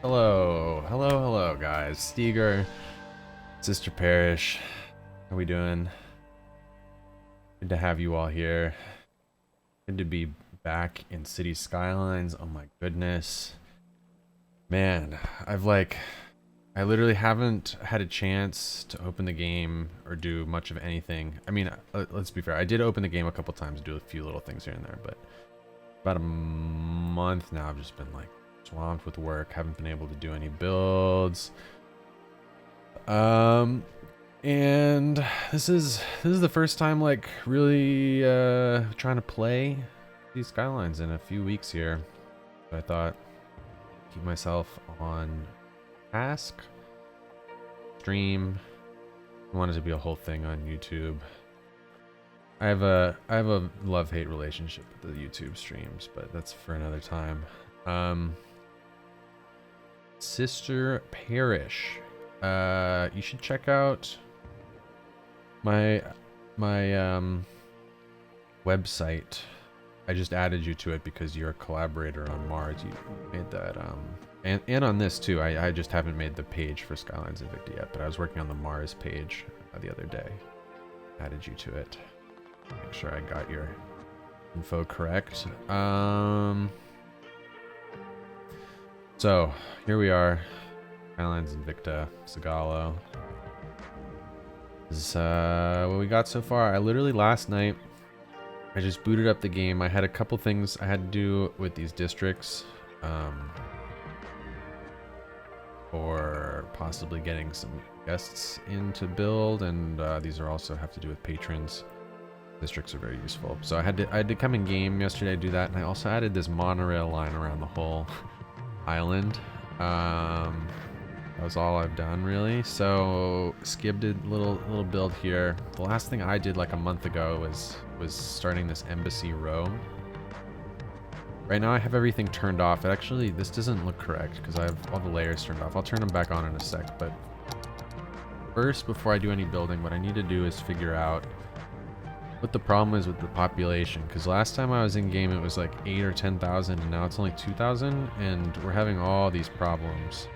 Hello, guys. Steger, Sister Parish, how we doing? Good to have you all here. Good to be back in City Skylines. Oh my goodness. Man, I literally haven't had a chance to open the game or do much of anything. I mean, let's be fair. I did open the game a couple times, do a few little things here and there, but about a month now I've just been like swamped with work, haven't been able to do any builds. And this is the first time like really trying to play these Skylines in a few weeks here. So I thought keep myself on task, stream. I wanted to be a whole thing on YouTube. I have a love-hate relationship with the YouTube streams, but that's for another time. Sister Parish, you should check out my website. I just added you to it because you're a collaborator on Mars. You made that and on this too. I just haven't made the page for Skylines Invicta yet, but I was working on the Mars page the other day. Added you to it. Make sure I got your info correct. So here we are, Skylines Invicta, Sagalo. This is what we got so far. I literally last night, I just booted up the game. I had a couple things I had to do with these districts, for possibly getting some guests in to build, and these are also have to do with patrons. Districts are very useful. So I had to come in game yesterday to do that, and I also added this monorail line around the whole island. That was all I've done really. So Skib did a little build here. The last thing I did like a month ago was starting this embassy row. Right now I have everything turned off. Actually, this doesn't look correct because I have all the layers turned off. I'll turn them back on in a sec, but first, before I do any building, what I need to do is figure out what the problem is with the population, because last time I was in game it was like 8 or 10,000 and now it's only 2,000, and we're having all these problems.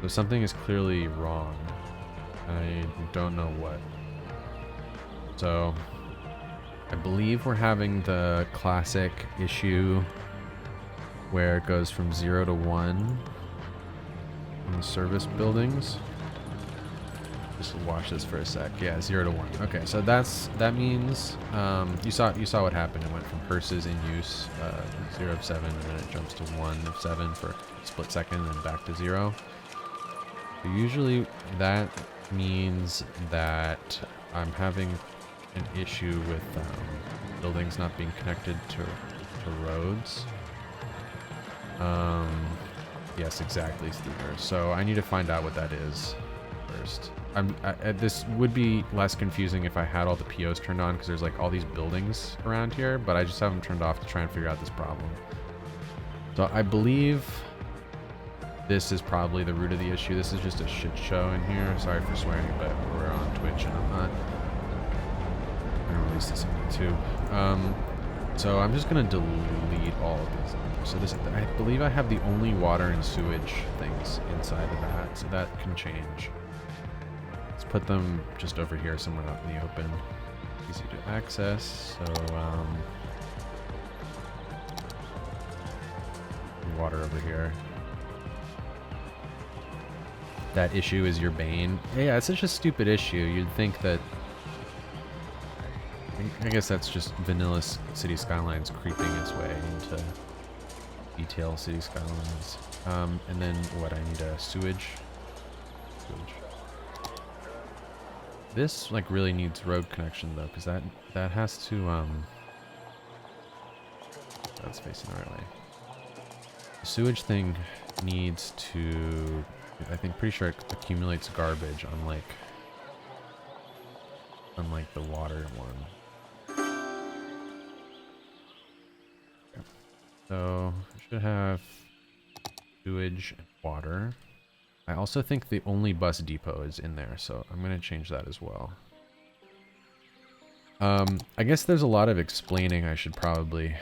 So something is clearly wrong. I don't know what. So I believe we're having the classic issue where it goes from 0 to 1 in the service buildings. Just watch this for a sec. Yeah, 0 to 1. Okay, so that means you saw what happened. It went from hearses in use 0 of 7, and then it jumps to 1 of 7 for a split second, and then back to 0. So usually that means that I'm having an issue with buildings not being connected to roads. Yes, exactly, Stever. So I need to find out what that is first. This would be less confusing if I had all the POs turned on, because there's like all these buildings around here, but I just have them turned off to try and figure out this problem. So I believe this is probably the root of the issue. This is just a shit show in here. Sorry for swearing, but we're on Twitch and I'm not gonna release this on YouTube. So I'm just gonna delete all of these. So this, I believe I have the only water and sewage things inside of that, so that can change. Let's put them just over here somewhere out in the open. Easy to access. So water over here. That issue is your bane. Yeah, it's such a stupid issue. You'd think that, I guess that's just vanilla City Skylines creeping its way into detail City Skylines. And then what, I need a sewage. This like really needs road connection though, because that has to that's facing the right way. The sewage thing needs to, I think, pretty sure it accumulates garbage, unlike the water one. Okay. So we should have sewage and water. I also think the only bus depot is in there, so I'm going to change that as well. I guess there's a lot of explaining I should probably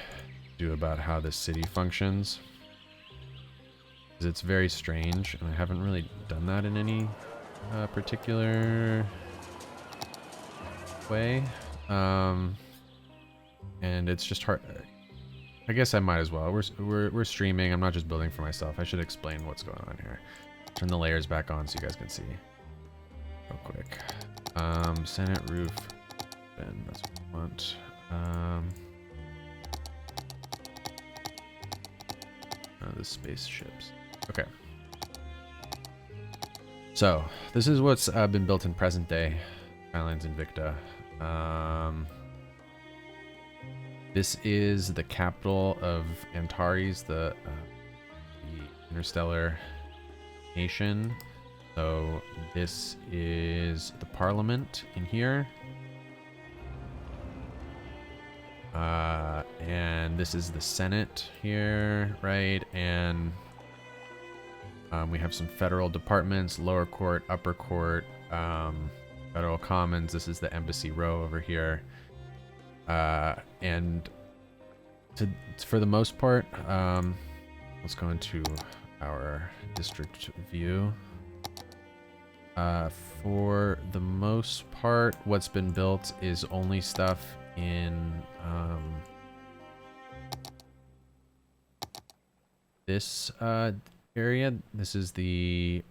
do about how the city functions. 'Cause it's very strange, and I haven't really done that in any particular way. And it's just hard. I guess I might as well. We're streaming. I'm not just building for myself. I should explain what's going on here. Turn the layers back on so you guys can see real quick. Senate roof. Ben, that's what we want. The spaceships. Okay. So this is what's been built in present day Skylines Invicta. This is the capital of Antares, the interstellar nation. So this is the parliament in here. And this is the Senate here, right? And we have some federal departments, lower court, upper court, federal commons. This is the embassy row over here. And for the most part, let's go into our district view. For the most part, what's been built is only stuff in this area. This is the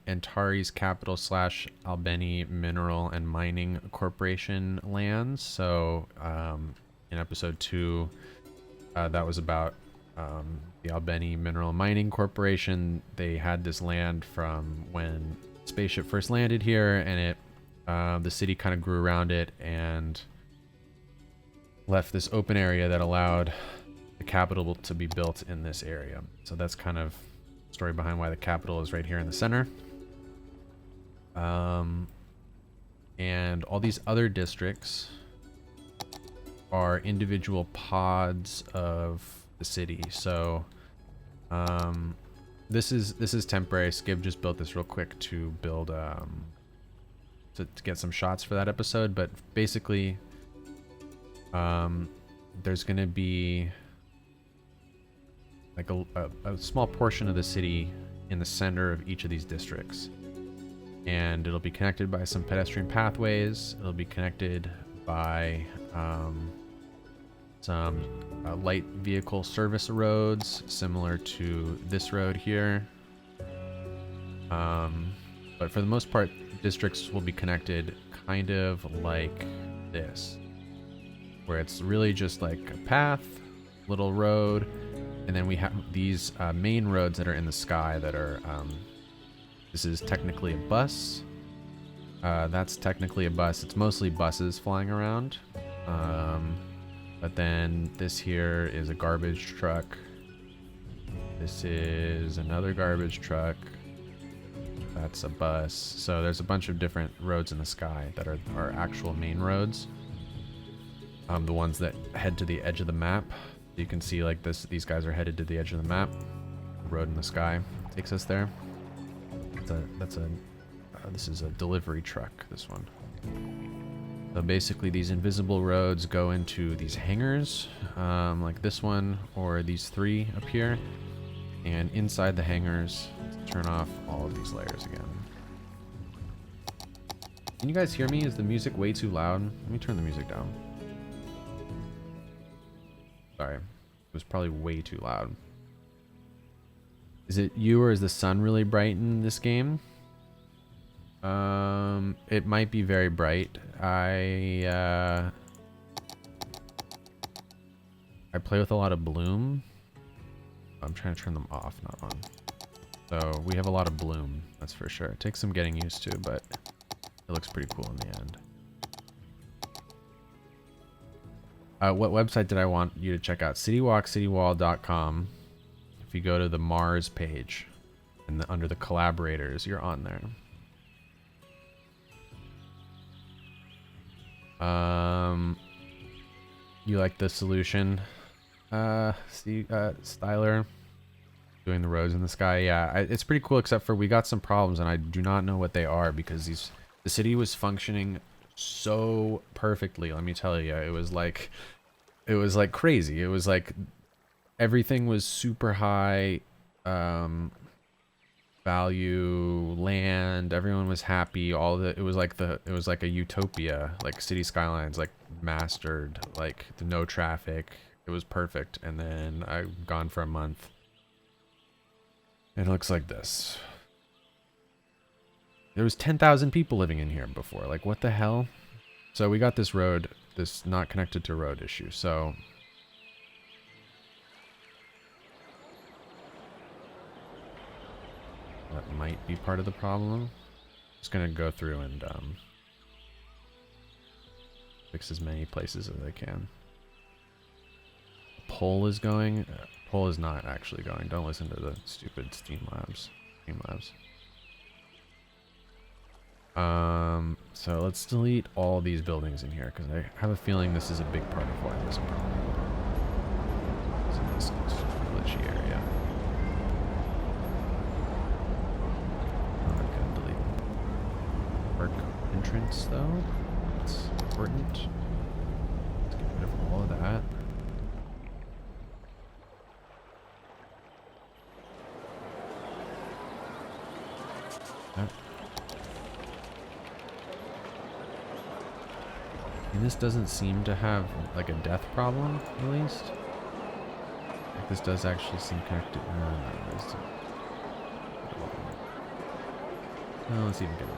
Antares Capital / Albany Mineral and Mining Corporation lands. So in episode 2, that was about the Albany Mineral Mining Corporation. They had this land from when spaceship first landed here, and it the city kind of grew around it and left this open area that allowed the capital to be built in this area. So that's kind of the story behind why the capital is right here in the center. And all these other districts are individual pods of the city. So this is temporary. Skib just built this real quick to build to get some shots for that episode, but basically there's gonna be like a small portion of the city in the center of each of these districts, and it'll be connected by some pedestrian pathways. It'll be connected by some light vehicle service roads similar to this road here, but for the most part, districts will be connected kind of like this, where it's really just like a path, little road, and then we have these main roads that are in the sky that are this is technically a bus, that's technically a bus. It's mostly buses flying around, but then this here is a garbage truck. This is another garbage truck. That's a bus. So there's a bunch of different roads in the sky that are our actual main roads. The ones that head to the edge of the map. You can see like this, these guys are headed to the edge of the map. The road in the sky takes us there. This is a delivery truck, this one. So basically these invisible roads go into these hangars, like this one or these 3 up here. And inside the hangars, let's turn off all of these layers again. Can you guys hear me? Is the music way too loud? Let me turn the music down. Sorry, it was probably way too loud. Is it you, or is the sun really bright in this game? It might be very bright. I play with a lot of bloom. I'm trying to turn them off, not on. So we have a lot of bloom, that's for sure. It takes some getting used to, but it looks pretty cool in the end. What website did I want you to check out? Citywokcitywall.com. If you go to the Mars page and under the Collaborators, you're on there. You like the solution? Styler doing the roads in the sky. Yeah, it's pretty cool, except for we got some problems, and I do not know what they are, because the city was functioning so perfectly. Let me tell you, it was like crazy. It was like everything was super high. value land. Everyone was happy. It was like a utopia, like City Skylines, like mastered, like no traffic. It was perfect. And then I'm gone for a month. It looks like this. There was 10,000 people living in here before. Like, what the hell? So we got this road, this not connected to road issue. So that might be part of the problem. Just gonna go through and fix as many places as I can. Pole is going. Pole is not actually going. Don't listen to the stupid Streamlabs. So let's delete all these buildings in here because I have a feeling this is a big part of why there's a problem. It's in this glitchy area. I'm gonna delete park entrance though. It's important. Let's get rid of all of that. And this doesn't seem to have like a death problem, at least. Like this does actually seem connected. No, let's even get it.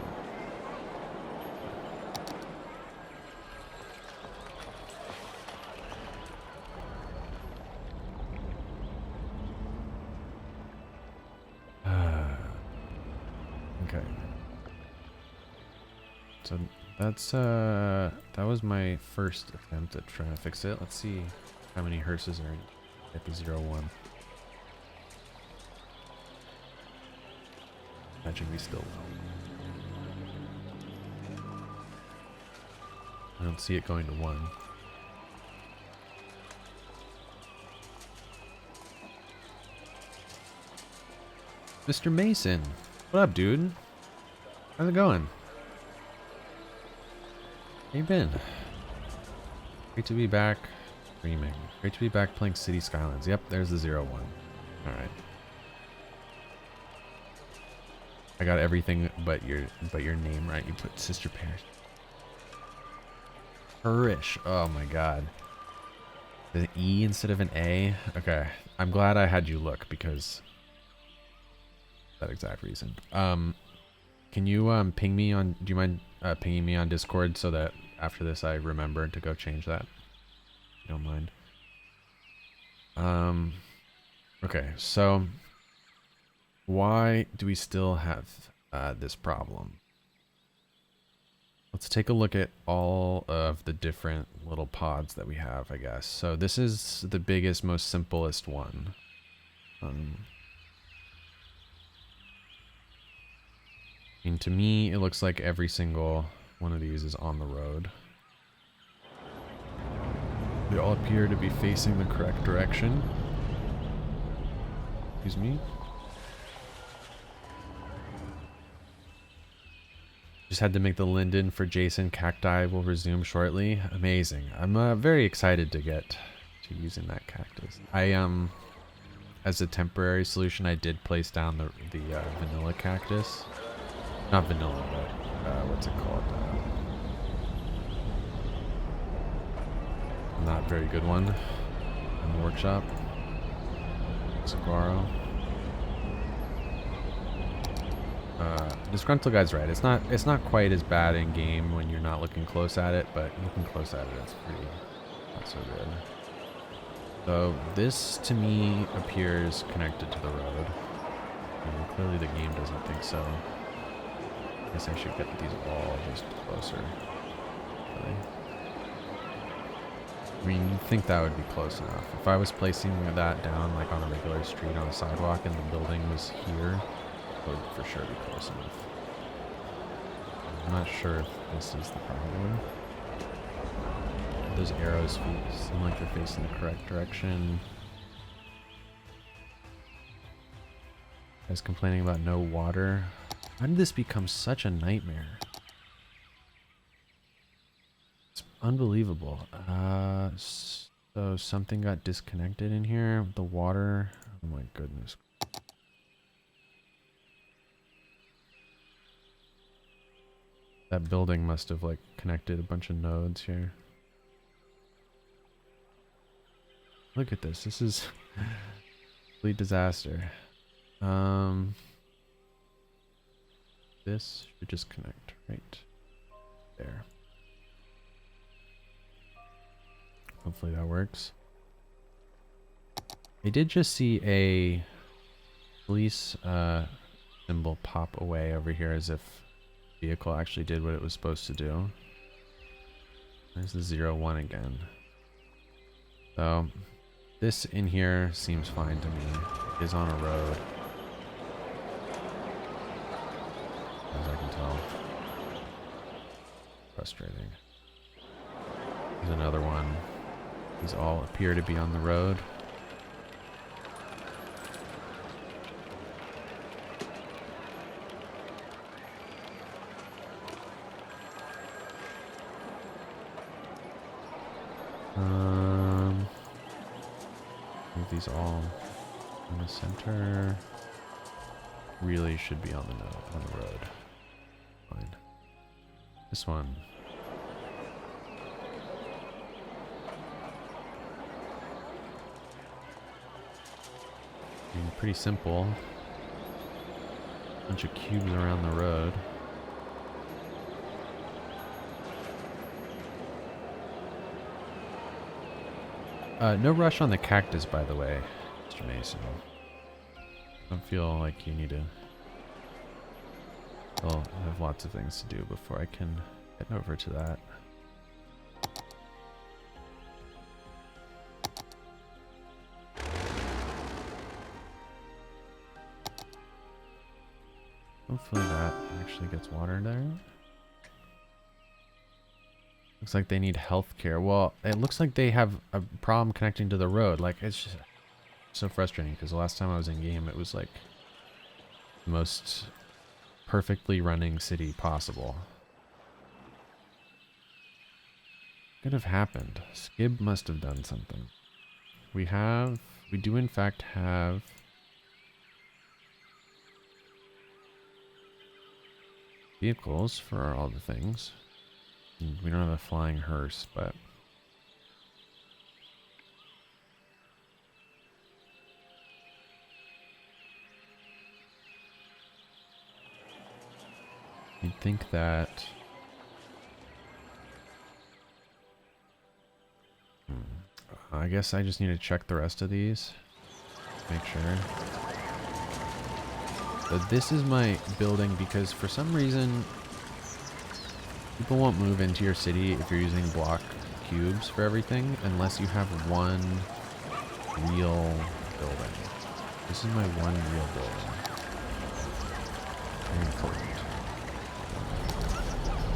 Okay. So that's that was my first attempt at trying to fix it. Let's see how many hearses are at the 0-1. Imagine we still I don't see it going to 1. Mr. Mason, what up, dude? How's it going? How you been? Great to be back streaming. Great to be back playing City Skylines. Yep, there's the 0-1. Alright. I got everything but your name right. You put Sister Parish. Oh my god. The E instead of an A? Okay. I'm glad I had you look because that exact reason. Can you ping me on, do you mind pinging me on Discord so that after this I remember to go change that? If you don't mind. Okay, so why do we still have this problem? Let's take a look at all of the different little pods that we have, I guess. So this is the biggest, most simplest one. And to me, it looks like every single one of these is on the road. They all appear to be facing the correct direction. Excuse me. Just had to make the linden for Jason. Cacti will resume shortly. Amazing. I'm very excited to get to using that cactus. As a temporary solution, I did place down the vanilla cactus. Not vanilla, but what's it called? Not very good one in the workshop. Saguaro. Disgruntled guy's right. It's not quite as bad in game when you're not looking close at it, but looking close at it, it's pretty not so good. So this to me appears connected to the road. And clearly the game doesn't think so. I guess I should get these all just closer. Really. I mean, you'd think that would be close enough. If I was placing that down like on a regular street on a sidewalk and the building was here, it would for sure be close enough. I'm not sure if this is the problem. Those arrows seem like they're facing the correct direction. Guys complaining about no water. How did this become such a nightmare? It's unbelievable. So something got disconnected in here with the water. Oh my goodness. That building must have like connected a bunch of nodes here. Look at this. This is complete disaster. This should just connect right there. Hopefully that works. I did just see a police symbol pop away over here as if the vehicle actually did what it was supposed to do. There's the 0-1 again. So this in here seems fine to me. It is on a road, as I can tell. Frustrating. There's another one. These all appear to be on the road. Move these all in the center. Really should be on the road. Fine. This one. I mean, pretty simple. Bunch of cubes around the road. No rush on the cactus, by the way, Mr. Mason. Don't feel like you need to. Well, I have lots of things to do before I can get over to that. Hopefully that actually gets water there. Looks like they need health care. Well, it looks like they have a problem connecting to the road. Like, it's just so frustrating because the last time I was in game, it was like the most perfectly running city possible. Could have happened. Skib must have done something. We do in fact have vehicles for all the things. We don't have a flying hearse, but you'd think that I guess I just need to check the rest of these, make sure. But this is my building because for some reason people won't move into your city if you're using block cubes for everything unless you have one real building. This is my one real building. Very important.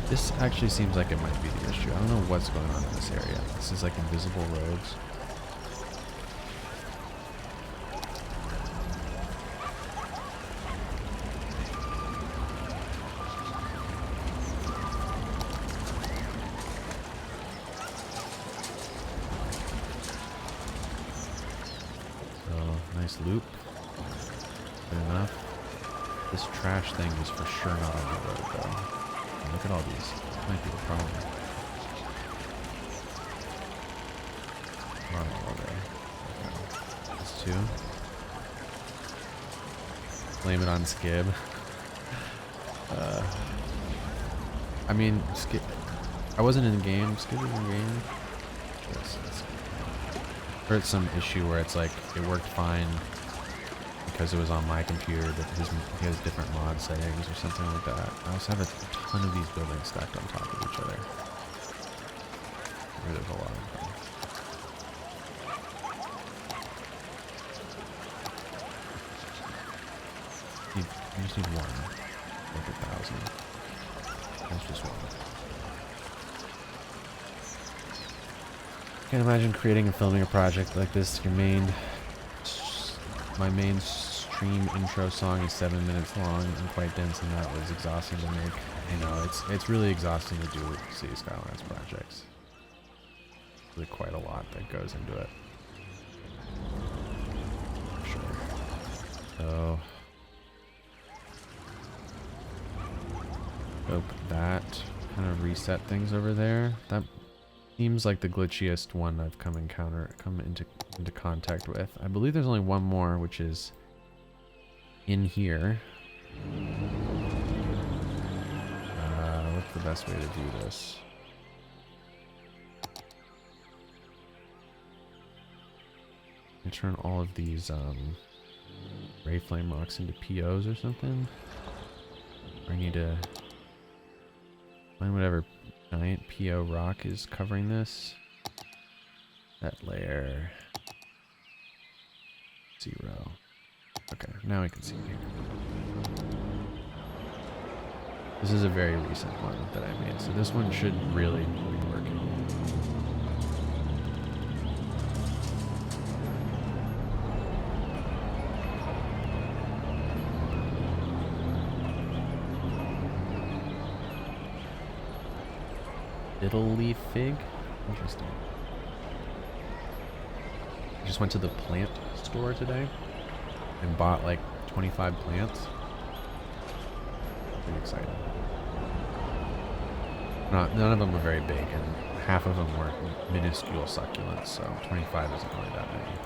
This actually seems like it might be the issue. I don't know what's going on in this area. This is like invisible roads. Nice loop. Good enough. This trash thing is for sure not on the road though. And look at all these. This might be the problem. Not all the way. Okay. This too. Blame it on Skib. I mean, Skib. I wasn't in the game. Skib was in the game. Heard some issue where it's like it worked fine because it was on my computer, but he has different mod settings or something like that. I also have a ton of these buildings stacked on top of each other. Maybe there's a lot of them. You just need one, like 1,000. That's just one. Can't imagine creating and filming a project like this. My main stream intro song is 7 minutes long and quite dense, and that was exhausting to make. You know, it's really exhausting to do City Skylines projects. Really quite a lot that goes into it. For sure. So, open that. kind of reset things over there. That seems like the glitchiest one I've come into contact with. I believe there's only one more, which is in here. What's the best way to do this? I turn all of these ray flame rocks into POs or something. Or I need to find whatever giant PO rock is covering this. That layer. 0. Okay, now we can see it here. This is a very recent one that I made, so this one should really be working. Fiddle leaf fig? Interesting. I just went to the plant store today and bought like 25 plants. Pretty exciting. None of them were very big, and half of them were minuscule succulents, so 25 isn't really that many.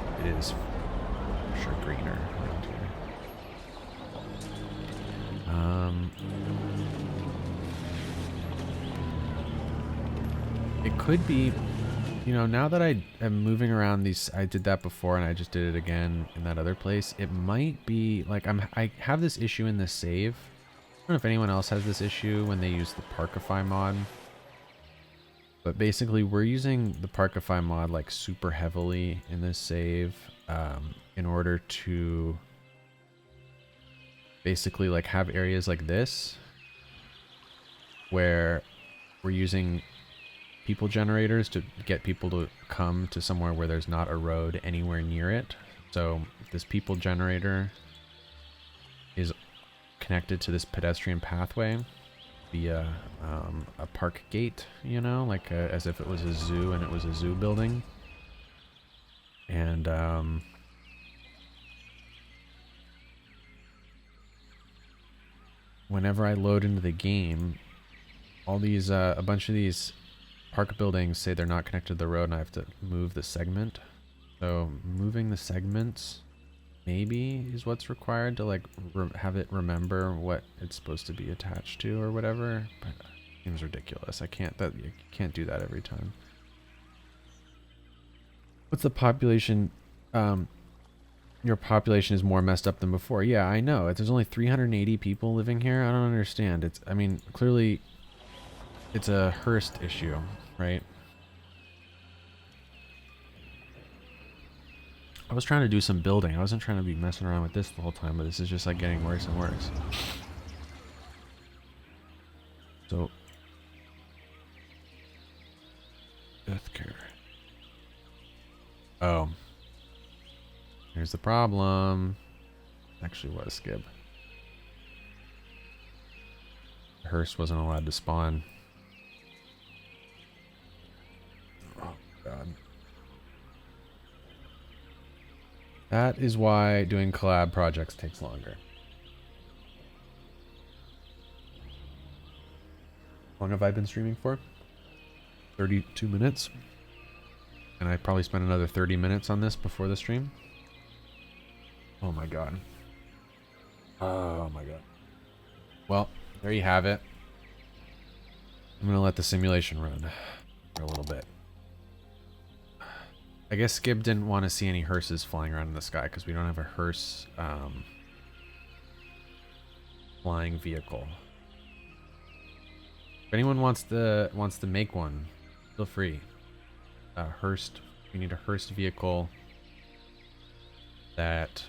But it is for sure greener around here. It could be, you know, now that I am moving around these, I did that before and I just did it again in that other place. It might be like I have this issue in this save. I don't know if anyone else has this issue when they use the Parkify mod. But basically we're using the Parkify mod like super heavily in this save in order to basically like have areas like this where we're using people generators to get people to come to somewhere where there's not a road anywhere near it. So this people generator is connected to this pedestrian pathway via a park gate, you know, like as if it was a zoo and it was a zoo building. And whenever I load into the game, all these a bunch of these park buildings say they're not connected to the road and I have to move the segment. So moving the segments maybe is what's required to like have it remember what it's supposed to be attached to or whatever, but it seems ridiculous. You can't do that every time. What's the population? Your population is more messed up than before. Yeah, I know. There's only 380 people living here. I don't understand. I mean, clearly it's a Hearst issue, right? I was trying to do some building. I wasn't trying to be messing around with this the whole time, but this is just like getting worse and worse. So, death care. Oh. Here's the problem. Actually was Skib. Hearst wasn't allowed to spawn. Oh, God. That is why doing collab projects takes longer. How long have I been streaming for? 32 minutes. And I probably spent another 30 minutes on this before the stream. Oh my God. Oh my God. Well, there you have it. I'm gonna let the simulation run for a little bit. I guess Skib didn't want to see any hearses flying around in the sky because we don't have a hearse flying vehicle. If anyone wants to make one, feel free. Hearst. We need a Hearst vehicle that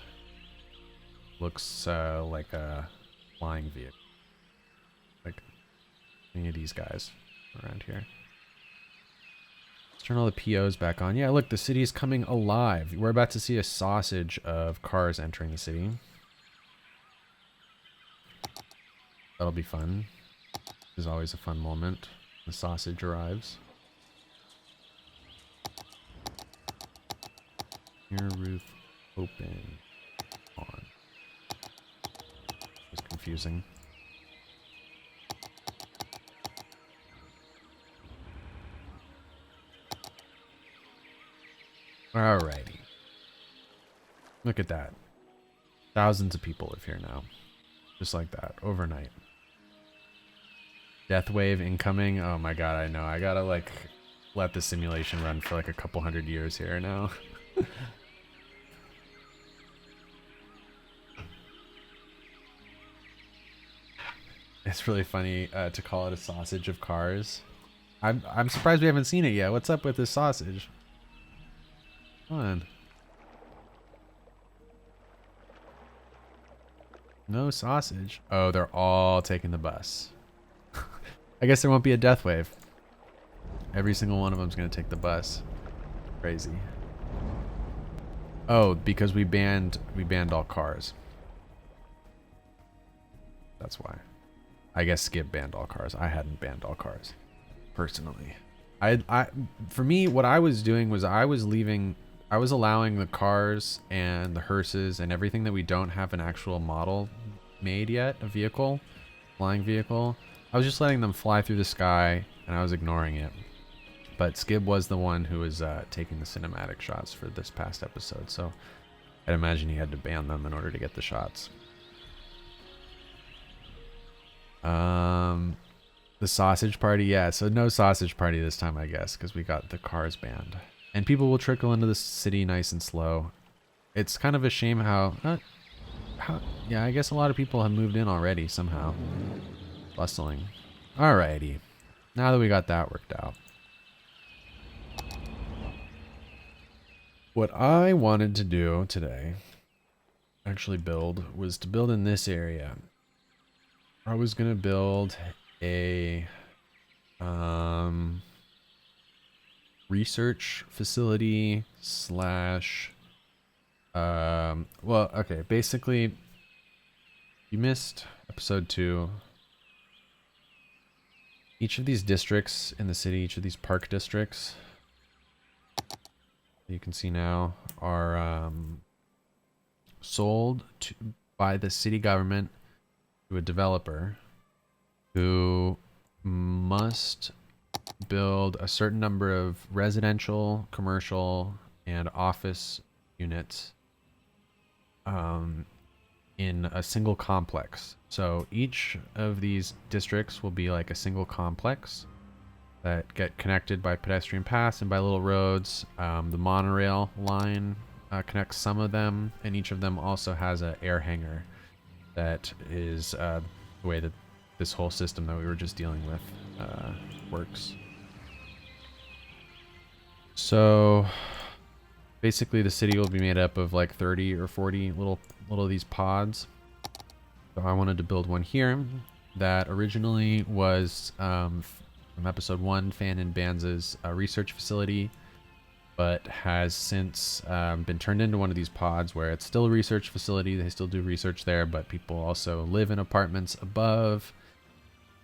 looks like a flying vehicle, like any of these guys around here. Let's turn all the POs back on. Yeah, look, the city is coming alive. We're about to see a sausage of cars entering the city. That'll be fun. This is always a fun moment. The sausage arrives. Your roof open on. It's confusing. Alrighty. Look at that. Thousands of people live here now. Just like that, overnight. Death wave incoming. Oh my god, I know. I gotta like let the simulation run for like a couple hundred years here now. It's really funny to call it a sausage of cars. I'm surprised we haven't seen it yet. What's up with this sausage? Come on. No sausage. Oh, they're all taking the bus. I guess there won't be a death wave. Every single one of them's gonna take the bus. Crazy. Oh, because we banned all cars. That's why. I guess Skip banned all cars. I hadn't banned all cars, personally. For me, what I was doing was I was allowing the cars and the hearses and everything that we don't have an actual model made yet, a vehicle, flying vehicle. I was just letting them fly through the sky and I was ignoring it. But Skib was the one who was taking the cinematic shots for this past episode, so I'd imagine he had to ban them in order to get the shots. The sausage party, yeah, so no sausage party this time, I guess, because we got the cars banned. And people will trickle into the city nice and slow. It's kind of a shame how yeah, I guess a lot of people have moved in already somehow. Bustling. Alrighty. Now that we got that worked out. What I wanted to do today, actually build, was to build in this area. I was going to build a research facility slash well, okay, basically you missed episode 2. Each of these districts in the city, each of these park districts, you can see now, are sold by the city government to a developer who must build a certain number of residential, commercial, and office units in a single complex. So each of these districts will be like a single complex that get connected by pedestrian paths and by little roads. The monorail line connects some of them, and each of them also has an air hangar that is the way that this whole system that we were just dealing with works. So basically the city will be made up of like 30 or 40 little of these pods. So I wanted to build one here that originally was from episode 1, Phan and Banz's research facility, but has since been turned into one of these pods where it's still a research facility. They still do research there, but people also live in apartments above,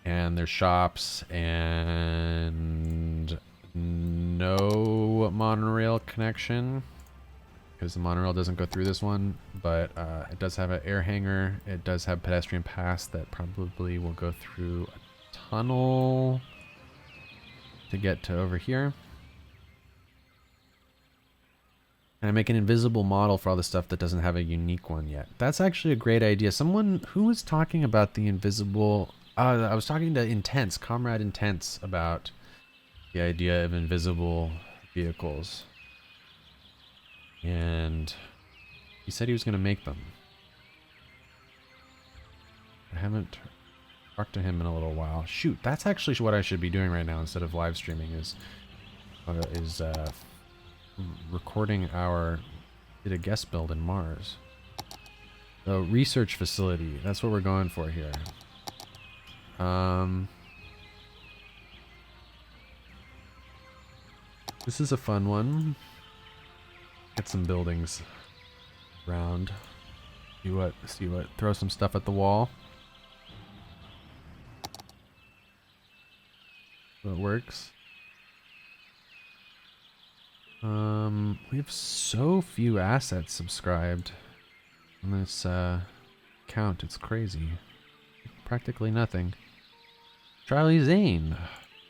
and there's shops, and no monorail connection because the monorail doesn't go through this one, but it does have an air hangar. It does have pedestrian paths that probably will go through a tunnel to get to over here. And I make an invisible model for all the stuff that doesn't have a unique one yet. That's actually a great idea. Someone who was talking about the invisible, I was talking to Intense, Comrade Intense, about the idea of invisible vehicles. And he said he was going to make them. I haven't talked to him in a little while. Shoot, that's actually what I should be doing right now instead of live streaming is recording did a guest build in Mars. So research facility, that's what we're going for here. This is a fun one. Get some buildings around. See what, throw some stuff at the wall. So it works. We have so few assets subscribed on this account. It's crazy. Practically nothing. Charlie Zane,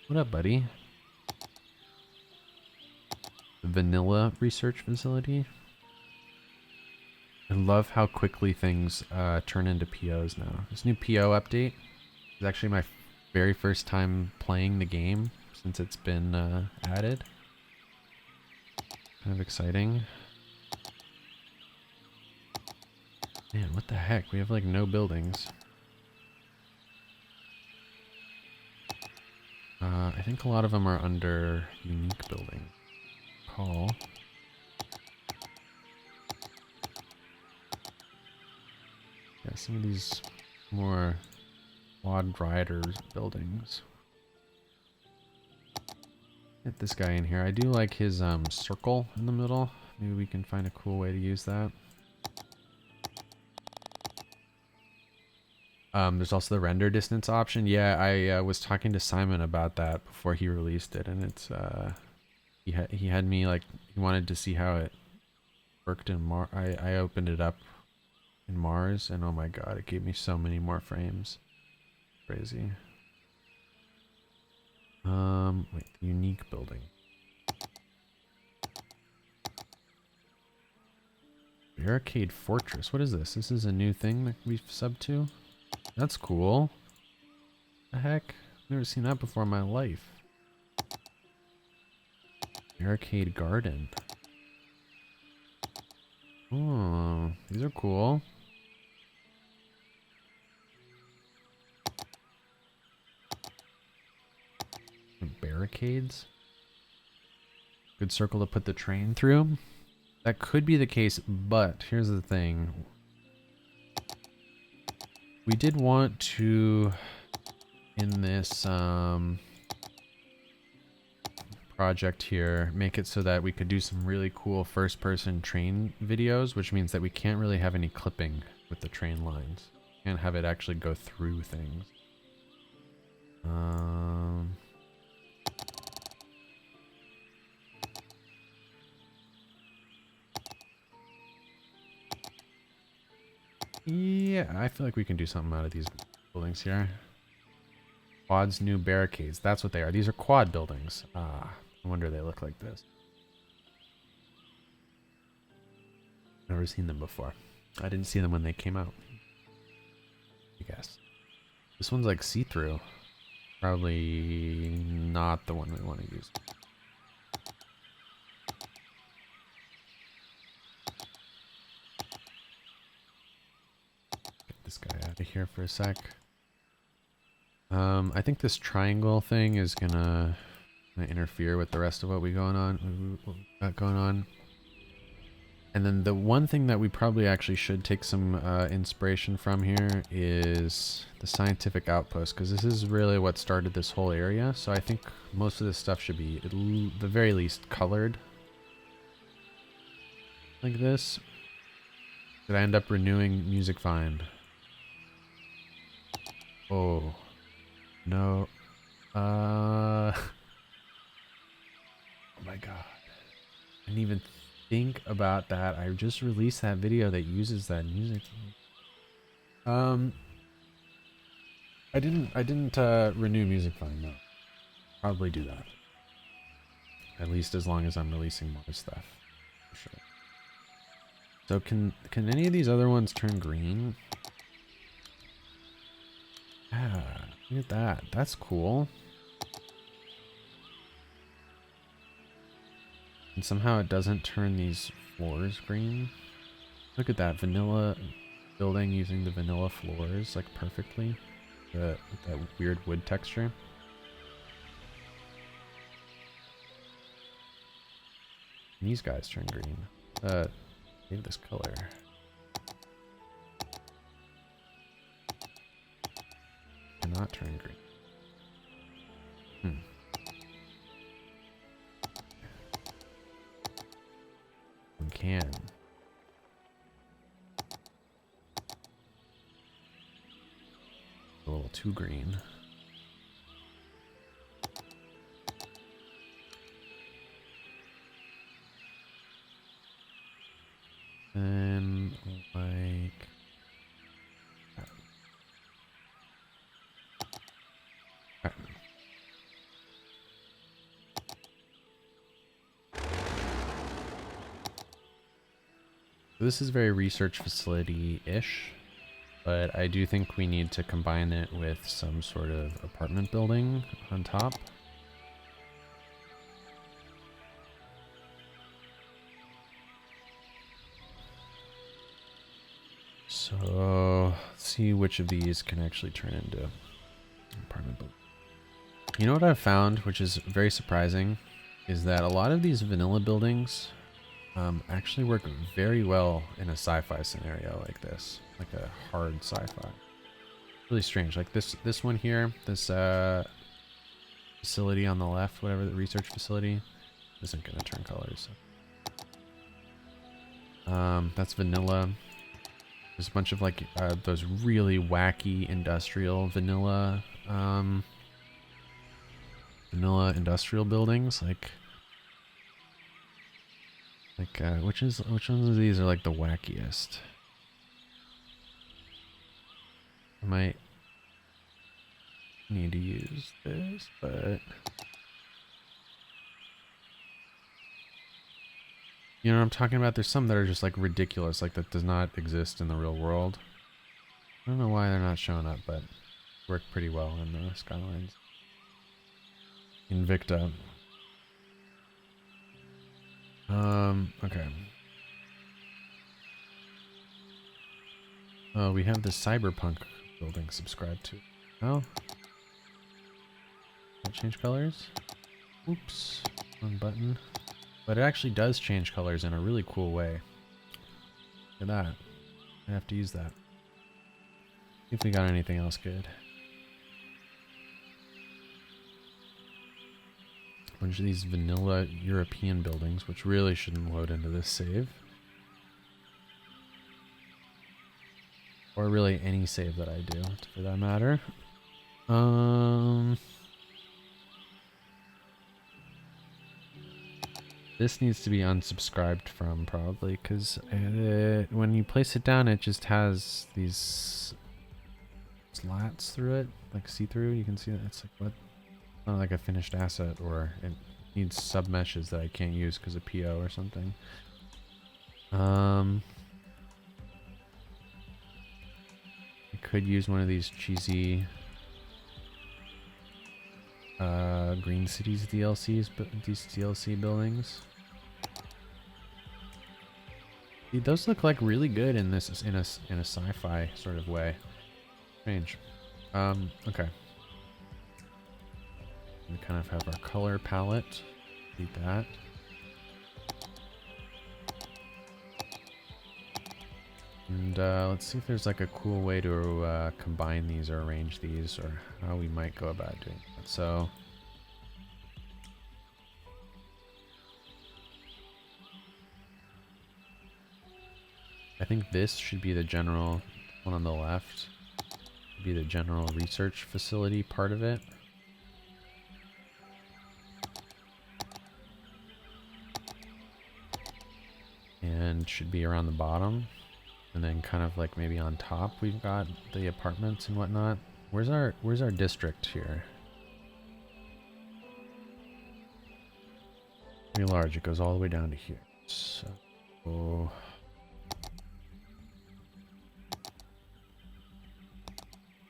what up, buddy? the vanilla research facility. I love how quickly things turn into POs now. This new PO update is actually my very first time playing the game since it's been added. Kind of exciting. Man, what the heck? We have like no buildings. I think a lot of them are under unique building. Call. Yeah, some of these more quad riders buildings. Get this guy in here. I do like his circle in the middle. Maybe we can find a cool way to use that. There's also the render distance option. Yeah, I was talking to Simon about that before he released it, and it's he had me like, he wanted to see how it worked in Mars. I opened it up in Mars, and oh my god, it gave me so many more frames. Crazy. Wait, the unique building. Barricade Fortress. What is this? This is a new thing that we've subbed to? That's cool. The heck? Never seen that before in my life. Barricade Garden. Oh, these are cool. Barricades. Good circle to put the train through. That could be the case, but here's the thing. We did want to, in this project here, make it so that we could do some really cool first-person train videos, which means that we can't really have any clipping with the train lines. Can't have it actually go through things. Yeah, I feel like we can do something out of these buildings here. Quad's new barricades. That's what they are. These are quad buildings. Ah, no wonder they look like this. Never seen them before. I didn't see them when they came out. I guess. This one's like see-through. Probably not the one we want to use. Get this guy out of here for a sec. I think this triangle thing is gonna interfere with the rest of what we got going on. And then the one thing that we probably actually should take some inspiration from here is the scientific outpost, because this is really what started this whole area. So I think most of this stuff should be, at the very least, colored like this. Did I end up renewing Music Find? Oh. No. Oh my god. I didn't even think about that. I just released that video that uses that music. I didn't renew Music Find, no. Probably do that. At least as long as I'm releasing more stuff. For sure. So can any of these other ones turn green? Yeah, look at that. That's cool. And somehow it doesn't turn these floors green. Look at that vanilla building using the vanilla floors like perfectly. With that weird wood texture. And these guys turn green. Maybe this color. Not turn green. We can. A little too green. And like This is very research facility-ish, but I do think we need to combine it with some sort of apartment building on top. So let's see which of these can actually turn into apartment building. You know what I've found, which is very surprising, is that a lot of these vanilla buildings actually work very well in a sci-fi scenario like this, like a hard sci-fi. Really strange. Like this one here, this facility on the left, whatever, the research facility, isn't gonna turn colors. That's vanilla. There's a bunch of like those really wacky industrial vanilla industrial buildings, like which ones of these are like the wackiest? I might need to use this, but you know what I'm talking about? There's some that are just like ridiculous, like that does not exist in the real world. I don't know why they're not showing up, but work pretty well in the Skylines Invicta. Okay. Oh, we have the cyberpunk building subscribed to. Oh. Can't change colors? Oops. Wrong button. But it actually does change colors in a really cool way. Look at that. I have to use that. See if we got anything else good. A bunch of these vanilla European buildings, which really shouldn't load into this save. Or really any save that I do, for that matter. This needs to be unsubscribed from, probably, because when you place it down, it just has these slats through it, like see-through. You can see that it's like, what? Not like a finished asset, or it needs sub-meshes that I can't use because of PO or something. I could use one of these cheesy Green Cities DLCs, but these DLC buildings. See, those look like really good in this in a sci-fi sort of way. Strange. Okay. We kind of have our color palette. Beat that. And let's see if there's like a cool way to combine these or arrange these, or how we might go about doing that. So I think this should be the general one on the left. Should be the general research facility part of it. And should be around the bottom. And then kind of like maybe on top we've got the apartments and whatnot. Where's our district here? Pretty large. It goes all the way down to here. So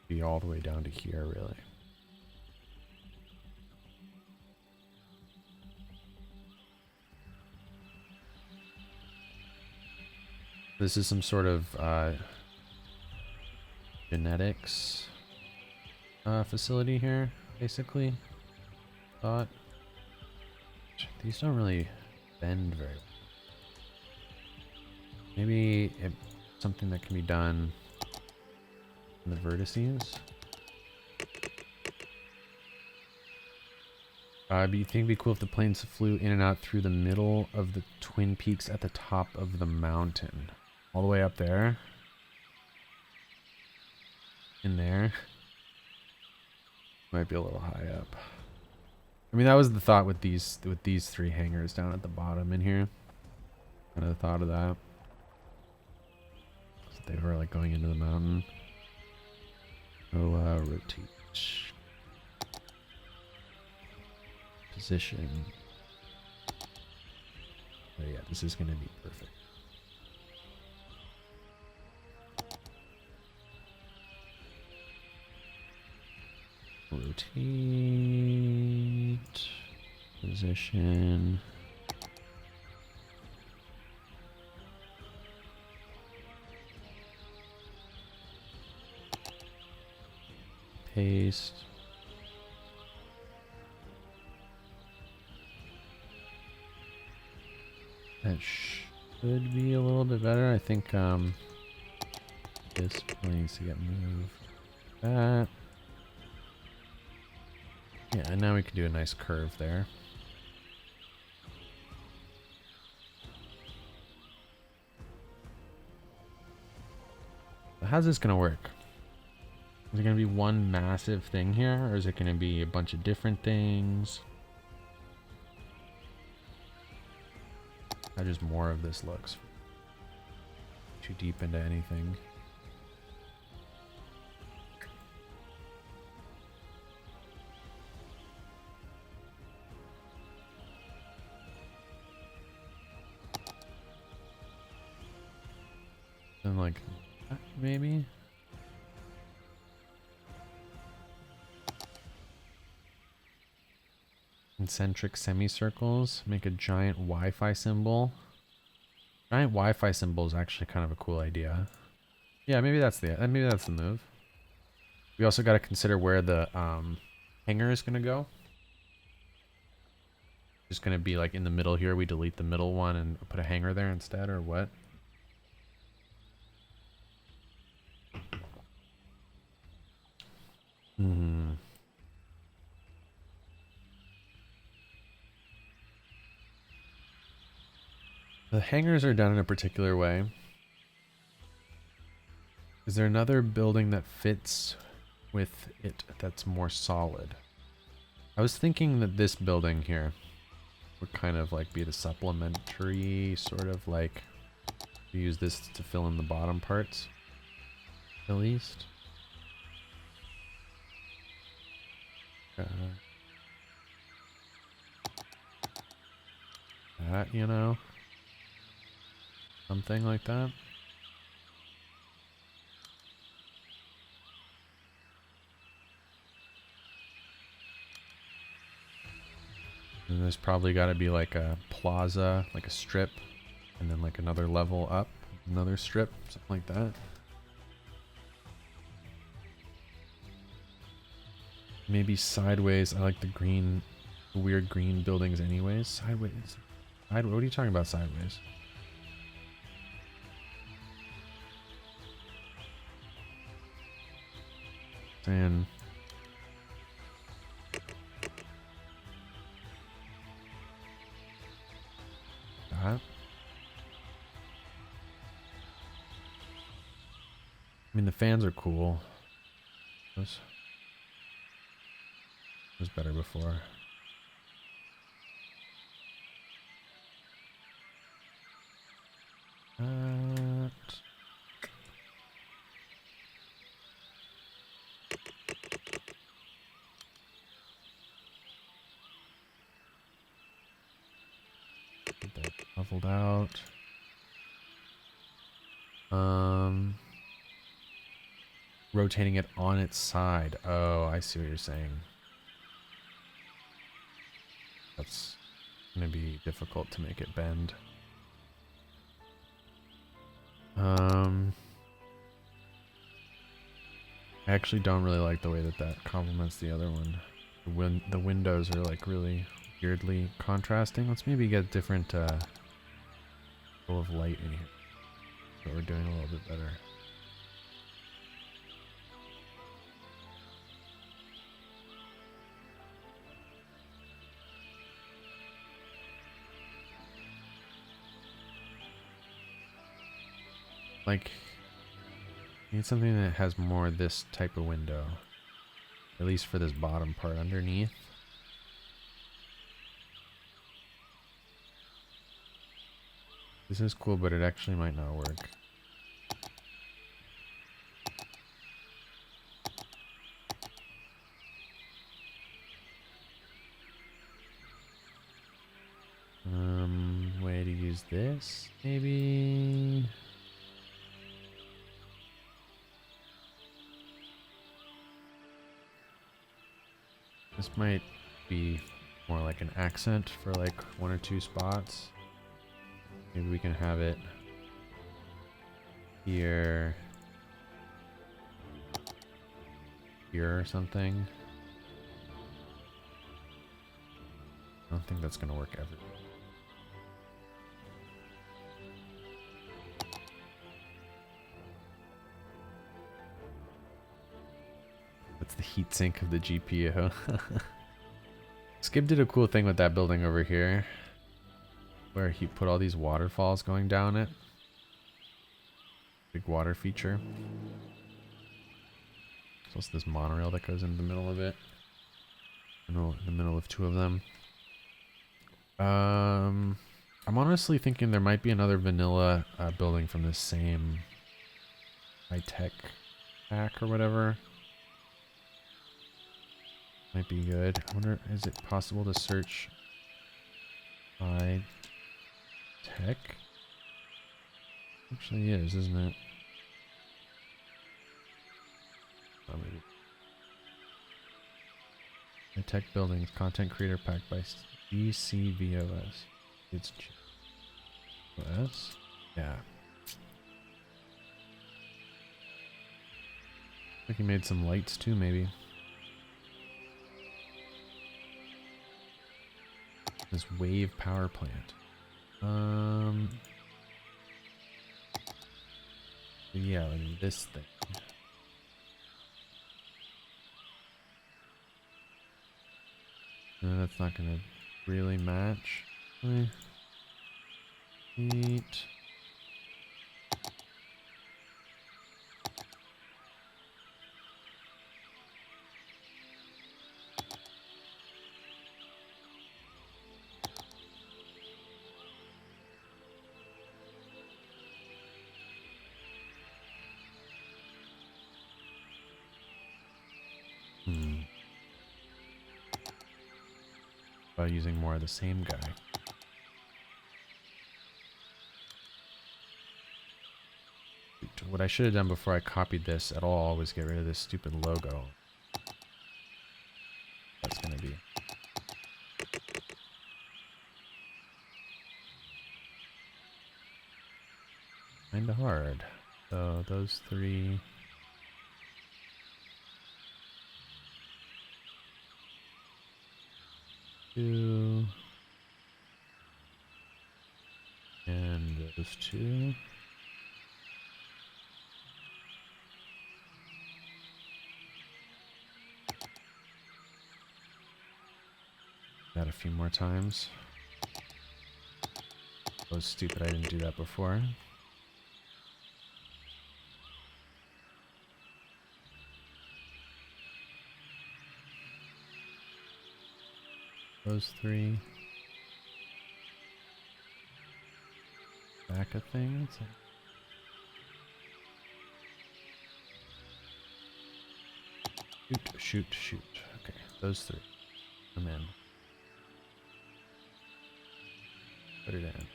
be all the way down to here, really. This is some sort of genetics facility here, basically. Thought these don't really bend very well. Maybe something that can be done in the vertices. But you think it'd be cool if the planes flew in and out through the middle of the twin peaks at the top of the mountain. All the way up there. In there. Might be a little high up. I mean, that was the thought with these three hangars down at the bottom in here. Kind of thought of that. So they were like going into the mountain. Oh, rotate. Position. Oh yeah, this is going to be perfect. Rotate. Position. Paste. That should be a little bit better. I think this needs to get moved. That. Yeah, and now we can do a nice curve there. How's this gonna work? Is it gonna be one massive thing here, or is it gonna be a bunch of different things? How just more of this looks? Too deep into anything. And like that, maybe? Concentric semicircles. Make a giant Wi-Fi symbol. Giant Wi-Fi symbol is actually kind of a cool idea. Yeah, maybe that's the move. We also got to consider where the hanger is going to go. Just going to be like in the middle here. We delete the middle one and put a hanger there instead, or what? The hangars are done in a particular way. Is there another building that fits with it that's more solid? I was thinking that this building here would kind of like be the supplementary sort of like use this to fill in the bottom parts at least. That, you know, something like that. And there's probably got to be like a plaza, like a strip, and then like another level up, another strip, something like that. Maybe sideways. I like the green, the weird green buildings anyways. Sideways. What are you talking about sideways? And that. I mean, the fans are cool. It was better before. Get that leveled out. Rotating it on its side. Oh, I see what you're saying. That's gonna be difficult to make it bend. I actually don't really like the way that that complements the other one. When the windows are like really weirdly contrasting. Let's maybe get different flow of light in here. So we're doing a little bit better. Like, I need something that has more this type of window. At least for this bottom part underneath. This is cool, but it actually might not work. Way to use this, maybe. This might be more like an accent for like 1 or 2 spots. Maybe we can have it here, here or something. I don't think that's gonna work ever. That's the heatsink of the GPU. Skip did a cool thing with that building over here, where he put all these waterfalls going down it. Big water feature. So it's this monorail that goes in the middle of it. In the middle of 2 of them. I'm honestly thinking there might be another vanilla building from this same high-tech pack or whatever. Might be good. I wonder, is it possible to search high-tech? Actually is, isn't it? Oh, maybe. High-tech buildings, content creator pack by GCVOS. It's GCVOS? Yeah. I think he made some lights too, maybe. This wave power plant. Yeah, like this thing. No, that's not gonna really match. Neat. By using more of the same guy. What I should have done before I copied this at all was get rid of this stupid logo. That's gonna be kinda hard. So those 3. And those 2. That a few more times. That was stupid, I didn't do that before. Those 3. Back of things. Shoot. Okay, those 3. Come in. Put it in.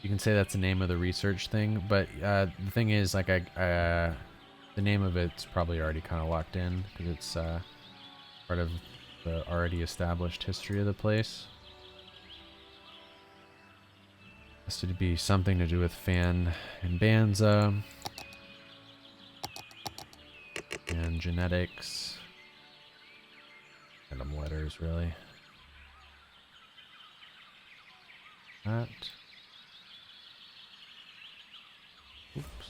You can say that's the name of the research thing, but the thing is, like, the name of it's probably already kind of locked in because it's part of the already established history of the place. Has to be something to do with Phan and Banza and genetics. Random letters, really. That. Oops.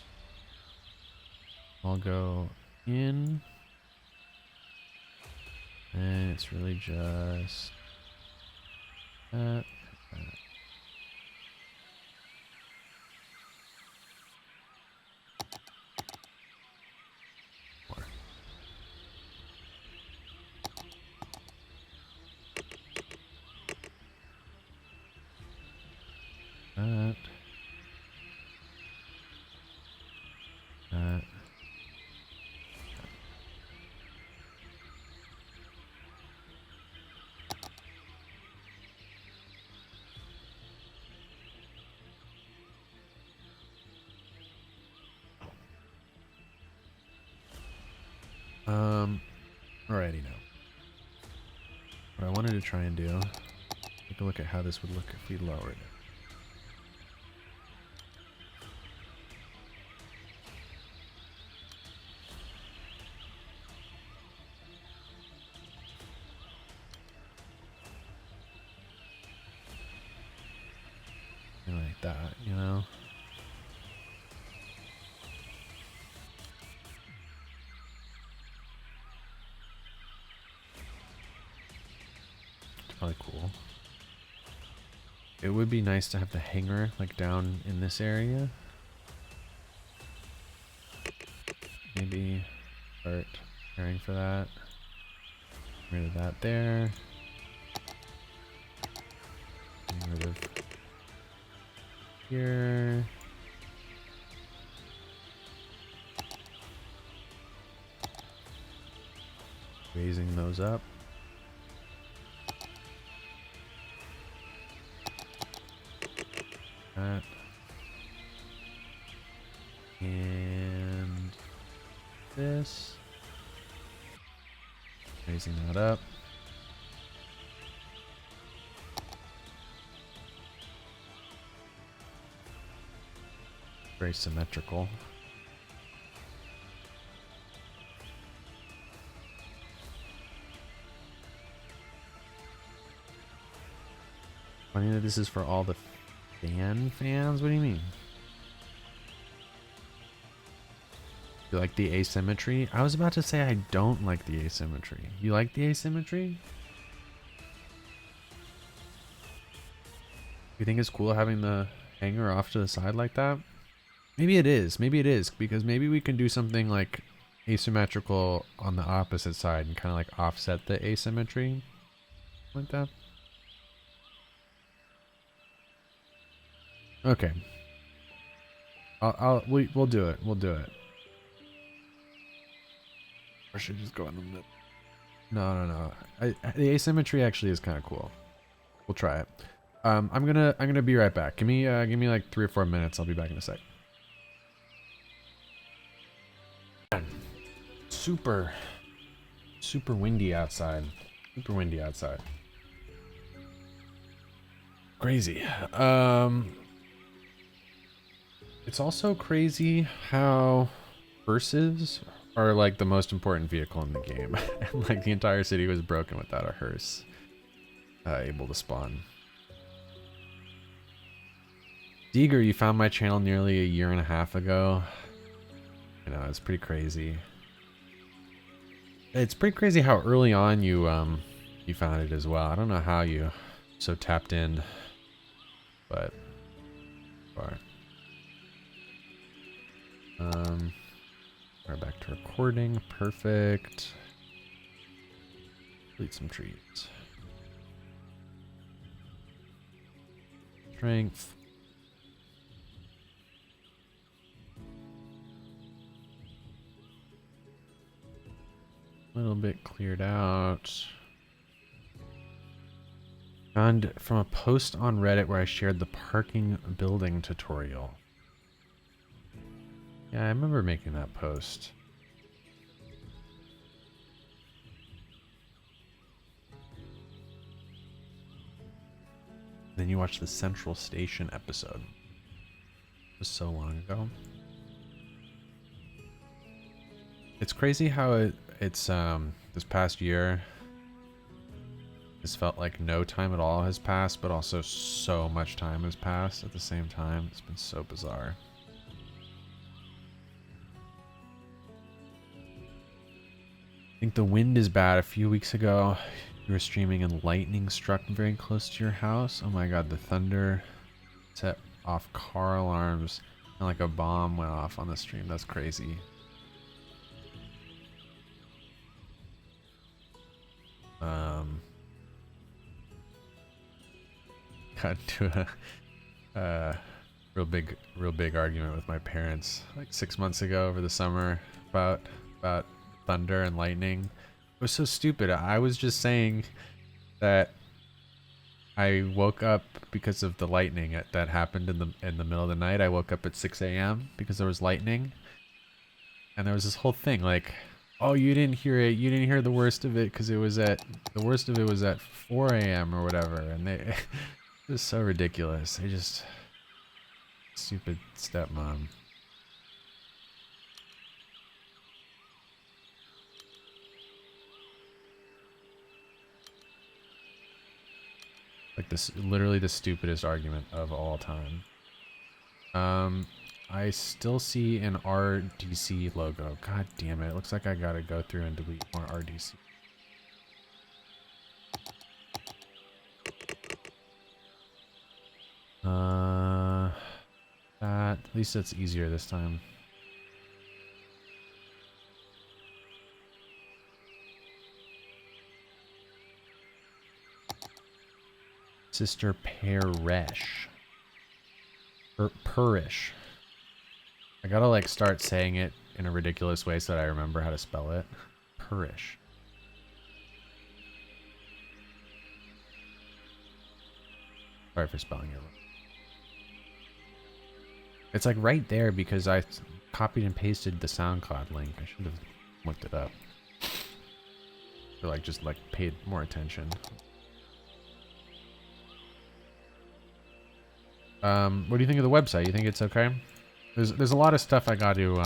I'll go in. And it's really just that. More. That. That. Alrighty now. What I wanted to try and do, take a look at how this would look if we lowered it. Like that, you know? It's probably cool. It would be nice to have the hangar like down in this area. Maybe start preparing for that. Get rid of that there. Get rid of here. Raising those up. That. And this. Raising that up. Very symmetrical. Funny that this is for all the fans? What do you mean? You like the asymmetry? I was about to say I don't like the asymmetry. You like the asymmetry? You think it's cool having the hanger off to the side like that? Maybe it is. Maybe it is. Because maybe we can do something like asymmetrical on the opposite side and kind of like offset the asymmetry. Like that. Okay. We'll do it. We'll do it. Or should I just go in the middle? No. The asymmetry actually is kind of cool. We'll try it. I'm gonna be right back. Give me like 3 or 4 minutes. I'll be back in a sec. Super windy outside. Super windy outside. Crazy. It's also crazy how hearses are like the most important vehicle in the game. And like the entire city was broken without a hearse able to spawn. Deeger, you found my channel nearly a year and a half ago. You know, it's pretty crazy. It's pretty crazy how early on you found it as well. I don't know how you so tapped in, but far. We're back to recording. Perfect. Delete some trees. Strength. A little bit cleared out. Found from a post on Reddit where I shared the parking building tutorial. Yeah, I remember making that post. Then you watched the Central Station episode. It was so long ago. It's crazy how it's this past year it's felt like no time at all has passed, but also so much time has passed at the same time. It's been so bizarre. I think the wind is bad. A few weeks ago you were streaming and lightning struck very close to your house. Oh my god, the thunder set off car alarms and like a bomb went off on the stream. That's crazy. Got into a real big argument with my parents like 6 months ago over the summer about thunder and lightning. It was so stupid. I was just saying that I woke up because of the lightning that happened in the middle of the night. I woke up at 6 a.m. because there was lightning, and there was this whole thing like, Oh, you didn't hear it. You didn't hear the worst of it because the worst of it was at 4 a.m. or whatever, and it was so ridiculous. They just stupid stepmom. Like this, literally the stupidest argument of all time. I still see an RDC logo. God damn it. It looks like I gotta go through and delete more RDC. At least it's easier this time. Sister Peresh. Purish. I gotta like start saying it in a ridiculous way so that I remember how to spell it. Purish. Sorry for spelling it wrong. It's like right there because I copied and pasted the SoundCloud link. I should have looked it up. Or like just like paid more attention. What do you think of the website? You think it's okay? There's a lot of stuff I got to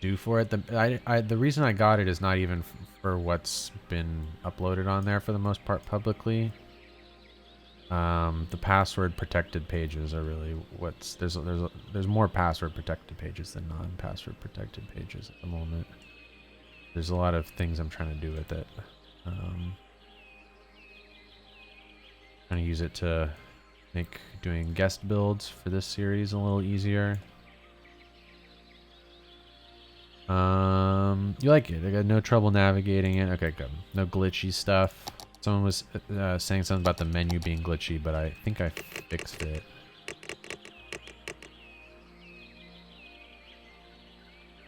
do for it. The reason I got it is not even for what's been uploaded on there for the most part publicly. The password protected pages are really there's more password protected pages than non-password protected pages at the moment. There's a lot of things I'm trying to do with it. Trying to use it to make doing guest builds for this series a little easier. You like it? I got no trouble navigating it. Okay, good. No glitchy stuff. Someone was saying something about the menu being glitchy, but I think I fixed it.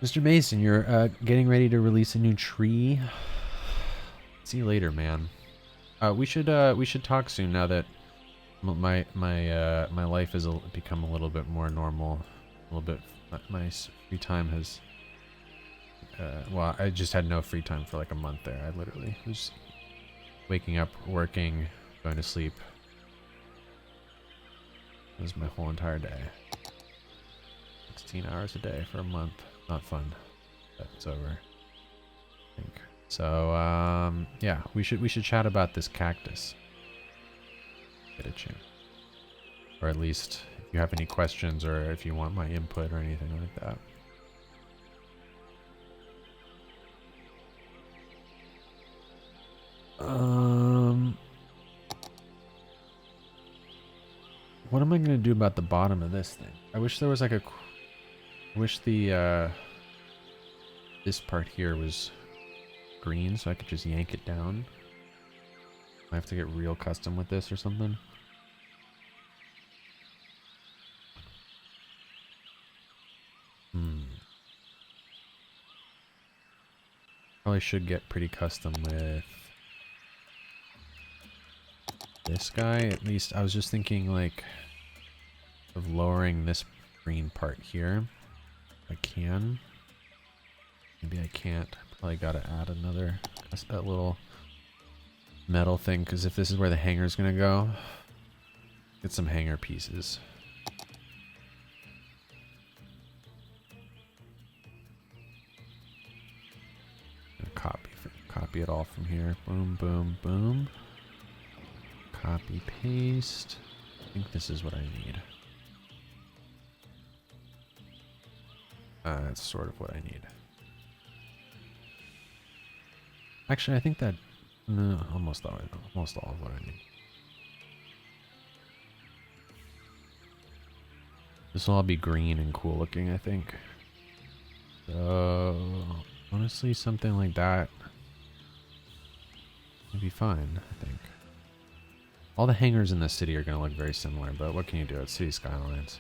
Mr. Mason, you're getting ready to release a new tree. See you later, man. We should talk soon now that my life has become a little bit more normal. A little bit. My free time has. Well, I just had no free time for like a month there. I literally was waking up, working, going to sleep. It was my whole entire day. 16 hours a day for a month. Not fun. But it's over. I think. So, yeah, we should chat about this cactus. Get a chance. Or at least if you have any questions or if you want my input or anything like that. What am I gonna do about the bottom of this thing? I wish there was like I wish the this part here was green so I could just yank it down. I have to get real custom with this or something. Probably should get pretty custom with this guy. At least I was just thinking like of lowering this green part here. If I can. Maybe I can't. Probably gotta add another that little metal thing because if this is where the hanger's gonna go, get some hanger pieces. Copy it all from here. Boom, boom, boom. Copy, paste. I think this is what I need. That's sort of what I need. Actually, I think that no, almost all of what I need. This will all be green and cool looking, I think. So honestly, something like that would be fine, I think. All the hangars in the city are going to look very similar, but what can you do? It's City Skylines.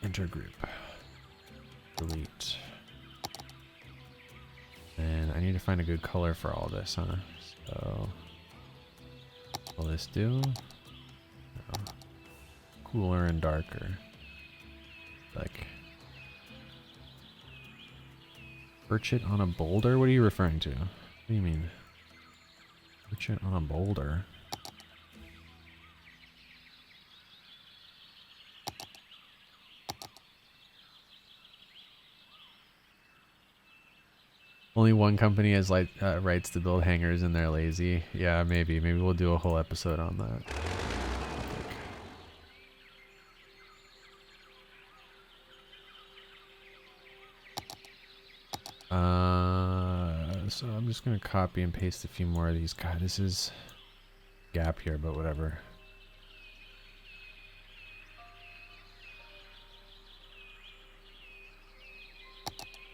Enter group. Delete. And I need to find a good color for all this, huh? So, will this do? No. Cooler and darker. Like, perch it on a boulder? What are you referring to? What do you mean? Perch it on a boulder? Only one company has like rights to build hangars and they're lazy. Yeah, maybe we'll do a whole episode on that. So I'm just gonna copy and paste a few more of these. God, this is gap here, but whatever.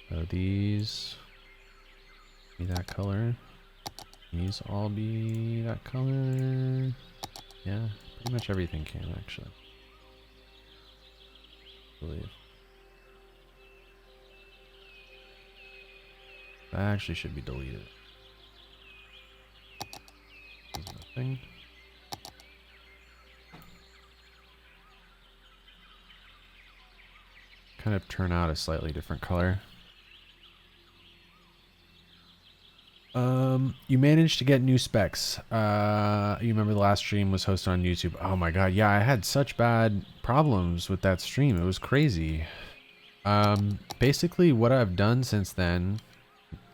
So these be that color. These all be that color. Yeah, pretty much everything can actually. I believe. That actually should be deleted. There's nothing. Kind of turn out a slightly different color. You managed to get new specs. You remember the last stream was hosted on YouTube. Oh my god, yeah, I had such bad problems with that stream. It was crazy. Basically what I've done since then,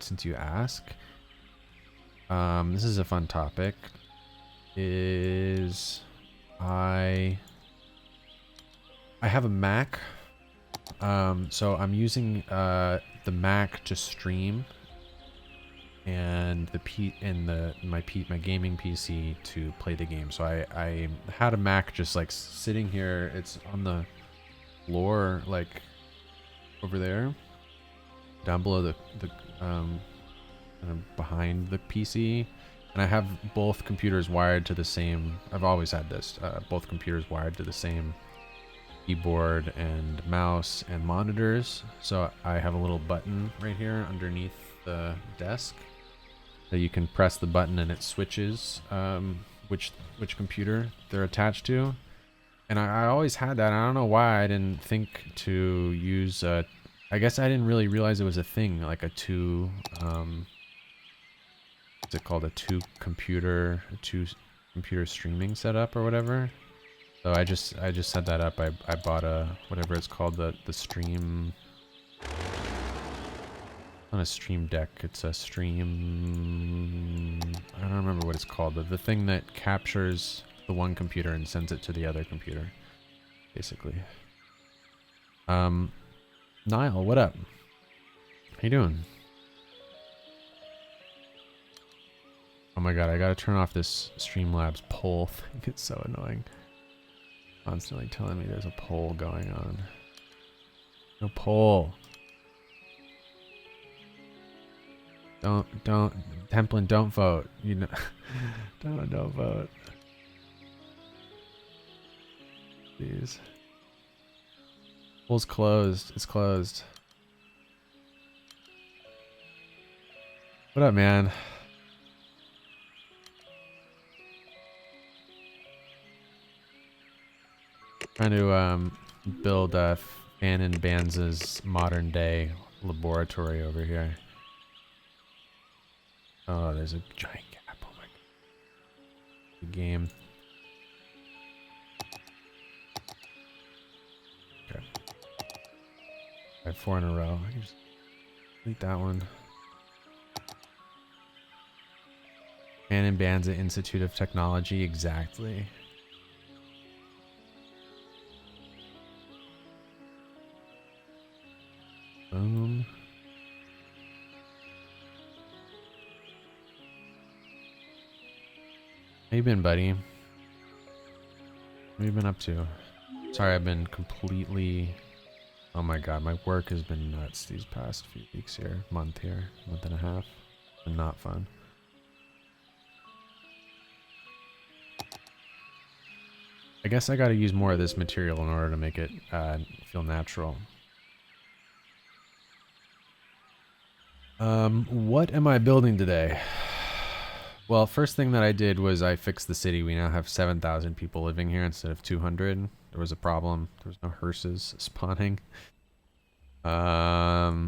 since you ask, this is a fun topic, is I have a Mac, so I'm using the Mac to stream, and my gaming PC to play the game. So I had a Mac just like sitting here. It's on the floor, like over there, down below the kind of behind the PC, and I have both computers wired to the same. I've always had this. Both computers wired to the same keyboard and mouse and monitors. So I have a little button right here underneath the desk that you can press the button and it switches which computer they're attached to. And I always had that. I don't know why I didn't think to use I guess I didn't really realize it was a thing, like a two what's it called, a two computer streaming setup or whatever. So I just set that up. I bought a, whatever it's called, the stream, not a stream deck, it's a stream, I don't remember what it's called, but the thing that captures the one computer and sends it to the other computer, basically. Niall, what up? How you doing? Oh my god, I gotta turn off this Streamlabs poll thing. It's so annoying. Constantly telling me there's a poll going on. No poll. Don't, Templin, don't vote. You know, don't vote. Please. Poll's closed. It's closed. What up, man? Trying to build Phan and Banza's modern day laboratory over here. Oh, there's a giant gap. Oh my god. Good game. Okay. I have 4 in a row. I can just delete that one. Phan and Banza Institute of Technology, exactly. Boom. How you been, buddy? What have you been up to? Sorry, I've been completely... Oh my god, my work has been nuts these past few weeks here. Month and a half. Been not fun. I guess I gotta use more of this material in order to make it feel natural. What am I building today? Well, first thing that I did was I fixed the city. We now have 7,000 people living here instead of 200. There was a problem. There was no hearses spawning. But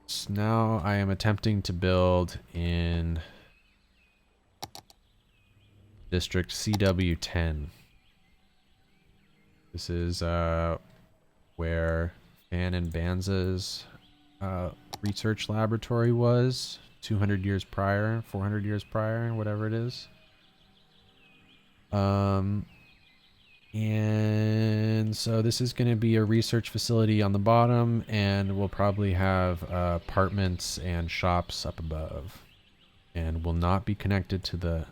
so now I am attempting to build in District CW10. This is where Phan and Banza's research laboratory was 200 years prior, 400 years prior, whatever it is. And so this is going to be a research facility on the bottom, and we'll probably have apartments and shops up above, and will not be connected to the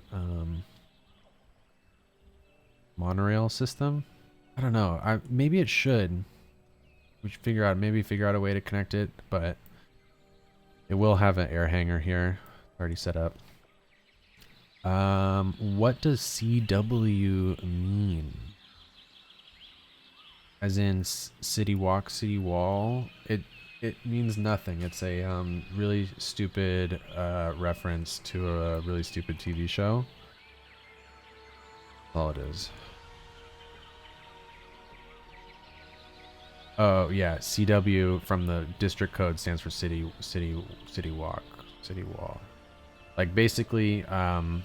monorail system. I don't know. Maybe it should. We should figure out a way to connect it, but it will have an air hangar here already set up. What does CW mean? As in Citywokcitywall? It means nothing. It's a really stupid reference to a really stupid TV show. That's all it is. Oh yeah, CW from the district code stands for Citywall. Like basically, in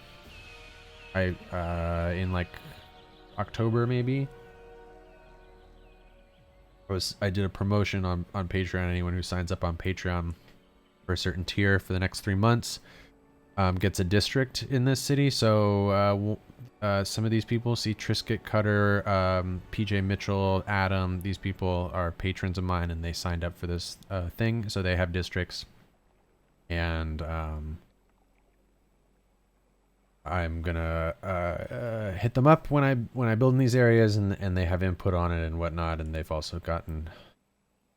like October maybe, I did a promotion on Patreon. Anyone who signs up on Patreon for a certain tier for the next 3 months gets a district in this city. So some of these people, see Trisket Cutter, PJ Mitchell, Adam, these people are patrons of mine, and they signed up for this thing, so they have districts. And I'm gonna hit them up when I build in these areas, and they have input on it and whatnot. And they've also gotten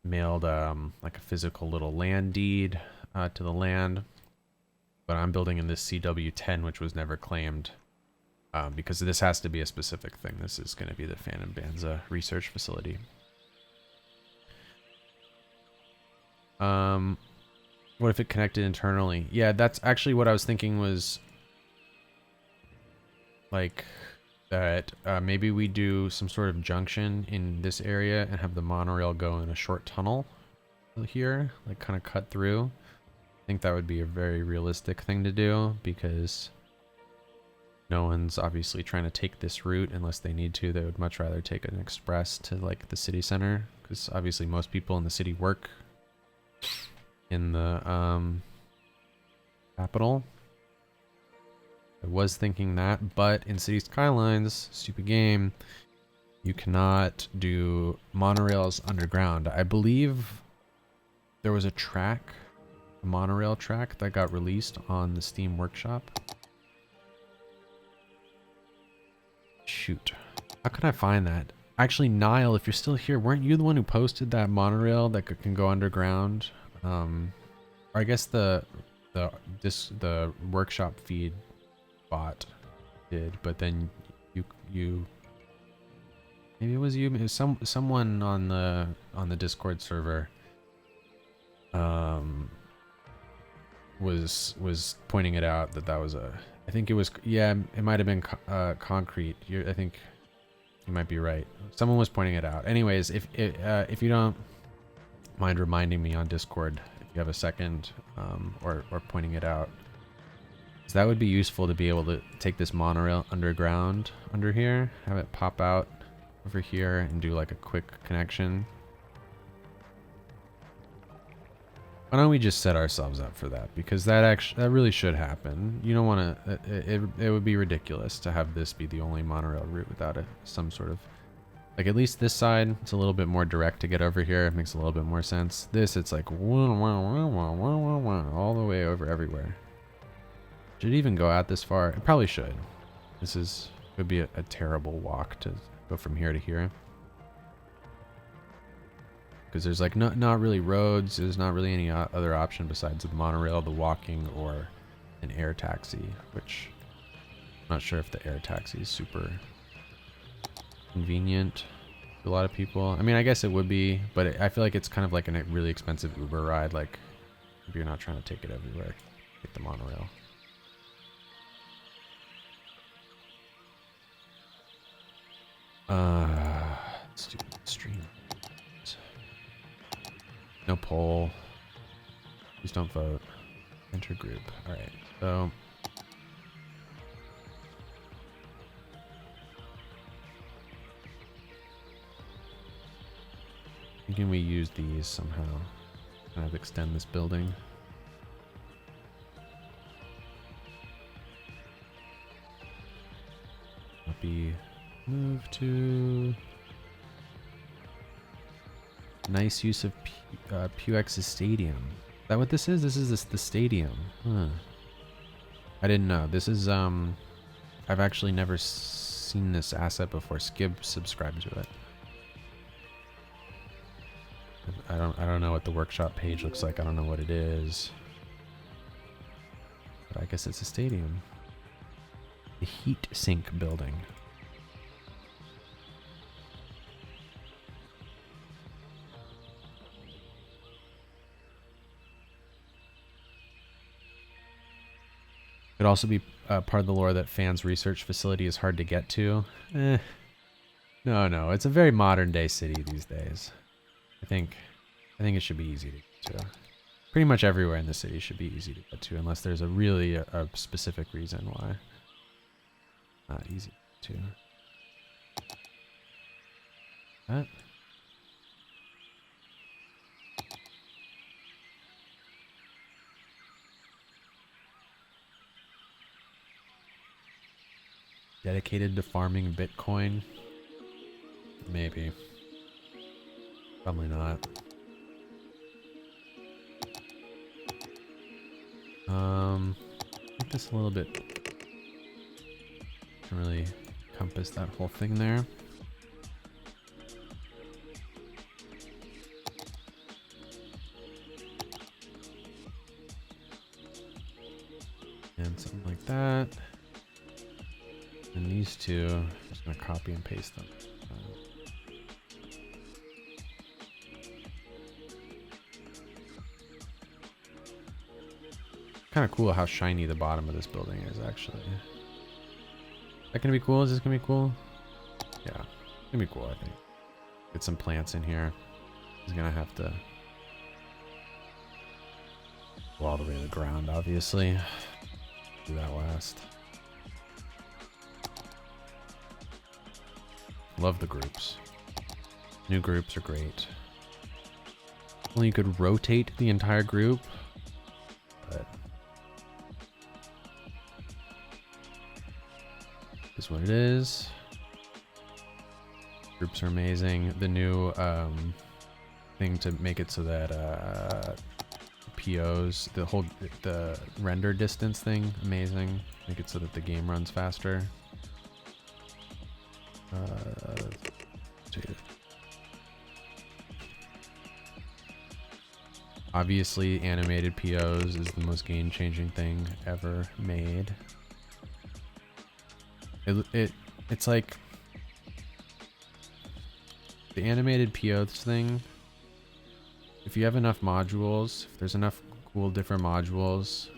mailed like a physical little land deed to the land. But I'm building in this CW10, which was never claimed, because this has to be a specific thing. This is going to be the Phan and Banza research facility. What if it connected internally? Yeah, that's actually what I was thinking, was like that maybe we do some sort of junction in this area and have the monorail go in a short tunnel here, like kind of cut through. I think that would be a very realistic thing to do, because no one's obviously trying to take this route unless they need to. They would much rather take an express to like the city center, because obviously most people in the city work in the capital. I was thinking that, but in City Skylines, stupid game, you cannot do monorails underground. I believe there was a monorail track that got released on the Steam Workshop. Shoot. How can I find that? Actually, Niall, if you're still here, weren't you the one who posted that monorail that can go underground? Or I guess the workshop feed bot did, but then you maybe it was you, it was someone on the Discord server was pointing it out that was I think it was, yeah, it might have been concrete. I think you might be right. Someone was pointing it out. Anyways, if you don't mind reminding me on Discord, if you have a second, or pointing it out, so that would be useful to be able to take this monorail underground under here, have it pop out over here, and do like a quick connection. Why don't we just set ourselves up for that? Because that really should happen. You don't want to. It would be ridiculous to have this be the only monorail route without some sort of, like, at least this side, it's a little bit more direct to get over here. It makes a little bit more sense. This, it's like all the way over everywhere. Should it even go out this far? It probably should. Would be a terrible walk to go from here to here. Because there's like not really roads. There's not really any other option besides the monorail, the walking, or an air taxi, which I'm not sure if the air taxi is super convenient to a lot of people. I mean, I guess it would be, but I feel like it's kind of like a really expensive Uber ride. Like, If you're not trying to take it everywhere, take the monorail. Stupid stream. No poll. Please don't vote. Enter group. Alright, so can we use these somehow? Kind of extend this building. Copy. Move to nice use of PUX's stadium. Is that what this is? This is the stadium. Huh. I didn't know. This is I've actually never seen this asset before. Skib subscribed to it. I don't know what the workshop page looks like. I don't know what it is. But I guess it's a stadium. The heat sink building. Could also be part of the lore that Phan's research facility is hard to get to. No, it's a very modern day city these days. I think it should be easy to get to. Pretty much everywhere in the city should be easy to get to, unless there's a really a specific reason why. Not easy to. That. Dedicated to farming Bitcoin? Maybe. Probably not. Make this a little bit. Can really encompass that whole thing there. And something like that. And these two, I'm just gonna copy and paste them. Kind of cool how shiny the bottom of this building is, actually. Is that gonna be cool? Is this gonna be cool? Yeah, it's gonna be cool, I think. Get some plants in here. He's gonna have to go all the way to the ground, obviously. Do that last. Love the groups. New groups are great. Only you could rotate the entire group, but is what it is. Groups are amazing. The new thing to make it so that POs, the render distance thing, amazing. Make it so that the game runs faster. Obviously, animated POs is the most game-changing thing ever made. It's like the animated POs thing. If you have enough modules, if there's enough cool different modules,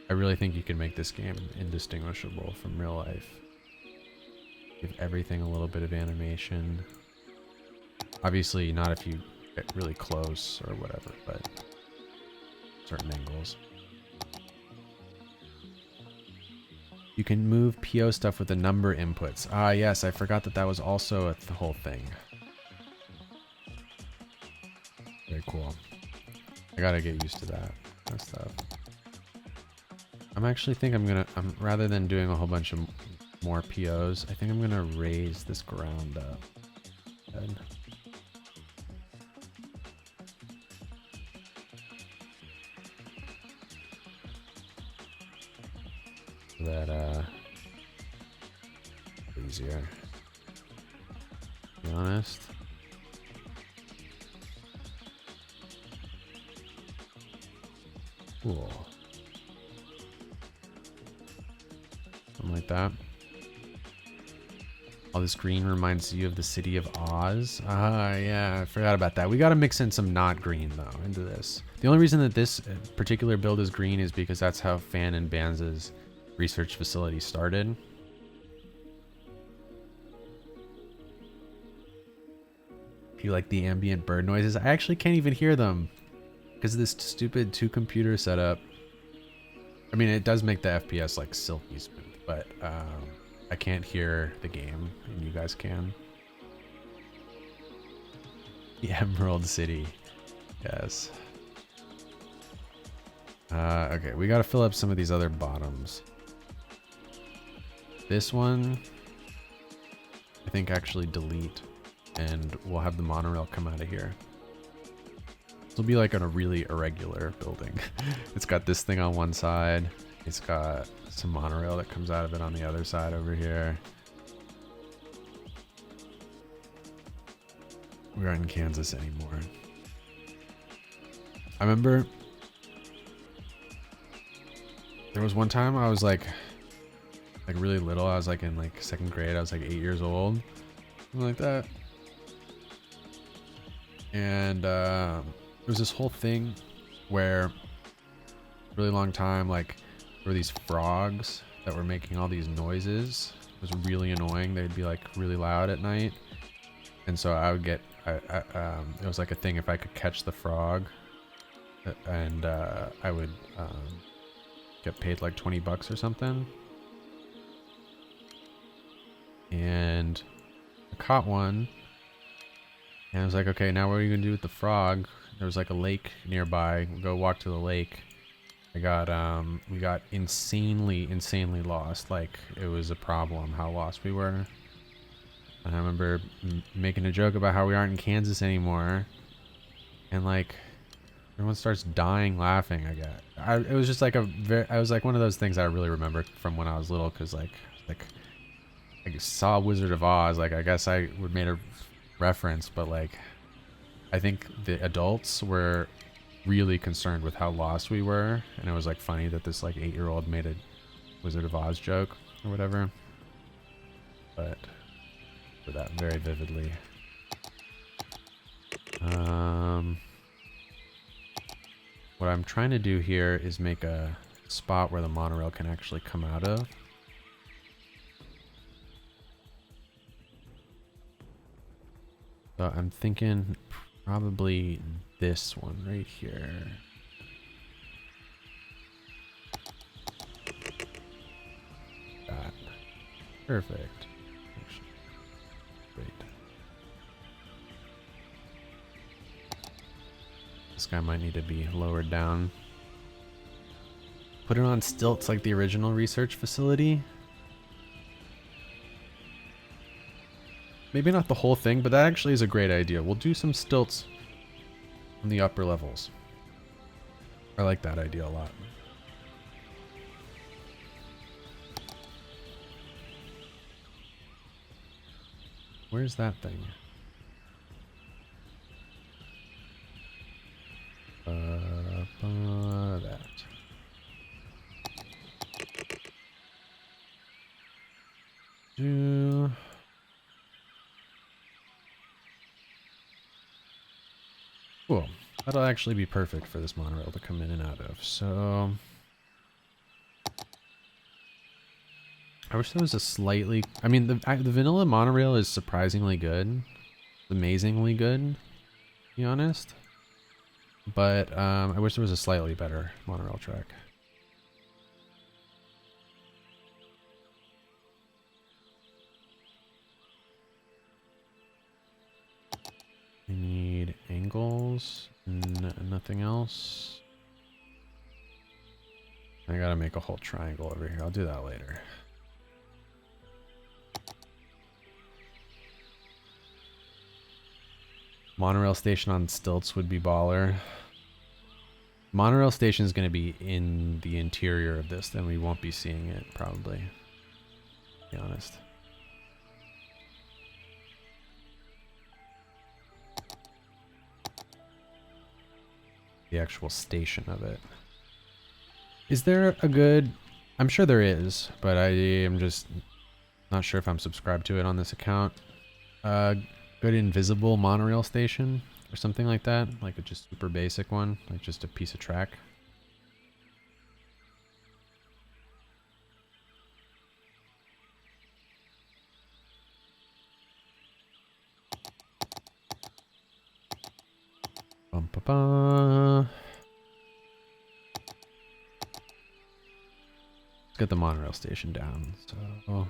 I really think you can make this game indistinguishable from real life. Give everything a little bit of animation. Obviously, not if you get really close or whatever, but certain angles. You can move PO stuff with the number inputs. Ah, yes, I forgot that was also the whole thing. Very cool. I gotta get used to that stuff. I'm actually think rather than doing a whole bunch of more POs, I think I'm gonna raise this ground up. Good. So that easier. To be honest. Cool. Something like that. All this green reminds you of the city of Oz. Ah, yeah, I forgot about that. We gotta mix in some not green, though, into this. The only reason that this particular build is green is because that's how Phan and Banz's research facility started. You like the ambient bird noises? I actually can't even hear them because of this stupid 2-computer setup. I mean, it does make the FPS like silky smooth, but I can't hear the game, and you guys can. The Emerald City, yes. Okay, we gotta fill up some of these other bottoms. This one, I think actually delete, and we'll have the monorail come out of here. This will be like on a really irregular building. It's got this thing on one side. It's got some monorail that comes out of it on the other side over here. We aren't in Kansas anymore. I remember there was one time I was like really little. I was like in like 2nd grade. I was like 8 years old, something like that. And there was this whole thing where really long time, like there were these frogs that were making all these noises. It was really annoying. They'd be like really loud at night. And so I would get, it was like a thing if I could catch the frog, and I would get paid like 20 bucks or something. And I caught one, and I was like, okay, now what are you gonna do with the frog? There was like a lake nearby. We'll go walk to the lake. We got insanely lost. Like it was a problem how lost we were. And I remember making a joke about how we aren't in Kansas anymore, and like everyone starts dying laughing. It was just like I was like one of those things I really remember from when I was little, because like I saw Wizard of Oz. Like I guess I would made a reference, but like I think the adults were really concerned with how lost we were, and it was like funny that this like 8-year-old made a Wizard of Oz joke or whatever. But for that very vividly. What I'm trying to do here is make a spot where the monorail can actually come out of. So I'm thinking probably this one right here. That. Perfect. Great. This guy might need to be lowered down. Put it on stilts like the original research facility. Maybe not the whole thing, but that actually is a great idea. We'll do some stilts on the upper levels. I like that idea a lot. Where's that thing? That. Cool. That'll actually be perfect for this monorail to come in and out of. So I wish there was a slightly, I mean, the vanilla monorail is surprisingly good. Amazingly good, to be honest. But I wish there was a slightly better monorail track. I need angles, nothing else. I gotta make a whole triangle over here. I'll do that later. Monorail station on stilts would be baller. Monorail station is going to be in the interior of this, then we won't be seeing it probably, to be honest. The actual station of it. Is there a good, I'm sure there is, but I am just not sure if I'm subscribed to it on this account. Good invisible monorail station. or something like that, like a just super basic one, like just a piece of track. Bum, ba, ba. Let's get the monorail station down. So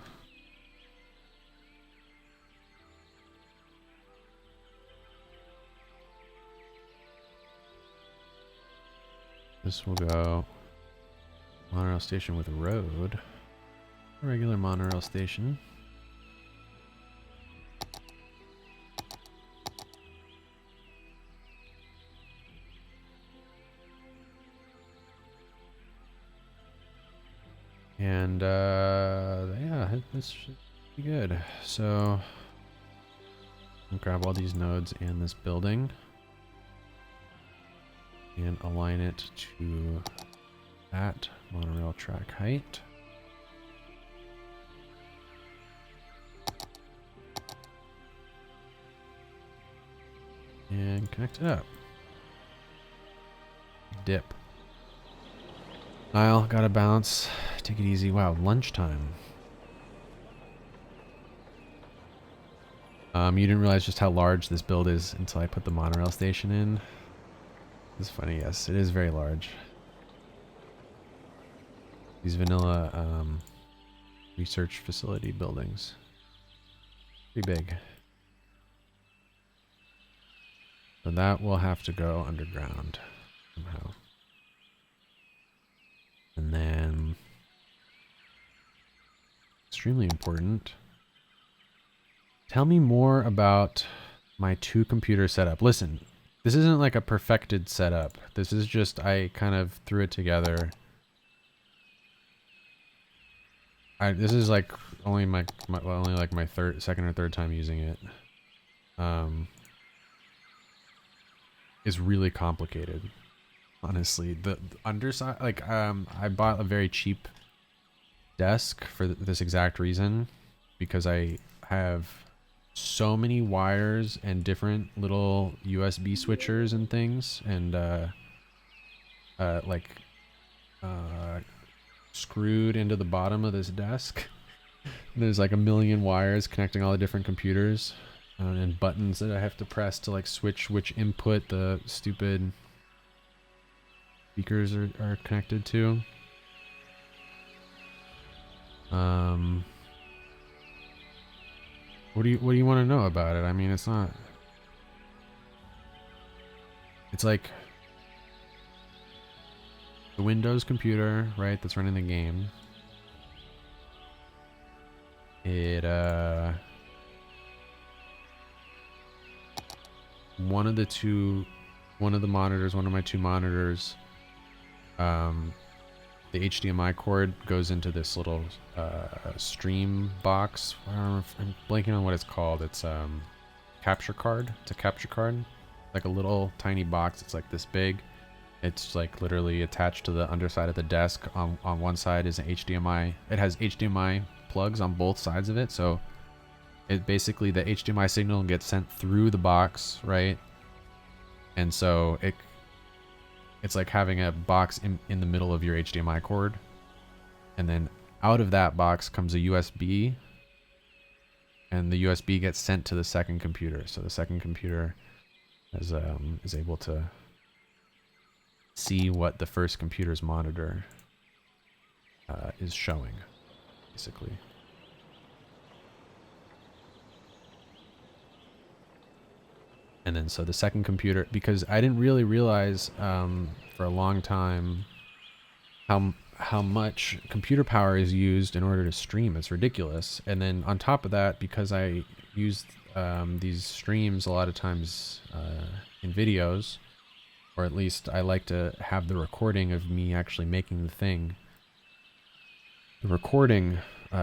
this will go monorail station with a road. A regular monorail station. And yeah, this should be good. So I'll grab all these nodes and this building and align it to that monorail track height. And connect it up. Dip. Niall, gotta bounce. Take it easy. Wow, lunchtime. You didn't realize just how large this build is until I put the monorail station in. It's funny, yes, it is very large. These vanilla research facility buildings. Pretty big. So that will have to go underground somehow. And then, extremely important, tell me more about my 2-computer setup. Listen, this isn't like a perfected setup. This is just, I kind of threw it together. This is like only my second or third time using it. It's really complicated. Honestly, the underside, like, I bought a very cheap desk for this exact reason, because I have so many wires and different little USB switchers and things, and screwed into the bottom of this desk. There's like a million wires connecting all the different computers, and buttons that I have to press to like switch which input the stupid speakers are connected to. What do you want to know about it? I mean, it's not. It's like the Windows computer, right? That's running the game. It one of my 2 monitors. The HDMI cord goes into this little stream box. I don't know if I'm blanking on what it's called. It's capture card. It's a capture card, like a little tiny box. It's like this big. It's like literally attached to the underside of the desk. On one side is an HDMI. It has HDMI plugs on both sides of it. So it basically, the HDMI signal gets sent through the box, right? And so it's like having a box in the middle of your HDMI cord. And then out of that box comes a USB. And the USB gets sent to the second computer. So the second computer is able to see what the first computer's monitor is showing, basically. And then so the second computer, because I didn't really realize for a long time how much computer power is used in order to stream. It's ridiculous. And then on top of that, because I used these streams a lot of times in videos, or at least I like to have the recording of me actually making the thing. The recording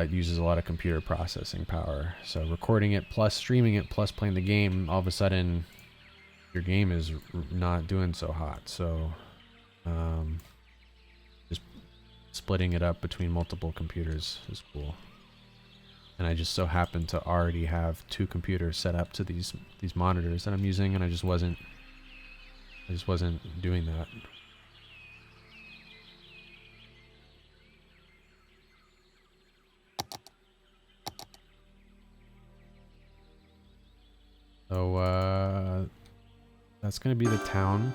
uses a lot of computer processing power. So recording it plus streaming it plus playing the game, all of a sudden your game is not doing so hot. So just splitting it up between multiple computers is cool. And I just so happen to already have 2 computers set up to these monitors that I'm using, and I just wasn't doing that. So that's gonna be the town.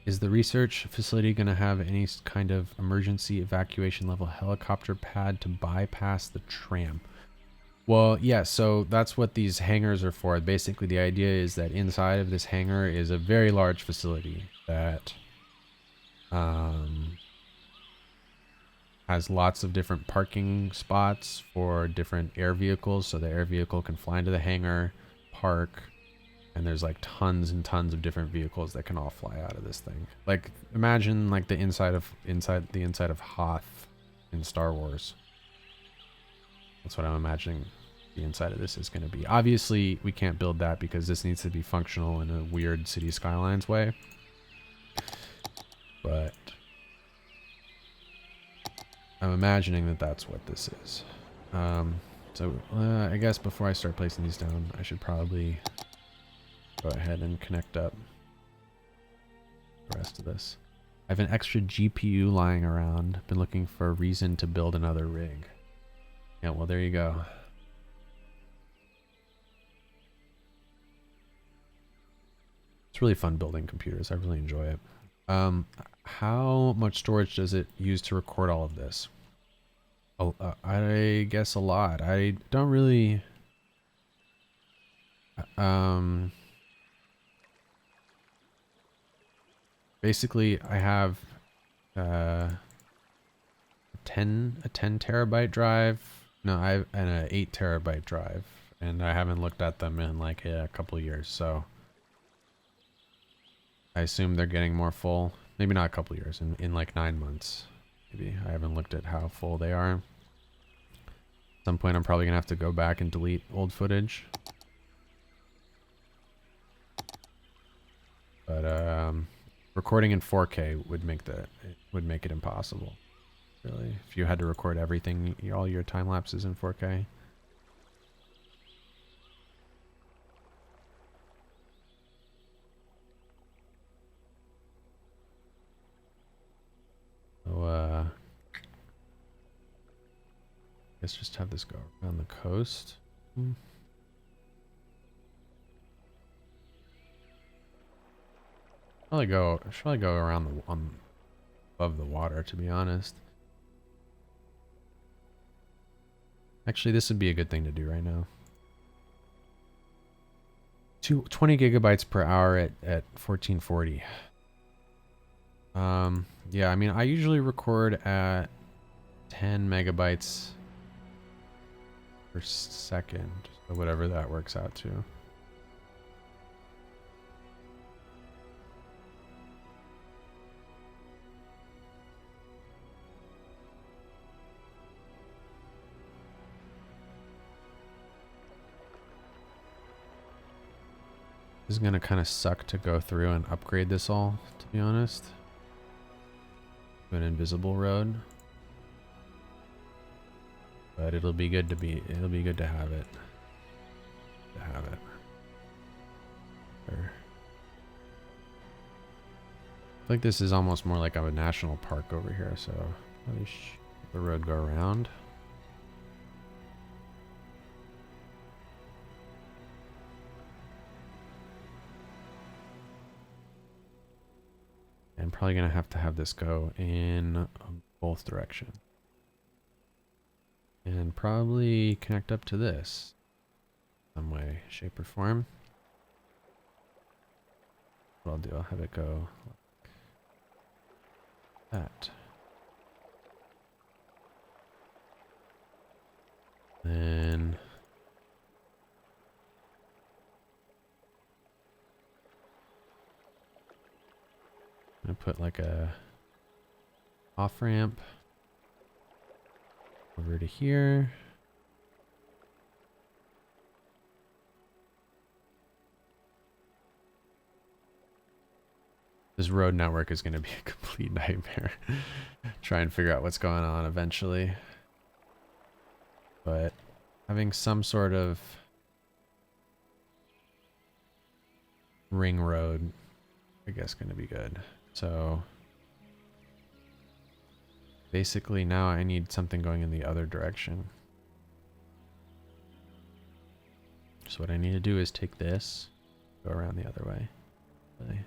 Is the research facility going to have any kind of emergency evacuation level helicopter pad to bypass the tram? Well, yeah, so that's what these hangars are for. Basically, the idea is that inside of this hangar is a very large facility that has lots of different parking spots for different air vehicles. So the air vehicle can fly into the hangar, park, and there's like tons and tons of different vehicles that can all fly out of this thing. Like imagine like the inside of Hoth in Star Wars. That's what I'm imagining the inside of this is going to be. Obviously, we can't build that because this needs to be functional in a weird City Skylines way. But I'm imagining that that's what this is. So I guess before I start placing these down, I should probably go ahead and connect up the rest of this. I have an extra GPU lying around. Been looking for a reason to build another rig. Yeah, well, there you go. It's really fun building computers. I really enjoy it. How much storage does it use to record all of this? I guess a lot. I don't really... Basically, I have a 10 terabyte drive. No, I have an 8 terabyte drive, and I haven't looked at them in like a couple of years. So I assume they're getting more full. Maybe not a couple of years, in like 9 months. Maybe I haven't looked at how full they are. At some point, I'm probably gonna have to go back and delete old footage. But recording in 4K would make it impossible. Really, if you had to record everything, all your time lapses in 4K. So I guess just have this go around the coast. Should I go around above the water, to be honest. Actually, this would be a good thing to do right now. 20 gigabytes per hour at 1440. Yeah, I mean, I usually record at 10 megabytes per second, so whatever that works out to. This is gonna kind of suck to go through and upgrade this all, to be honest. To an invisible road. But it'll be good to have it. Sure. I think this is almost more like a national park over here, so let the road go around. And probably gonna have to have this go in both directions. And probably connect up to this some way, shape, or form. What I'll do, I'll have it go like that. Then I'm gonna put like a off ramp over to here. This road network is going to be a complete nightmare. Try and figure out what's going on eventually. But having some sort of ring road, I guess, going to be good. So basically now I need something going in the other direction. So what I need to do is take this, go around the other way. Really.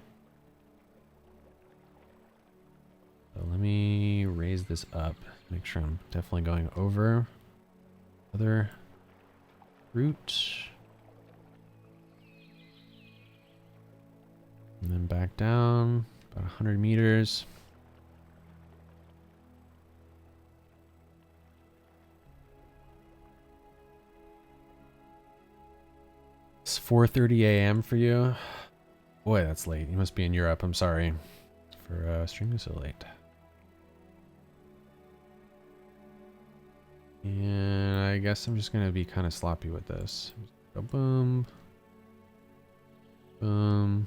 So let me raise this up, make sure I'm definitely going over other route. And then back down about 100 meters. It's 4:30 a.m. for you. Boy, that's late. You must be in Europe. I'm sorry for streaming so late. And I guess I'm just gonna be kind of sloppy with this. Go boom, boom.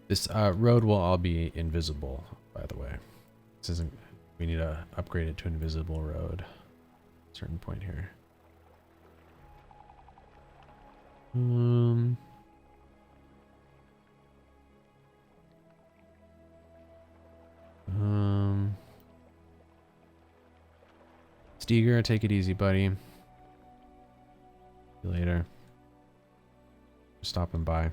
This road will all be invisible, by the way. This isn't. We need to upgrade it to invisible road. At a certain point here. Steger, take it easy, buddy. See you later. Stopping by.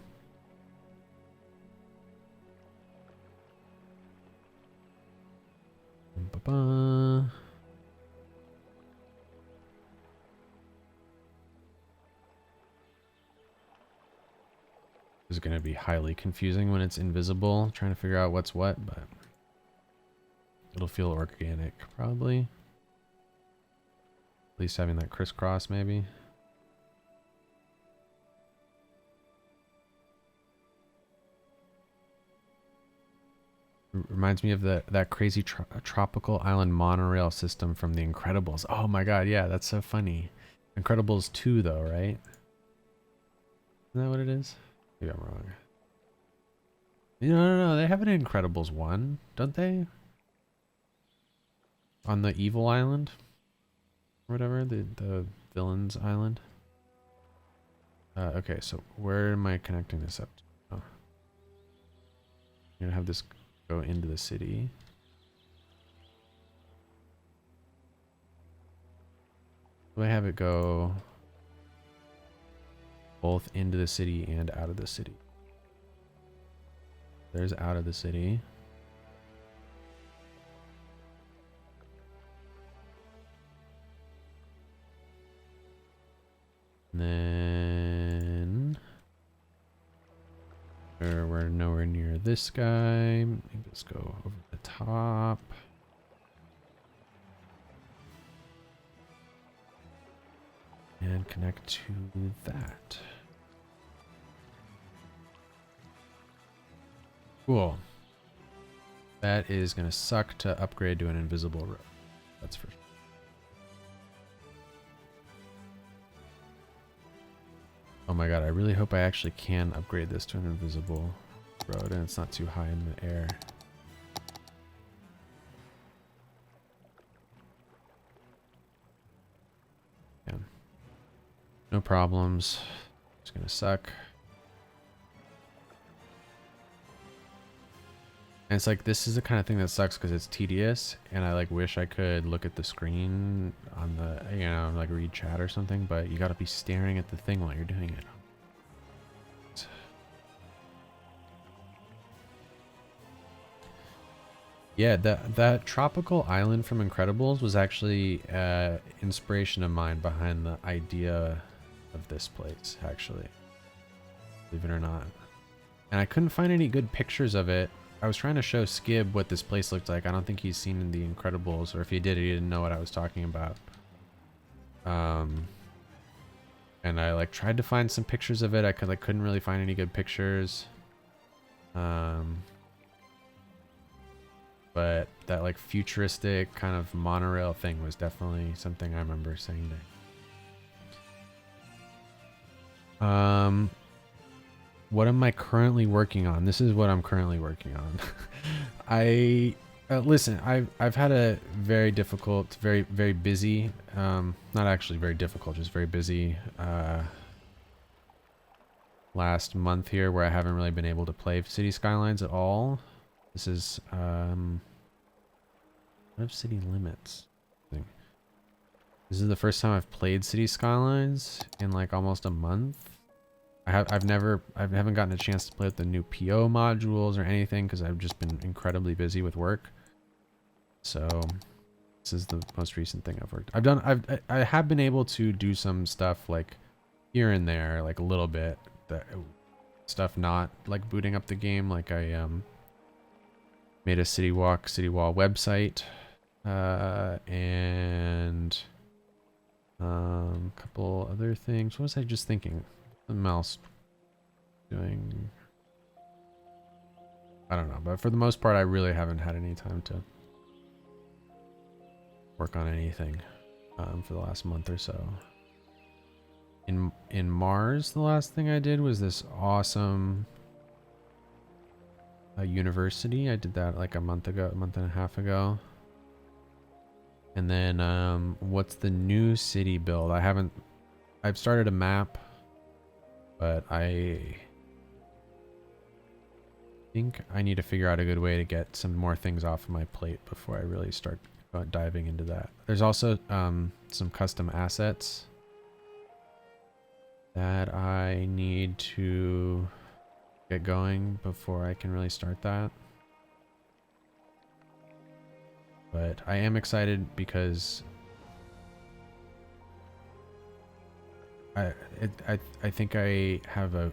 Ba-ba. This is going to be highly confusing when it's invisible, trying to figure out what's what, but it'll feel organic, probably. At least having that crisscross, maybe. Reminds me of that crazy tropical island monorail system from The Incredibles. Oh my god, yeah, that's so funny. Incredibles 2, though, right? Isn't that what it is? Maybe I'm wrong. No, they have an Incredibles 1, don't they? On the evil island? Or whatever, the villain's island. Okay, so where am I connecting this up to? Oh. I'm gonna have this go into the city. Do I have it go both into the city and out of the city? There's out of the city. And then we're nowhere near this guy. Maybe let's go over the top. And connect to that. Cool. That is going to suck to upgrade to an invisible road. That's for sure. Oh my god, I really hope I actually can upgrade this to an invisible road and it's not too high in the air. Yeah. No problems. It's gonna suck. And it's like, this is the kind of thing that sucks because it's tedious and I like wish I could look at the screen on the, you know, like read chat or something, but you gotta be staring at the thing while you're doing it. Yeah, that tropical island from Incredibles was actually inspiration of mine behind the idea of this place, actually. Believe it or not. And I couldn't find any good pictures of it. I was trying to show Skib what this place looked like. I don't think he's seen The Incredibles, or if he did, he didn't know what I was talking about. And I like tried to find some pictures of it. I couldn't really find any good pictures. But that like futuristic kind of monorail thing was definitely something I remember saying. what am I currently working on? This is what I'm currently working on. I listen. I've had a very difficult, very busy. Not actually very difficult, just very busy. Last month here, where I haven't really been able to play City Skylines at all. This is what if City Limits? This is the first time I've played City Skylines in like almost a month. I haven't gotten a chance to play with the new PO modules or anything because I've just been incredibly busy with work. So this is the most recent thing I've worked. I have been able to do some stuff like here and there, like a little bit, that stuff not like booting up the game. Like I made a Citywokcitywall website, and a couple other things. What was I just thinking? Something else doing. I don't know, but for the most part, I really haven't had any time to work on anything for the last month or so. In Mars, the last thing I did was this awesome university. I did that like a month and a half ago. And then what's the new city build? I've started a map, but I think I need to figure out a good way to get some more things off of my plate before I really start diving into that. There's also some custom assets that I need to get going before I can really start that. But I am excited because I think I have a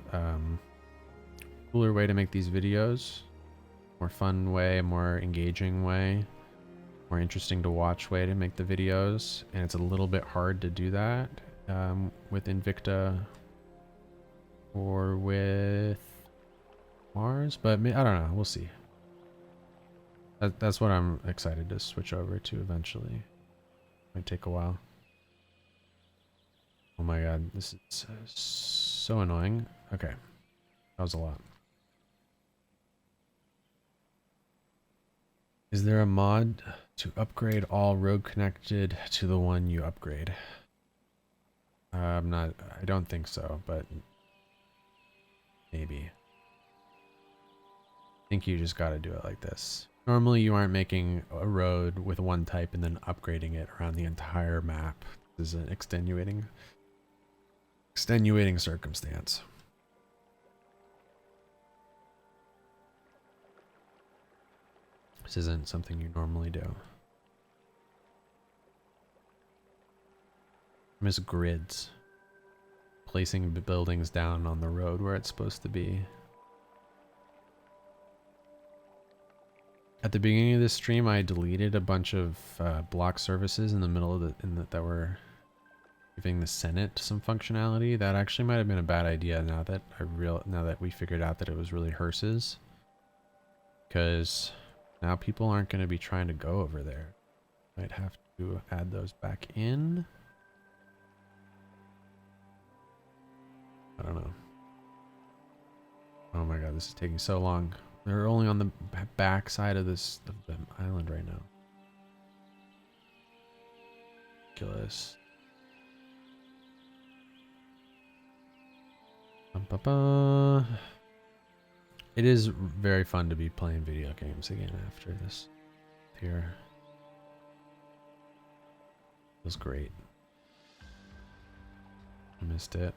cooler way to make these videos, more fun way, more engaging way, more interesting to watch way to make the videos, and it's a little bit hard to do that with Invicta or with Mars, but I don't know, we'll see. That's what I'm excited to switch over to eventually. Might take a while. Oh my god, this is so annoying. Okay, that was a lot. Is there a mod to upgrade all road connected to the one you upgrade? I don't think so, but maybe. I think you just gotta do it like this. Normally you aren't making a road with one type and then upgrading it around the entire map. This is an extenuating circumstance. This isn't something you normally do. I miss grids. Placing buildings down on the road where it's supposed to be. At the beginning of this stream, I deleted a bunch of block services in the middle of that were giving the Senate some functionality. That actually might have been a bad idea now that we figured out that it was really hearses. Because now people aren't going to be trying to go over there. Might have to add those back in. I don't know. Oh my god, this is taking so long. They're only on the back side of the island right now. Ridiculous. It is very fun to be playing video games again after this here. Feels great. I missed it.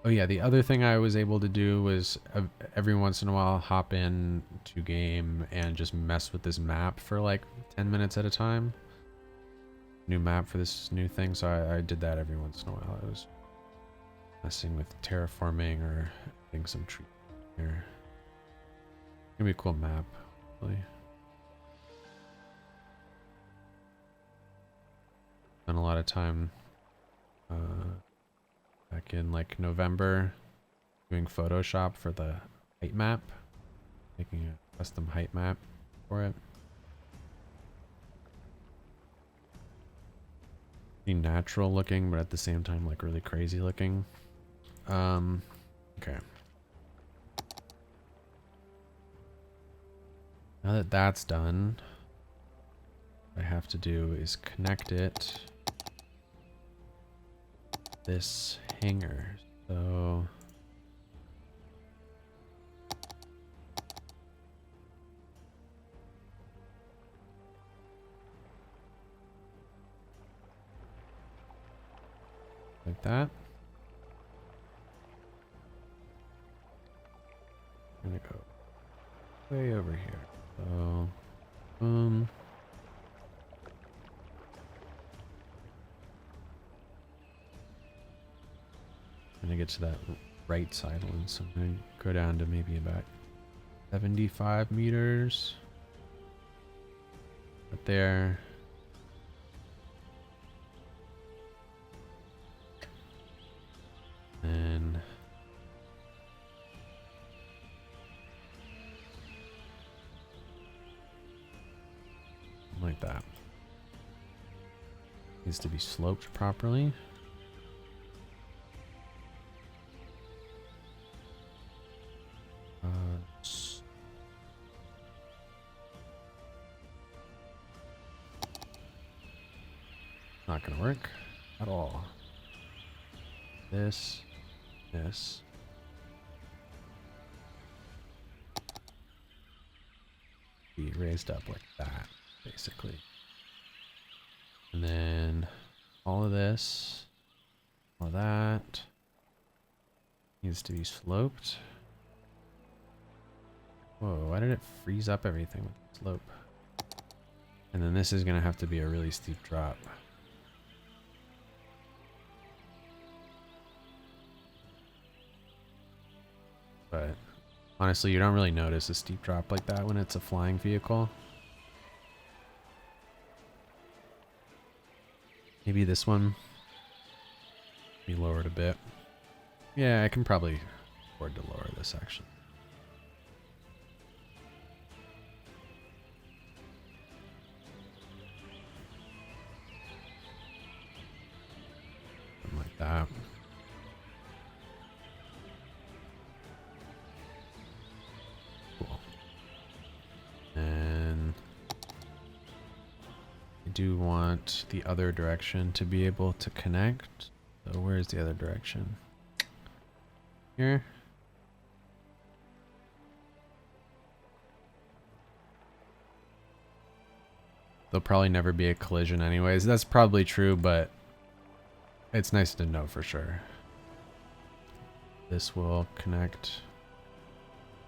Oh yeah, the other thing I was able to do was every once in a while hop in to game and just mess with this map for like 10 minutes at a time. New map for this new thing, so I did that every once in a while. I was messing with terraforming or getting some trees here. It's gonna be a cool map, hopefully. Spent a lot of time back in like November doing Photoshop for the height map, making a custom height map for it. Pretty natural looking, but at the same time, like really crazy looking. Okay. Now that that's done, what I have to do is connect it this hanger. So like that. I'm gonna go way over here. So boom. I'm gonna get to that right side one, so I'm gonna go down to maybe about 75 meters. Right there. And like that. Needs to be sloped properly. Not gonna work at all. This. Be raised up like that, basically. And then all of this, all of that needs to be sloped. Whoa, why did it freeze up everything with the slope? And then this is gonna have to be a really steep drop. But honestly, you don't really notice a steep drop like that when it's a flying vehicle. Maybe this one be lowered a bit. Yeah, I can probably afford to lower this actually. Something like that. Cool. And I do want the other direction to be able to connect. So where's the other direction? Here. There'll probably never be a collision anyways. That's probably true, but it's nice to know for sure. This will connect.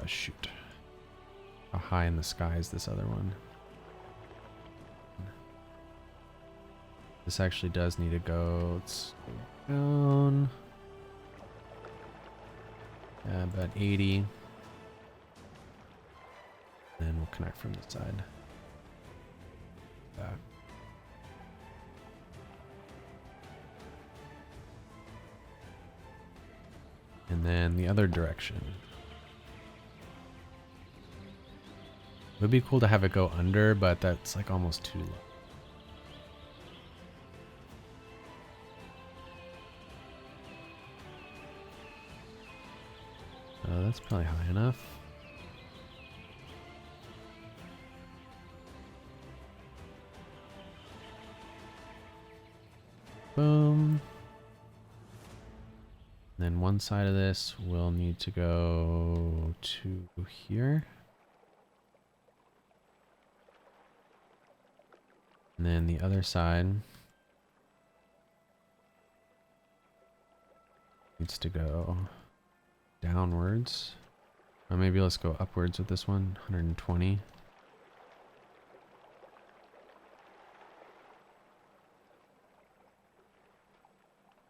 Oh shoot. How high in the sky is this other one? This actually does need to go. Let's go down. Yeah, about 80. Then we'll connect from this side. That. And then the other direction. It would be cool to have it go under, but that's like almost too low. That's probably high enough. Boom. Then one side of this will need to go to here. And then the other side needs to go downwards. Or maybe let's go upwards with this one, 120.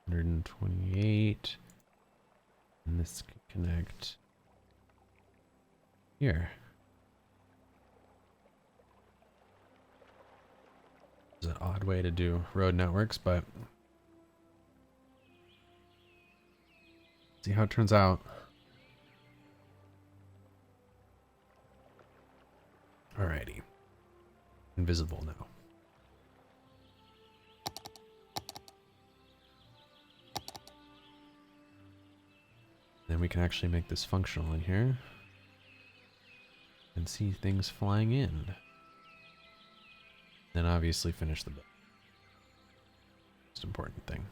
$128. And this can connect here. It's an odd way to do road networks, but see how it turns out. Alrighty. Invisible now. And we can actually make this functional in here. And see things flying in. Then obviously finish the build. Most important thing.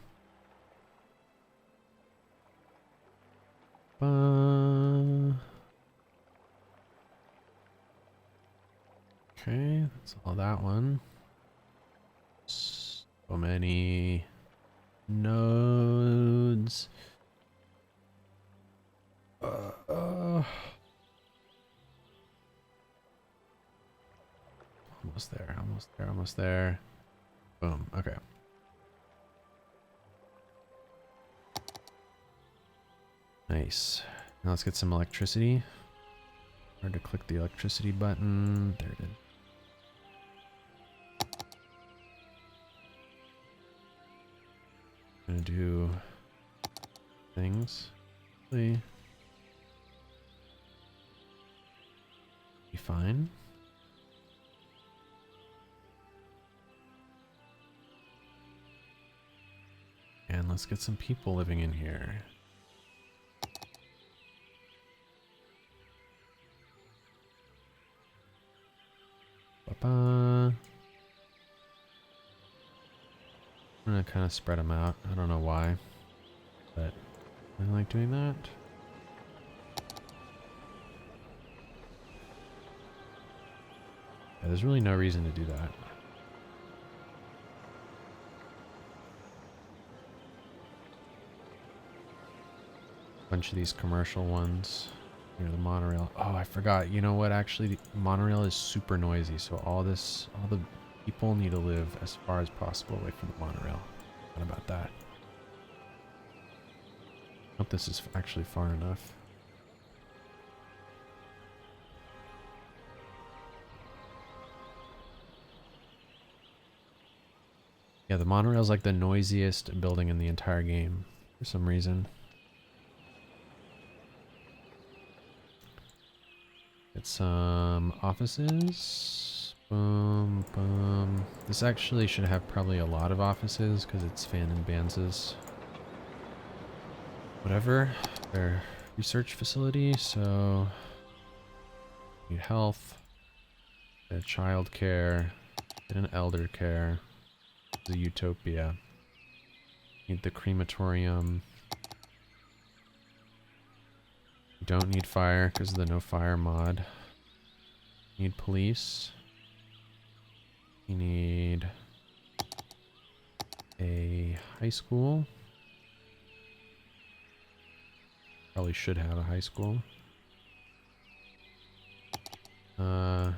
Okay, that's all that one. So many nodes. Almost there, almost there, almost there. Boom, okay. Nice. Now let's get some electricity. Hard to click the electricity button. There it is. Gonna do things. Be fine. And let's get some people living in here. I'm gonna kind of spread them out. I don't know why, but I like doing that. Yeah, there's really no reason to do that. Bunch of these commercial ones near the monorail. Oh, I forgot. You know what? Actually, the monorail is super noisy, so all the people need to live as far as possible away from the monorail. What about that? Hope this is actually far enough. Yeah, the monorail is like the noisiest building in the entire game for some reason. Get some offices. Boom, boom. This actually should have probably a lot of offices because it's Phan and Banz's whatever. Their research facility, so need health, get a child care, get an elder care, the utopia. Need the crematorium. You don't need fire because of the no fire mod. Need police. You need a high school. Probably should have a high school. An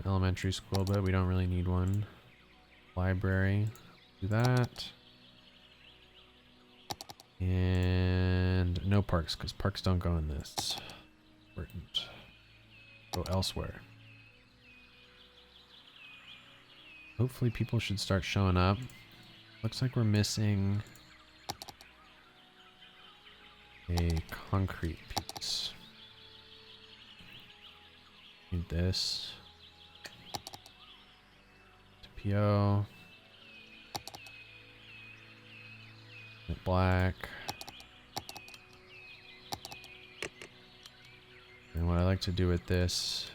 elementary school, but we don't really need one. Library. Do that. And no parks, because parks don't go in this. Important. Go elsewhere. Hopefully people should start showing up. Looks like we're missing a concrete piece. Need this. TPO. Black. And what I like to do with this,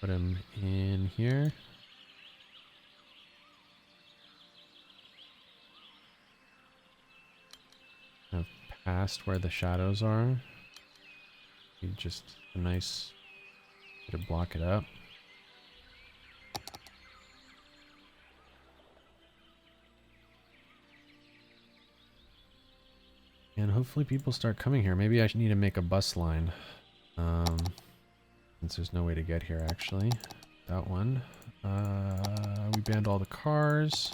put them in here. Kind of past where the shadows are. Just a nice way to block it up. And hopefully people start coming here. Maybe I need to make a bus line. Since there's no way to get here actually. That one. We banned all the cars.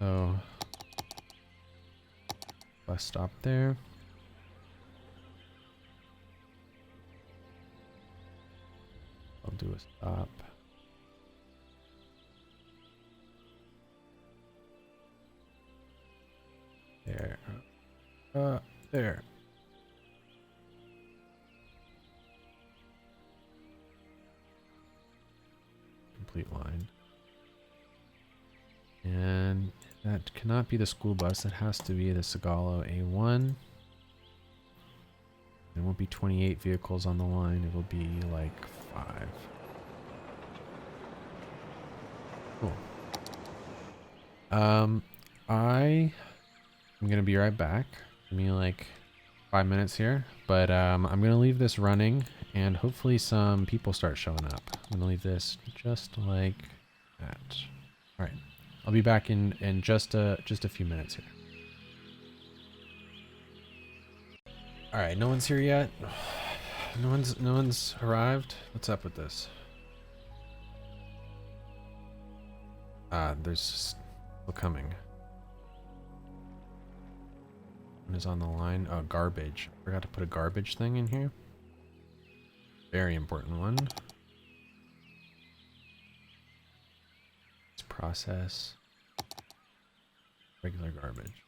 So bus stop there. I'll do a stop. There. There. Complete line. And That cannot be the school bus. That has to be the Sagalo A1. There won't be 28 vehicles on the line. It will be like 5. Cool. I am gonna be right back. Give me like 5 minutes here, but I'm gonna leave this running, and hopefully some people start showing up. I'm gonna leave this just like that. All right, I'll be back in just a few minutes here. All right, no one's here yet. No one's arrived. What's up with this? There's still coming. One is on the line. Oh, garbage. Forgot to put a garbage thing in here. Very important one. Let's process regular garbage.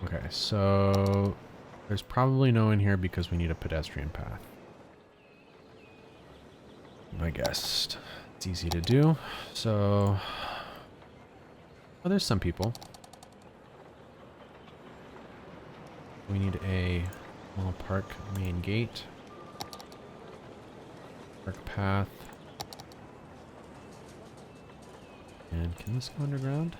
Okay, so there's probably no one here because we need a pedestrian path. I guess it's easy to do. So, oh, there's some people. We need a small park main gate, park path, and can this go underground?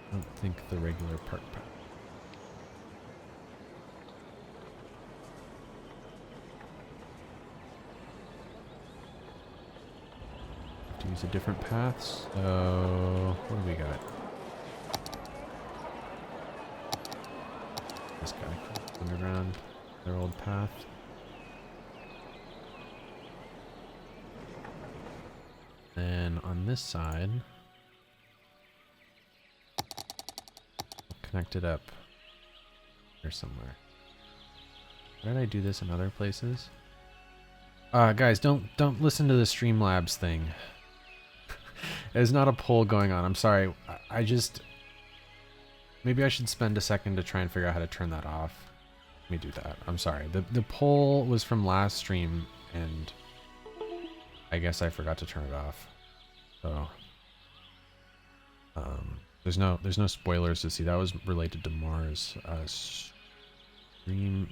I don't think the regular park path. Have to use a different path. So what do we got? This guy underground, their old path. Then on this side, connect it up here somewhere. Why did I do this in other places? Guys, don't listen to the Streamlabs thing. There's not a poll going on. I'm sorry. I just maybe I should spend a second to try and figure out how to turn that off. Let me do that. I'm sorry. The poll was from last stream, and I guess I forgot to turn it off. So there's no spoilers to see. That was related to Mars. Stream.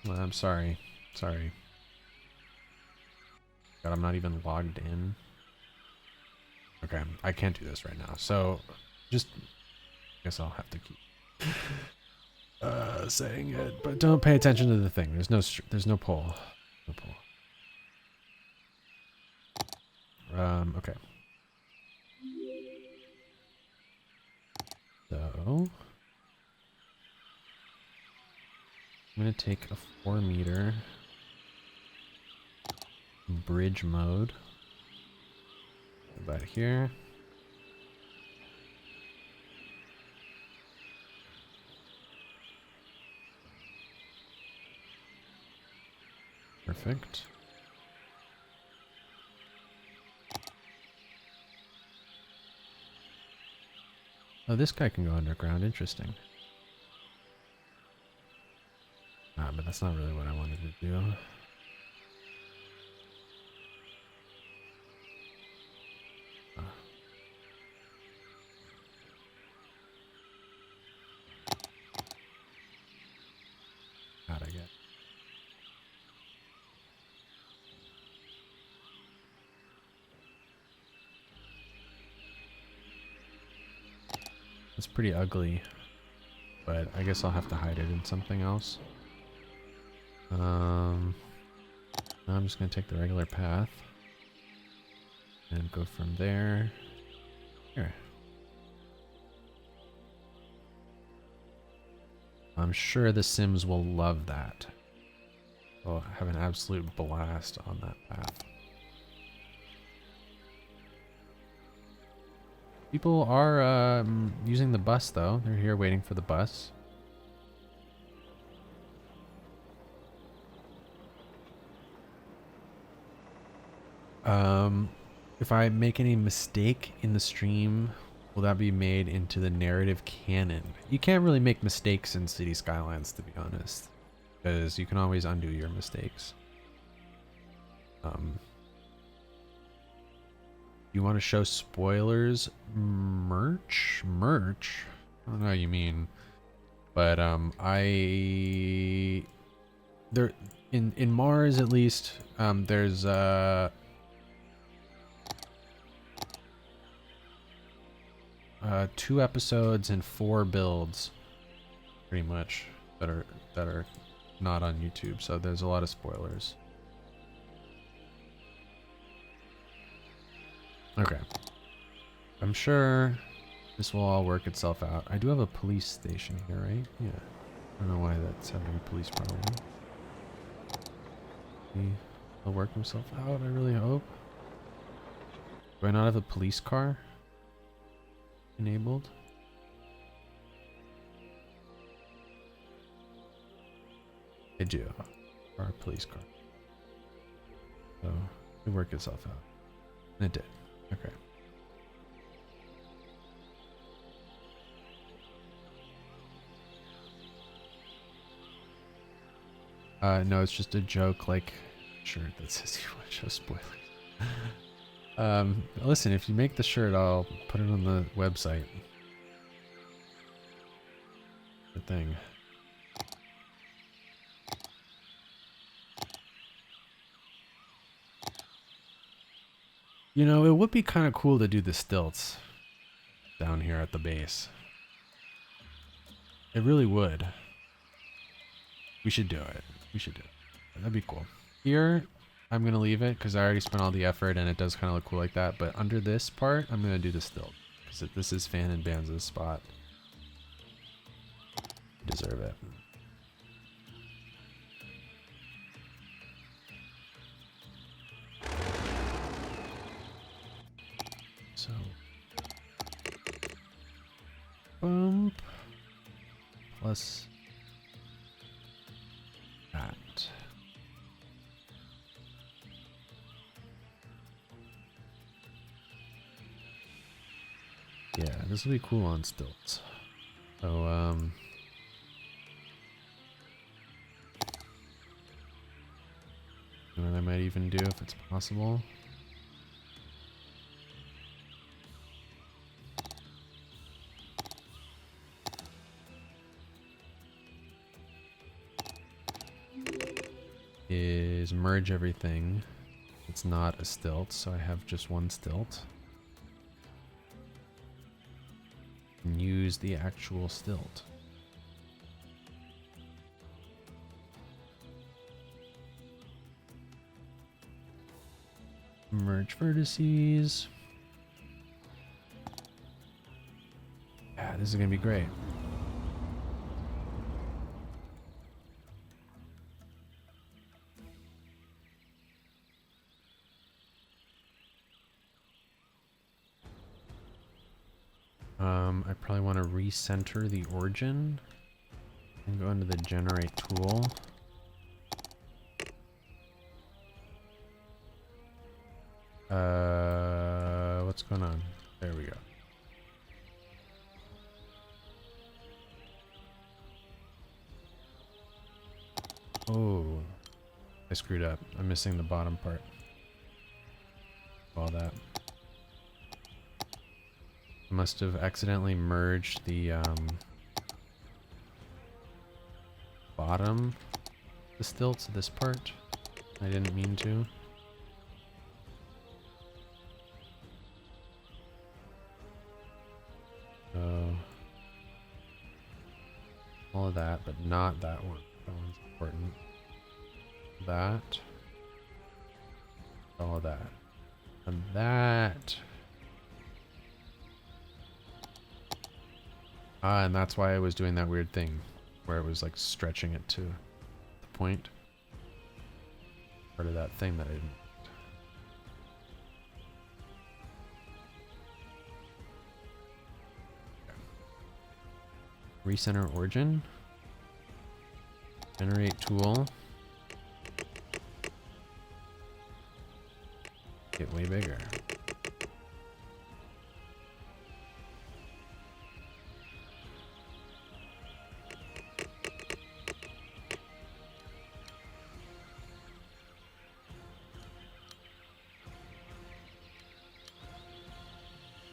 Well, I'm sorry. Sorry. God, I'm not even logged in. Okay, I can't do this right now. So just I guess I'll have to keep saying it, but don't pay attention to the thing. There's no poll. No poll. Okay. So I'm gonna take a 4-meter bridge mode about here. Perfect. Oh, this guy can go underground. Interesting. But that's not really what I wanted to do. How'd I get? It's pretty ugly, but I guess I'll have to hide it in something else. I'm just gonna take the regular path and go from there. Here. I'm sure the Sims will love that. They'll have an absolute blast on that path. People are using the bus though. They're here waiting for the bus. If I make any mistake in the stream, will that be made into the narrative canon? You can't really make mistakes in City Skylines, to be honest, because you can always undo your mistakes. You want to show spoilers? Merch? I don't know what you mean. But there in Mars at least, there's 2 episodes and 4 builds pretty much that are not on YouTube, so there's a lot of spoilers. Okay. I'm sure this will all work itself out. I do have a police station here, right? Yeah. I don't know why that's having a police problem. He'll work himself out, I really hope. Do I not have a police car enabled? I do. Or a police car. So it'll work itself out. And it did. Okay. No, it's just a joke, like shirt that says you want to show spoilers. Listen, if you make the shirt, I'll put it on the website. Good thing. You know, it would be kind of cool to do the stilts down here at the base. It really would. We should do it. We should do it. That'd be cool. Here, I'm going to leave it because I already spent all the effort and it does kind of look cool like that. But under this part, I'm going to do the stilt because this is Phan and Banz's spot. You deserve it. So, bump plus that. Yeah, this will be cool on stilts. So, you know what I might even do if it's possible? Is merge everything. It's not a stilt, so I have just one stilt. And use the actual stilt. Merge vertices. Yeah, this is gonna be great. I probably want to recenter the origin and go into the generate tool. What's going on? There we go. Oh, I screwed up. I'm missing the bottom part. All that. I must have accidentally merged the bottom, the stilts, this part. I didn't mean to. So all of that, but not that one. That one's important. That. All of that. And that. Ah, and that's why I was doing that weird thing where it was like stretching it to the point. Part of that thing that I didn't. Recenter origin. Generate tool. Get way bigger.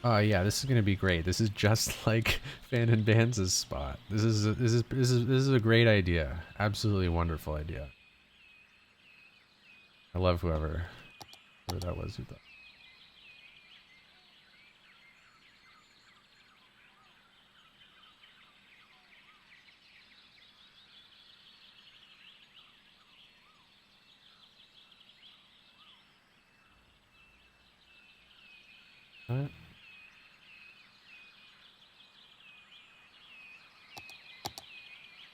Oh yeah, this is gonna be great. This is just like Phan and Bands' spot. This is a great idea. Absolutely wonderful idea. I love whoever that was who thought. What?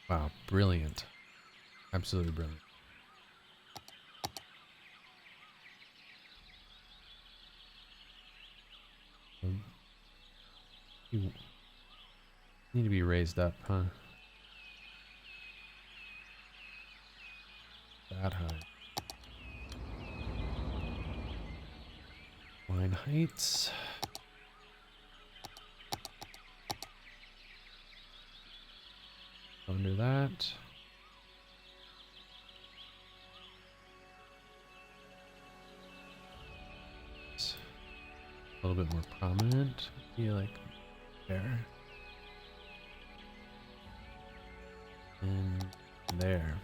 Wow, brilliant. Absolutely brilliant. You need to be raised up, huh? That high. Line heights. Under that. It's a little bit more prominent. Be like there. And there.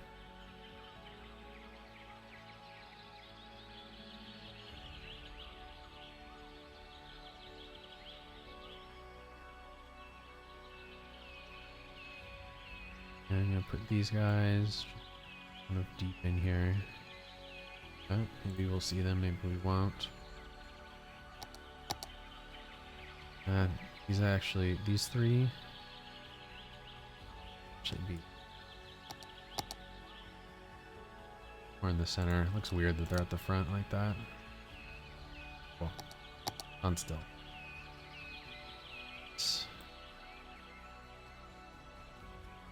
And I'm gonna put these guys kind of deep in here. Oh, maybe we'll see them, maybe we won't. These three should be more in the center. It looks weird that they're at the front like that. Cool. On still.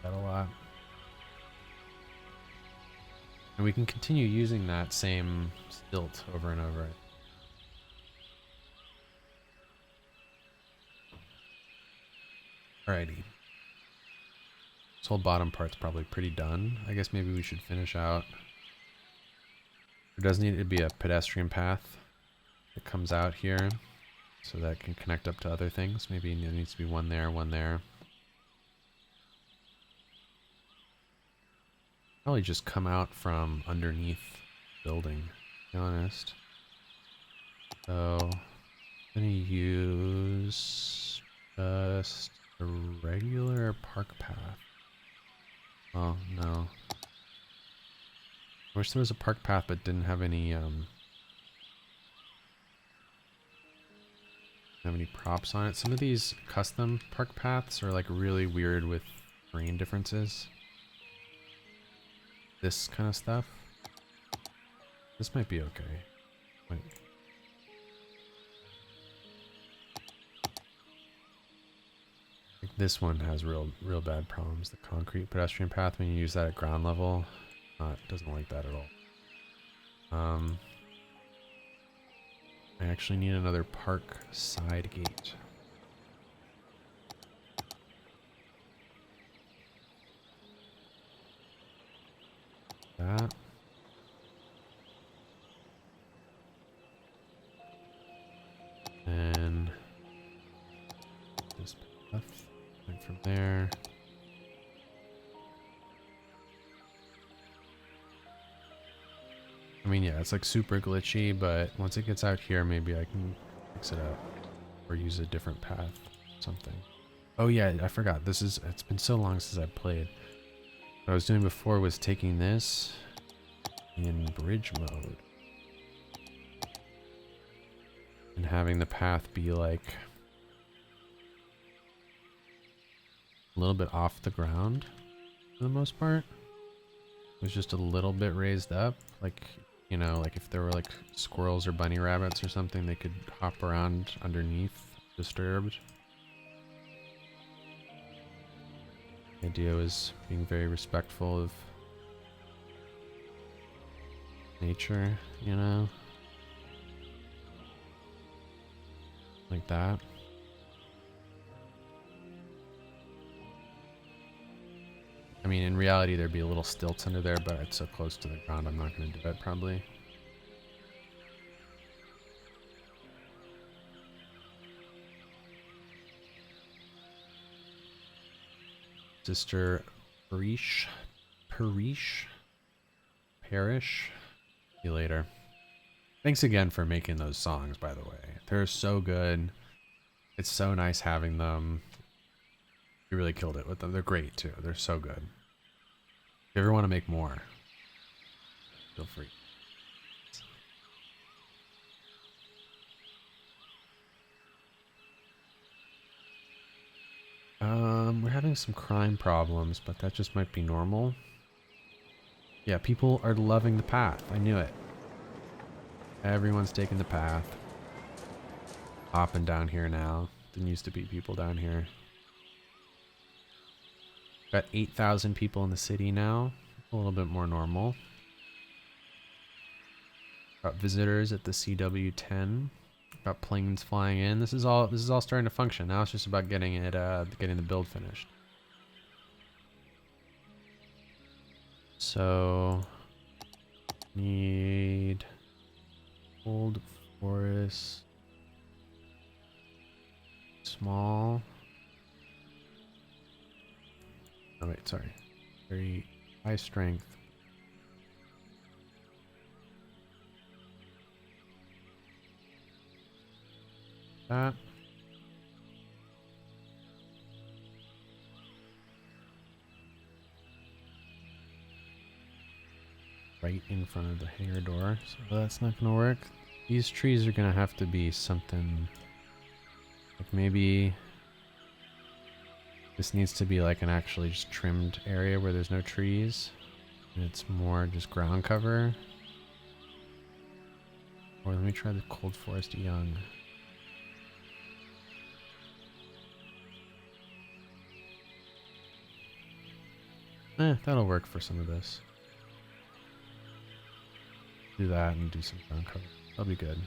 That a lot. And we can continue using that same stilt over and over. Alrighty. This whole bottom part's probably pretty done. I guess maybe we should finish out. There does need to be a pedestrian path that comes out here so that it can connect up to other things. Maybe there needs to be one there, one there. Probably just come out from underneath the building, to be honest. So I'm gonna use just a regular park path. Oh no. I wish there was a park path but didn't have any props on it. Some of these custom park paths are like really weird with terrain differences. This kind of stuff. This might be okay. Wait. Like this one has real bad problems. The concrete pedestrian path, when you use that at ground level, it doesn't like that at all. I actually need another park side gate. That. And this path going from there. I mean, yeah, it's like super glitchy, but once it gets out here, maybe I can fix it up or use a different path, something. Oh yeah, I forgot. It's been so long since I've played. What I was doing before was taking this in bridge mode and having the path be like a little bit off the ground for the most part. It was just a little bit raised up, like, you know, like if there were like squirrels or bunny rabbits or something, they could hop around underneath disturbed. The idea was being very respectful of nature, you know? Like that. I mean, in reality, there'd be a little stilts under there, but it's so close to the ground, I'm not going to do it, probably. Sister Parish. Parish. See you later. Thanks again for making those songs, by the way. They're so good. It's so nice having them. You really killed it with them. They're great too. They're so good. If you ever want to make more, feel free. We're having some crime problems, but that just might be normal. Yeah, people are loving the path. I knew it. Everyone's taking the path. Hopping down here now. Didn't used to be people down here. Got 8,000 people in the city now. A little bit more normal. Got visitors at the CW10. Got planes flying in. This is all starting to function. Now it's just about getting it getting the build finished. So need old forest, small. Oh wait, sorry. Very high strength. That. Right in front of the hangar door, so that's not gonna work. These trees are gonna have to be something like maybe this needs to be like an actually just trimmed area where there's no trees and it's more just ground cover. Or let me try the cold forest young. That'll work for some of this. Do that and do some ground cover. That'll be good.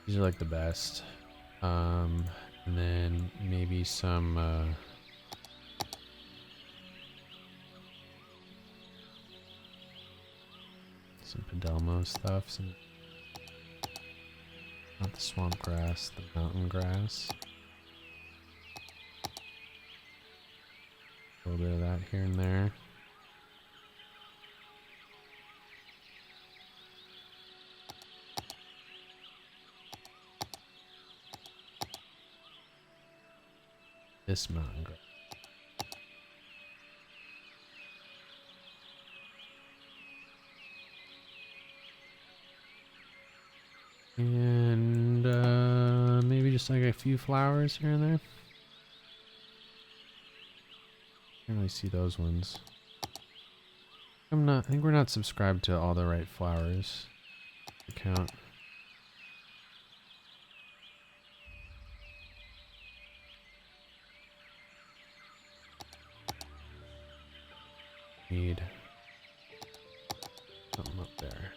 These are like the best. And then maybe some Padelmo stuff, not the swamp grass, the mountain grass. A little bit of that here and there. This mountain grass. And maybe just like a few flowers here and there. Can't really see those ones. I think we're not subscribed to all the right flowers to count. Need something up there.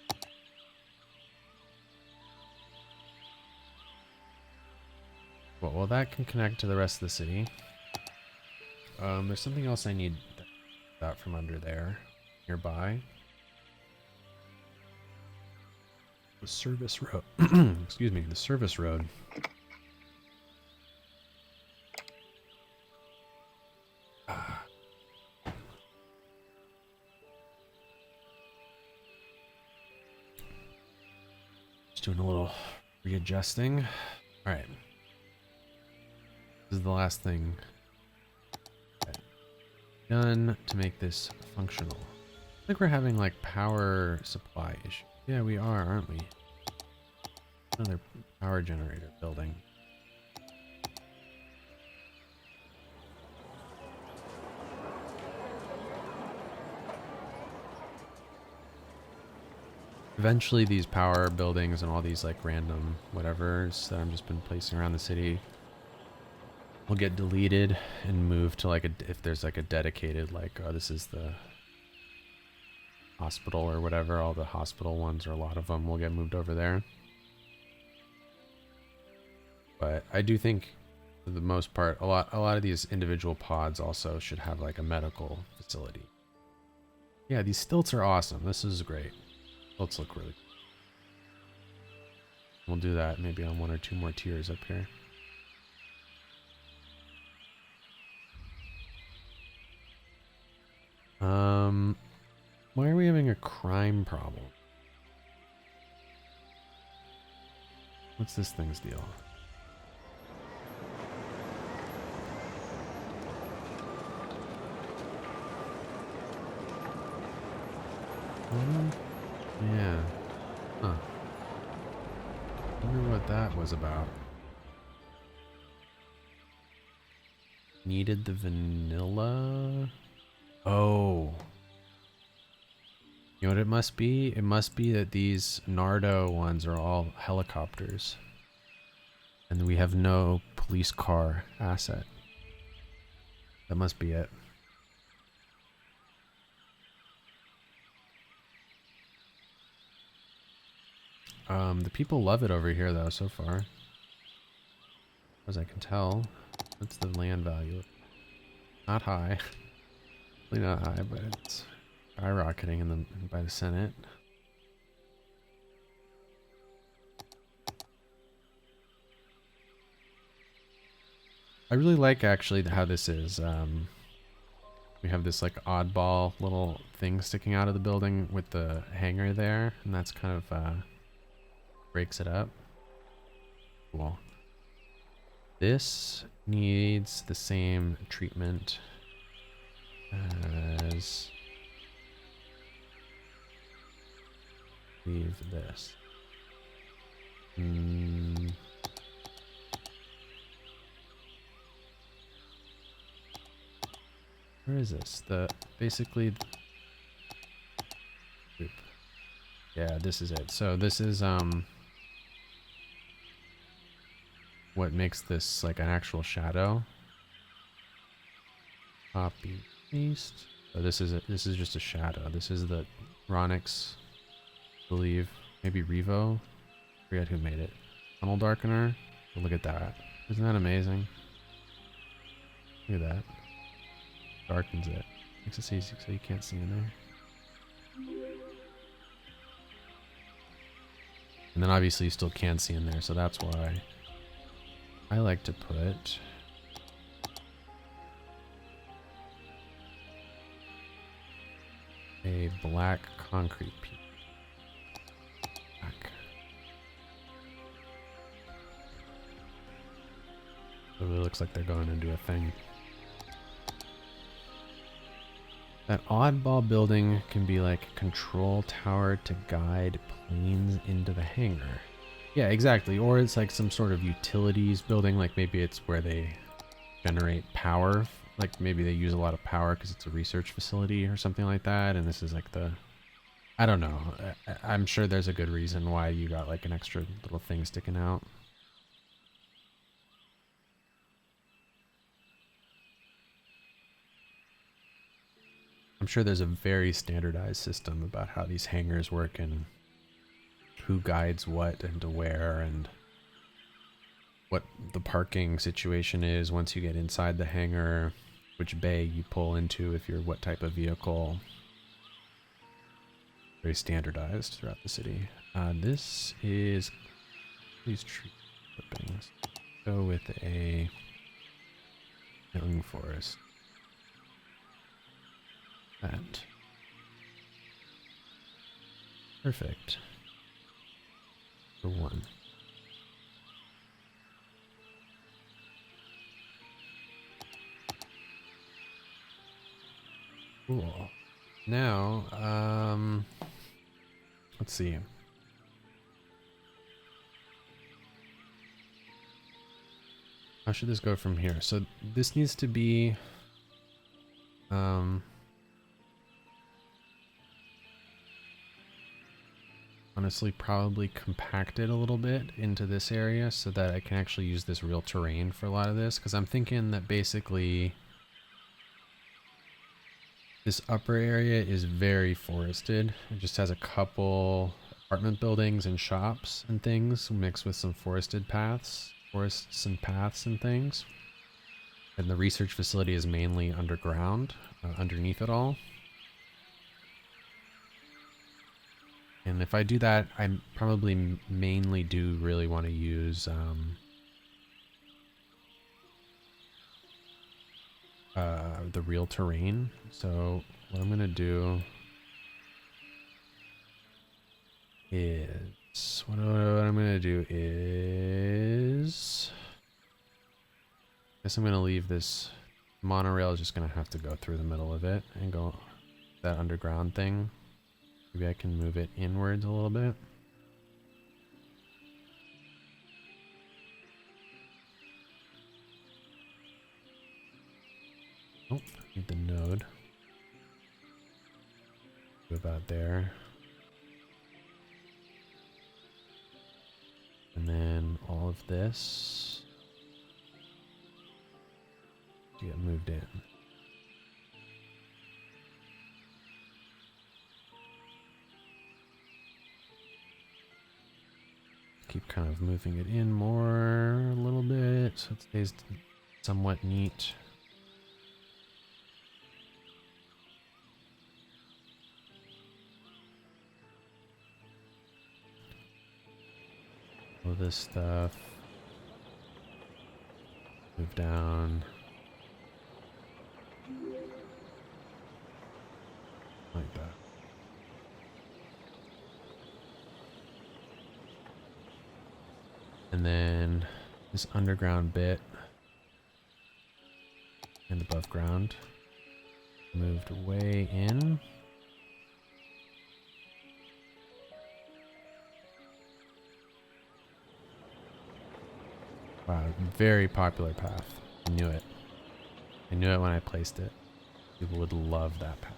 Well, that can connect to the rest of the city. There's something else I need that from under there, nearby. The service road. Excuse me, the service road. Just doing a little readjusting. All right. This is the last thing done to make this functional. I think we're having like power supply issues. Yeah, we are, aren't we? Another power generator building. Eventually these power buildings and all these like random whatevers that I've just been placing around the city will get deleted and moved to like if there's like a dedicated like this is the hospital or whatever, all the hospital ones or a lot of them will get moved over there. But I do think For the most part, a lot of these individual pods also should have like a medical facility. Yeah, these stilts are awesome. This is great. Stilts look really cool. We'll do that maybe on 1 or 2 more tiers up here. Why are we having a crime problem? What's this thing's deal? Yeah. Huh. Wonder what that was about. Needed the vanilla? Oh. You know what it must be? It must be that these Nardo ones are all helicopters. And we have no police car asset. That must be it. The people love it over here though, so far. As I can tell. What's the land value? Not high. Really not high, but it's skyrocketing by the Senate. I really like actually how this is. We have this like oddball little thing sticking out of the building with the hangar there, and that's kind of breaks it up. Cool. This needs the same treatment as leave this. Where is this? Basically. Oop. Yeah, this is it. So this is what makes this like an actual shadow. Copy paste. Oh, this is it. This is just a shadow. This is the Ronix, I believe. Maybe Revo. I forget who made it. Tunnel darkener. Oh, look at that. Isn't that amazing? Look at that. Darkens it. Makes it easy so you can't see in there. And then obviously you still can see in there, so that's why I like to put a black concrete piece. Black. So it looks like they're going to do a thing. That oddball building can be like a control tower to guide planes into the hangar. Yeah, exactly. Or it's like some sort of utilities building, like maybe it's where they generate power. Like maybe they use a lot of power because it's a research facility or something like that. And this is like I don't know. I'm sure there's a good reason why you got like an extra little thing sticking out. I'm sure there's a very standardized system about how these hangars work and who guides what and to where and what the parking situation is once you get inside the hangar, which bay you pull into if you're what type of vehicle. Very standardized throughout the city. This is these tree clippings. Go with a young forest. That. Perfect. For 1. Cool. Now, let's see. How should this go from here? So this needs to be, honestly probably compacted a little bit into this area so that I can actually use this real terrain for a lot of this, because I'm thinking that basically this upper area is very forested. It just has a couple apartment buildings and shops and things mixed with some forested paths. forests and paths and things. And the research facility is mainly underground, underneath it all. And if I do that, I probably mainly do really want to use the real terrain. So what I'm going to do is, what I'm going to do is, I guess I'm going to leave this monorail is just going to have to go through the middle of it and go that underground thing. Maybe I can move it inwards a little bit. Oh, I need the node. Go about there. And then all of this to get moved in. Keep kind of moving it in more a little bit so it stays somewhat neat. All this stuff. Move down. Like that. And then this underground bit and above ground moved way in. Wow, very popular path. I knew it. I knew it when I placed it. People would love that path.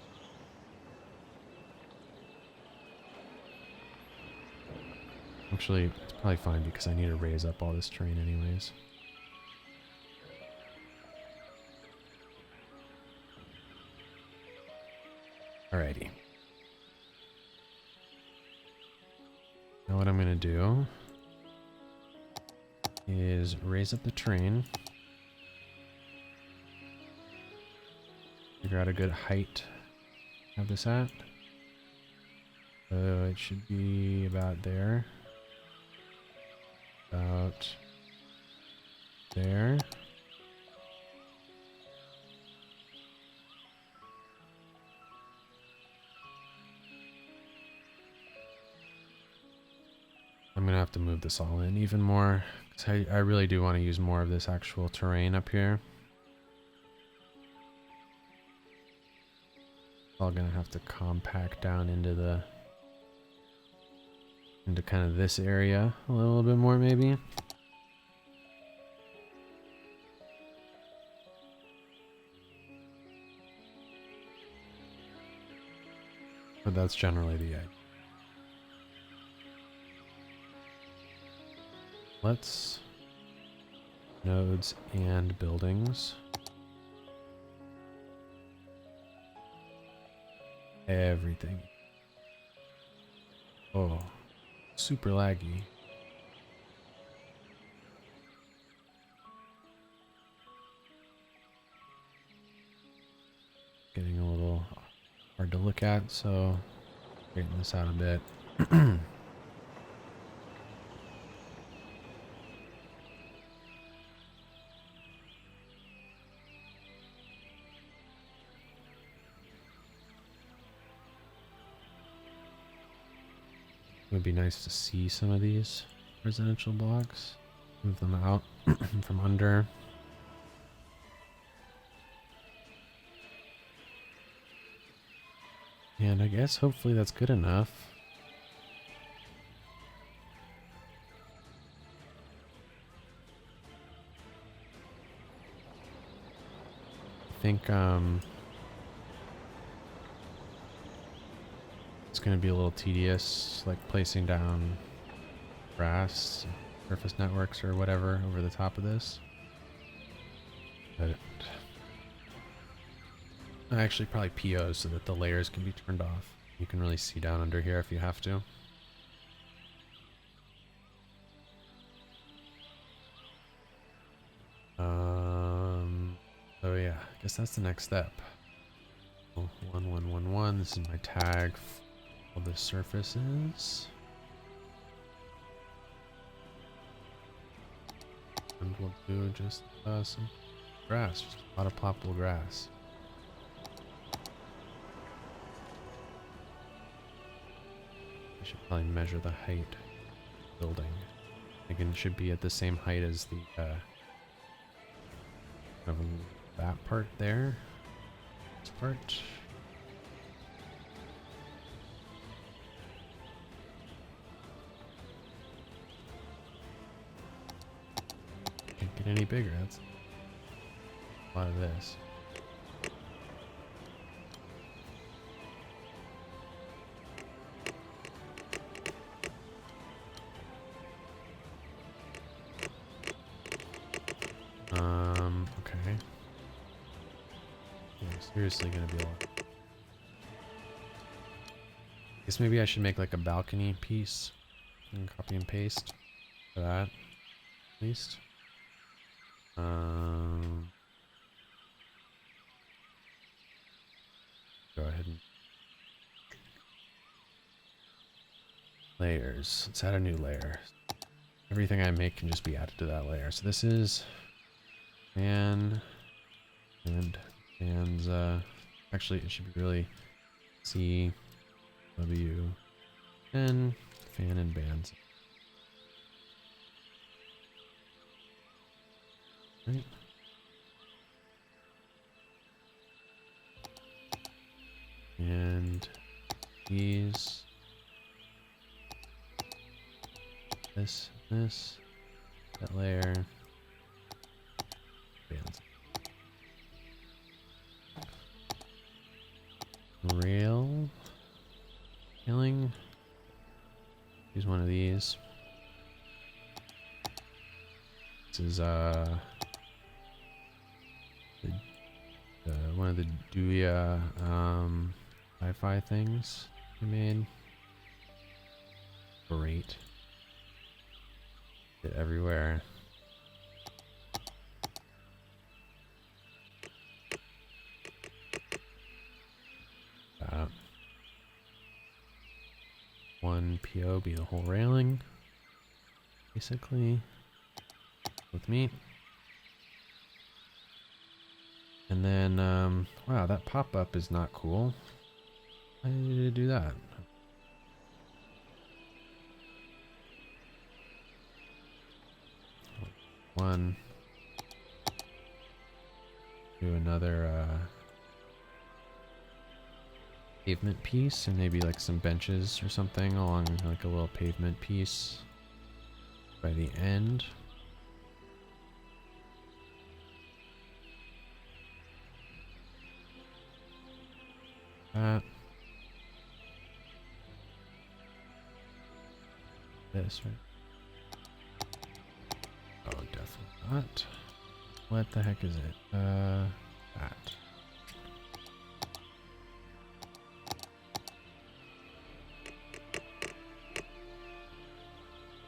Actually, it's probably fine because I need to raise up all this terrain anyways. Alrighty. Now what I'm going to do is raise up the terrain. Figure out a good height to have this at. So it should be about there. About there. I'm gonna have to move this all in even more because I really do want to use more of this actual terrain up here. All gonna have to compact down into kind of this area a little bit more maybe. But that's generally the idea. Let's nodes and buildings. Everything. Oh, super laggy. Getting a little hard to look at, so straighten this out a bit. It would be nice to see some of these residential blocks. Move them out from under. And I guess hopefully that's good enough. I think it's going to be a little tedious, like placing down grass, surface networks or whatever over the top of this. But actually probably POs so that the layers can be turned off. You can really see down under here if you have to. So yeah, I guess that's the next step. 1111. This is my tag for all the surfaces. And we'll do just some grass, just a lot of ploppable grass. I should probably measure the height of the building. I think it should be at the same height as the that part there. This part. Can't get any bigger. That's a lot of this. Okay. Yeah, seriously gonna be a lot. Guess maybe I should make like a balcony piece and copy and paste for that, at least. Go ahead and layers. Let's add a new layer. Everything I make can just be added to that layer. So this is Phan and Phan's actually it should be really CW and Phan and bands. Right. And these this that layer bands. Railing. Use one of these. This is one of the Duya hi-fi things we made. Great. Get everywhere. One PO be the whole railing, basically, with me. And then, wow, that pop-up is not cool. Why did it do that? One. Do another, pavement piece and maybe like some benches or something along like a little pavement piece by the end. This, right? Oh, definitely not. What the heck is it? That.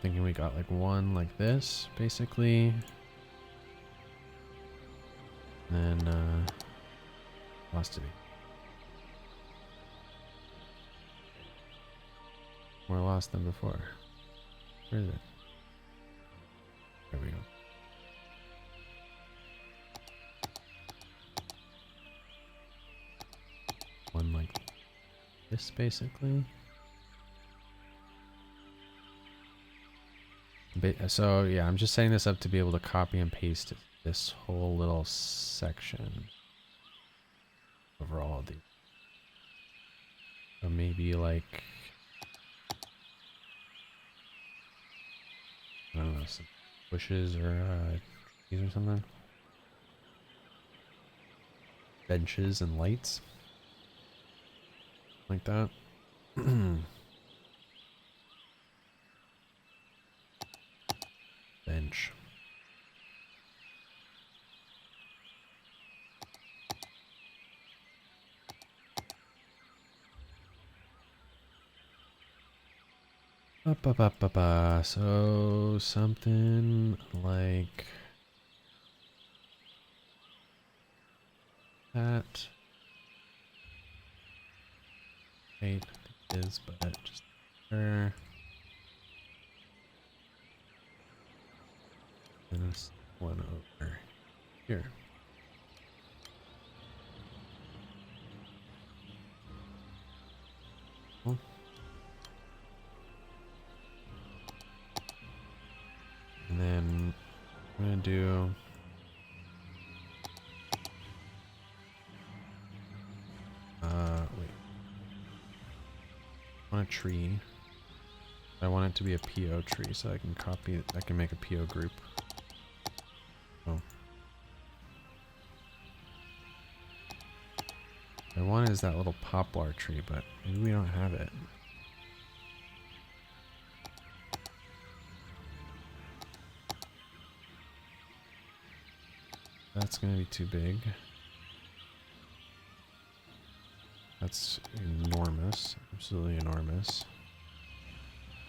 Thinking we got like one like this, basically. And then, lost it. More lost than before. Where is it? There we go. One like this, basically. So yeah, I'm just setting this up to be able to copy and paste this whole little section over all of these. So maybe like, I don't know, some bushes or trees or something. Benches and lights. Like that. Bench. So something like that. 8, I think it is, but just sure. And this one over here. Cool. And then I'm gonna do wait. I want a tree. I want it to be a PO tree so I can copy it. I can make a PO group. Oh. What I want is that little poplar tree, but maybe we don't have it. That's gonna be too big. That's enormous. Absolutely enormous.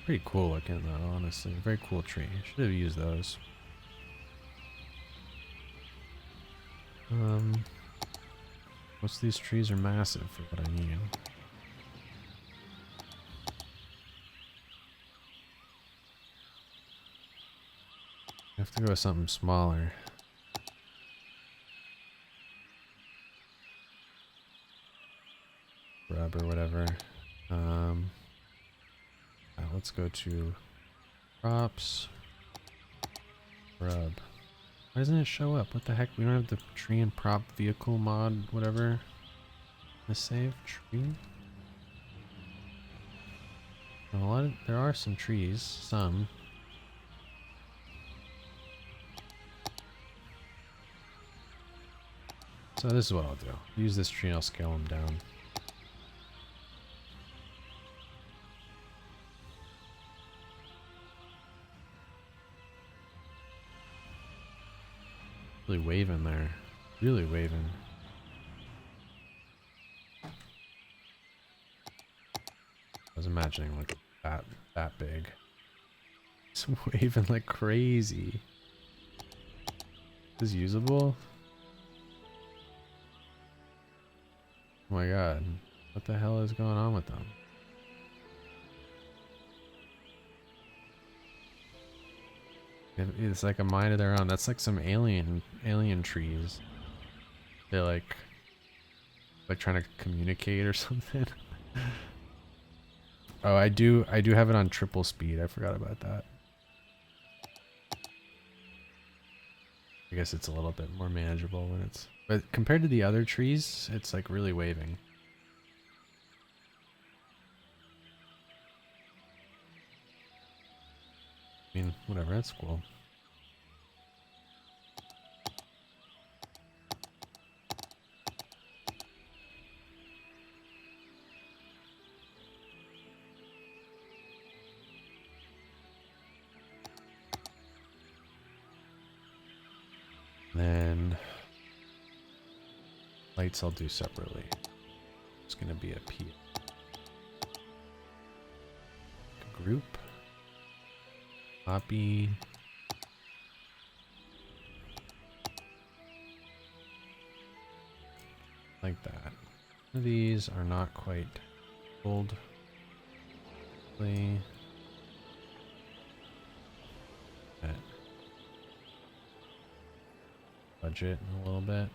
Pretty cool looking though, honestly. Very cool tree. Should have used those. Most of these trees are massive for what I need. I have to go with something smaller. Rub or whatever. Let's go to props. Rub. Why doesn't it show up? What the heck? We don't have the tree and prop vehicle mod, whatever. The save tree. A lot of, there are some trees, some. So this is what I'll do. Use this tree and I'll scale them down. Really waving there. Really waving. I was imagining like that big. It's waving like crazy. Is this usable? Oh my god. What the hell is going on with them? It's like a mind of their own. That's like some alien trees. They're like trying to communicate or something. Oh, I do have it on triple speed. I forgot about that. I guess it's a little bit more manageable when it's, but compared to the other trees, it's like really waving. I mean, whatever, that's cool. Then lights I'll do separately. It's gonna be a P group. Copy. Like that. These are not quite full. Budget a little bit.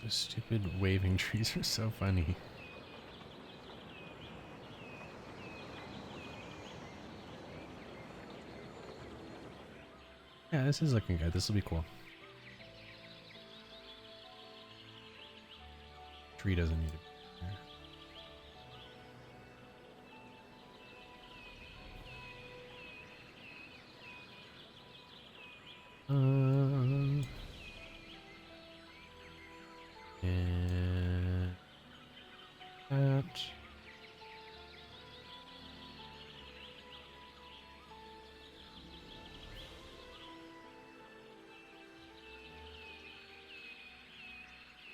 Stupid waving trees are so funny. Yeah, this is looking good. This will be cool. Tree doesn't need to be there. And that.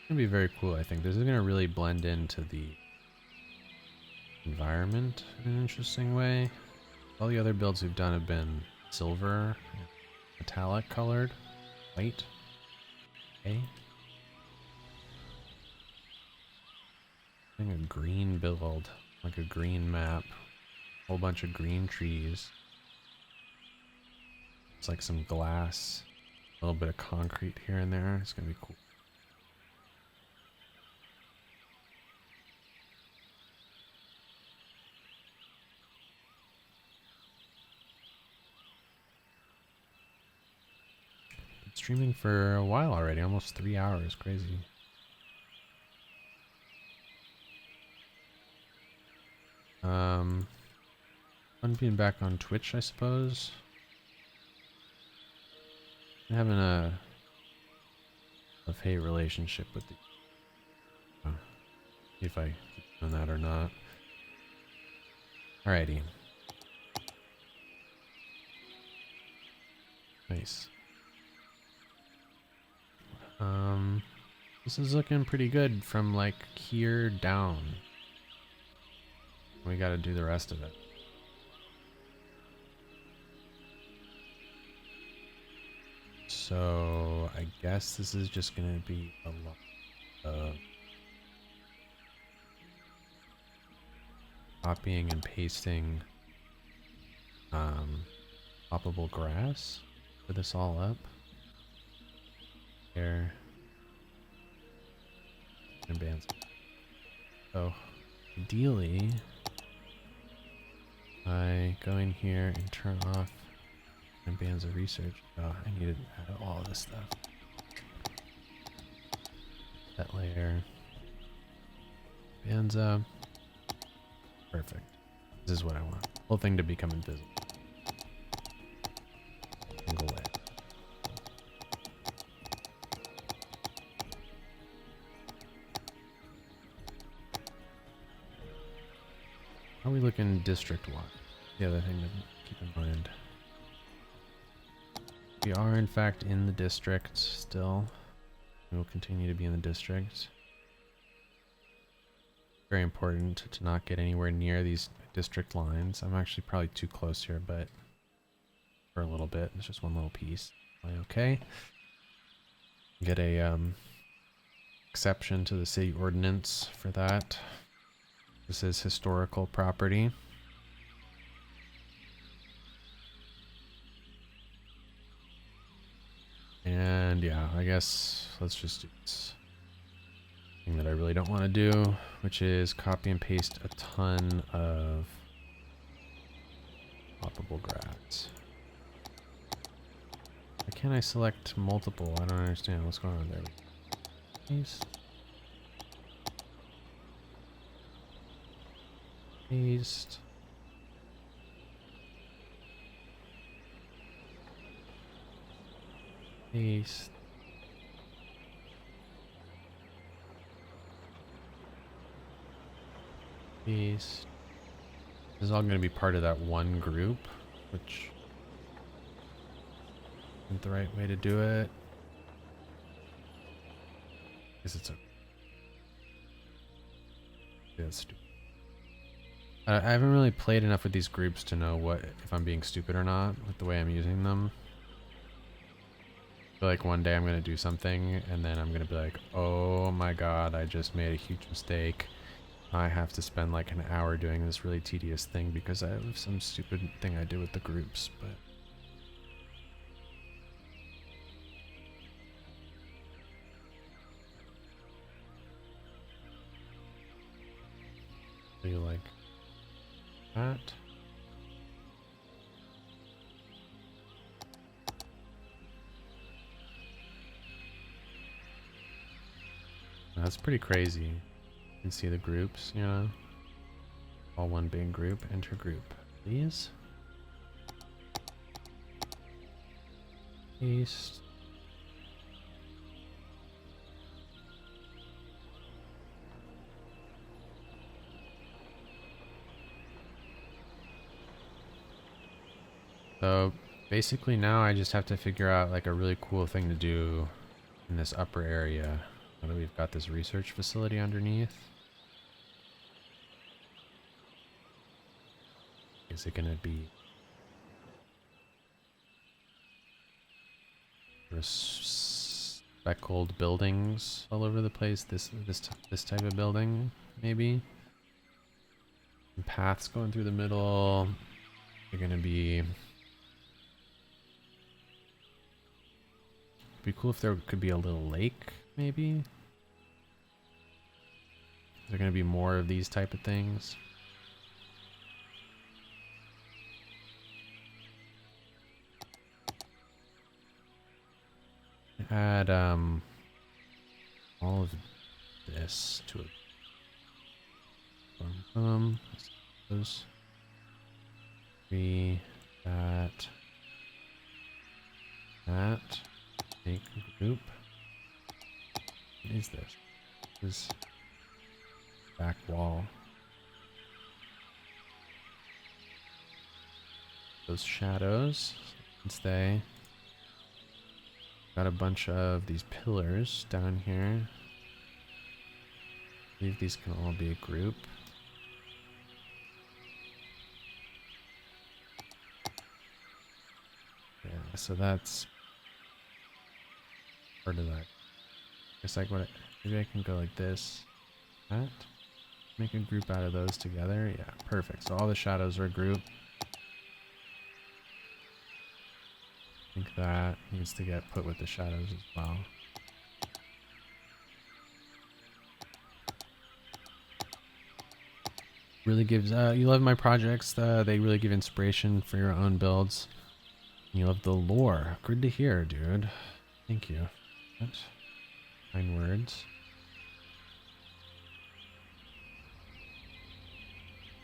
gonna be very cool, I think. This is gonna really blend into the environment in an interesting way. All the other builds we've done have been silver, metallic colored, white. Okay. Doing a green build, like a green map. Whole bunch of green trees. It's like some glass, a little bit of concrete here and there. It's gonna be cool. Been streaming for a while already, almost 3 hours. Crazy. Fun being back on Twitch, I suppose. I'm having a love-hate relationship with the. See if I keep doing that or not. Alrighty. Nice. This is looking pretty good from like here down. We gotta do the rest of it. So I guess this is just gonna be a lot of copying and pasting poppable grass. Put this all up. There. And bands. So ideally I go in here and turn off and bands of research. Oh, I needed to add all of this stuff. That layer. Bands. Perfect. This is what I want. Whole thing to become invisible. Single layer. How are we looking district-wide? The other thing to keep in mind. We are in fact in the district still. We will continue to be in the district. Very important to not get anywhere near these district lines. I'm actually probably too close here, but for a little bit. It's just one little piece. Okay. Get a exception to the city ordinance for that. This is historical property. And yeah, I guess let's just do this thing that I really don't want to do, which is copy and paste a ton of poppable grass. Why can't I select multiple? I don't understand what's going on there. Paste. Paste. Paste. Paste. This is all going to be part of that one group, which isn't the right way to do it. I guess it's a... Yeah, that's stupid. I haven't really played enough with these groups to know what if I'm being stupid or not with the way I'm using them. I feel like one day I'm going to do something and then I'm going to be like, oh my god, I just made a huge mistake. I have to spend like an hour doing this really tedious thing because I have some stupid thing I did with the groups, but... Do you like that? That's pretty crazy. You can see the groups, you know? All one big group. Enter group. Please. Paste. So basically now I just have to figure out like a really cool thing to do in this upper area. We've got this research facility underneath. Is it gonna be speckled buildings all over the place? This type of building, maybe. And paths going through the middle. They're gonna be. Be cool if there could be a little lake, maybe. Is there gonna be more of these type of things? Add all of this to it. Those three, that, make a group. What is this? This is back wall. Those shadows, since they got a bunch of these pillars down here. I believe these can all be a group. Yeah, so that's part of that. It's like maybe I can go like this, that, make a group out of those together. Yeah, perfect. So all the shadows are a group. I think that needs to get put with the shadows as well. Really gives, you love my projects, they really give inspiration for your own builds. You love the lore. Good to hear, dude. Thank you. What? Kind words.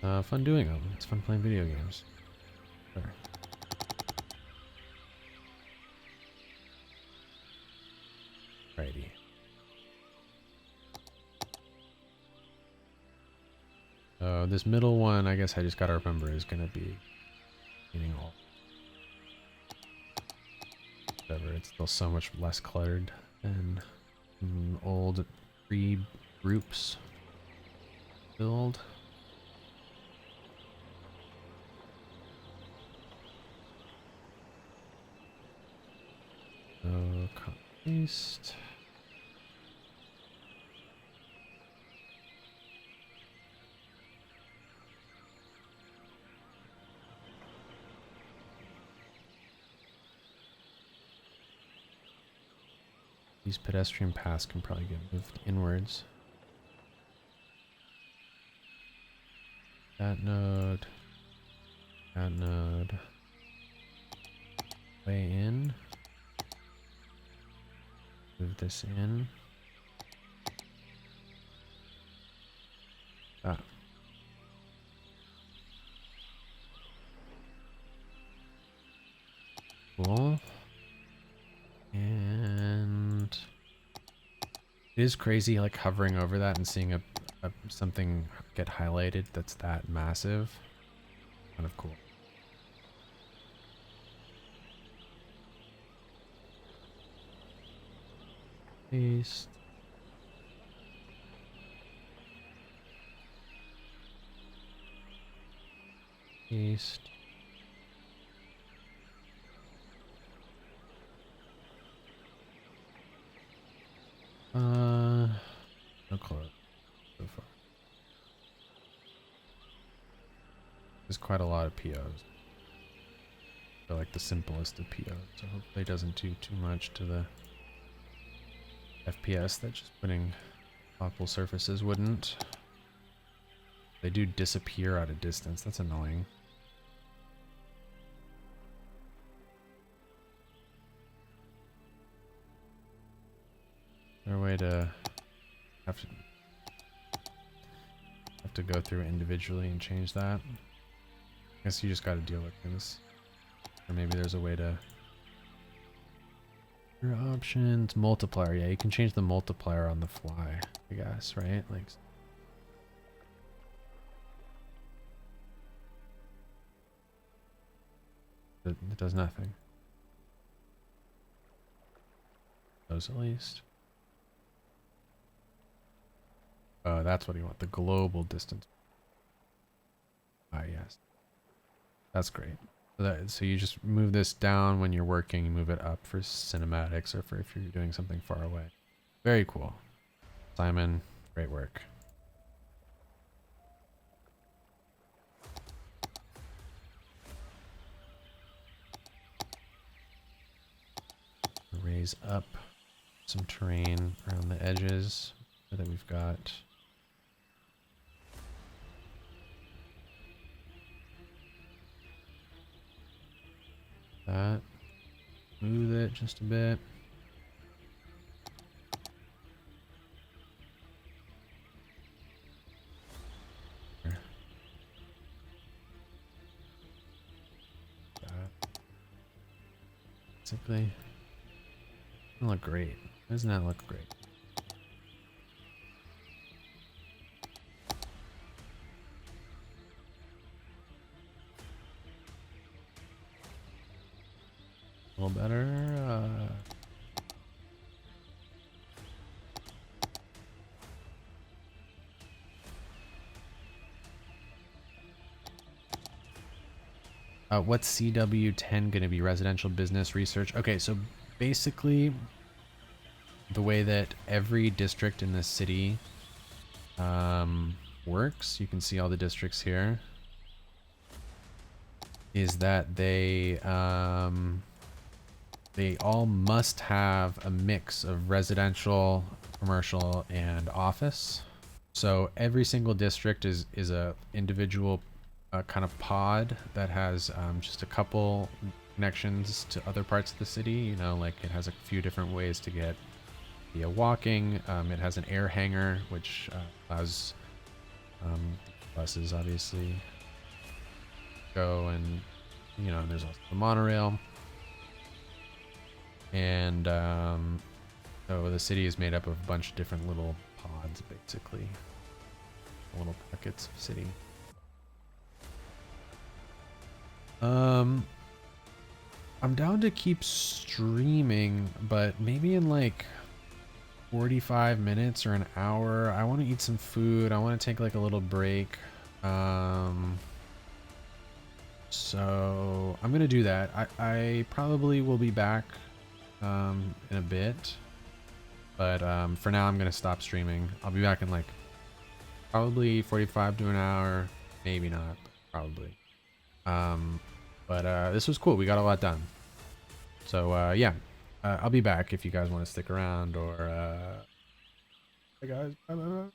Fun doing them. It's fun playing video games. Sure. Righty. So this middle one, I guess I just gotta remember, is gonna be meaning all. Whatever, it's still so much less cluttered than old pre-groups build. So copy paste. These pedestrian paths can probably get moved inwards. That node. That node. Way in. Move this in. Ah. Cool. And it is crazy, like hovering over that and seeing something get highlighted that's that massive. Kind of cool. Paste. Paste. No color so far. There's quite a lot of POs. They're like the simplest of POs, so hopefully it doesn't do too much to the FPS that just putting ploppable surfaces wouldn't. They do disappear at a distance. That's annoying. Is there a way to have to go through individually and change that? I guess you just got to deal with things. Or maybe there's a way to. Your options, multiplier. Yeah, you can change the multiplier on the fly, I guess, right? Like. It does nothing. Those at least. Oh, that's what you want. The global distance. Ah, yes. That's great. So you just move this down when you're working. You move it up for cinematics or for if you're doing something far away. Very cool. Simon, great work. Raise up some terrain around the edges so that we've got that. Smooth it just a bit. Basically, doesn't look great. Doesn't that look great? A little better. What's CW10 going to be? Residential business research? Okay, so basically the way that every district in this city works, you can see all the districts here, is that they all must have a mix of residential, commercial, and office. So every single district is a individual kind of pod that has just a couple connections to other parts of the city. You know, like it has a few different ways to get via walking. It has an air hangar, which allows buses obviously go, and you know, there's also the monorail. And so the city is made up of a bunch of different little pods, basically, little pockets of city. I'm down to keep streaming, but maybe in like 45 minutes or an hour. I want to eat some food. I want to take like a little break. So I'm gonna do that. I probably will be back in a bit, but for now I'm gonna stop streaming. I'll be back in like probably 45 to an hour, maybe not, probably. But this was cool. We got a lot done. So yeah, I'll be back if you guys want to stick around, or hey guys, bye bye.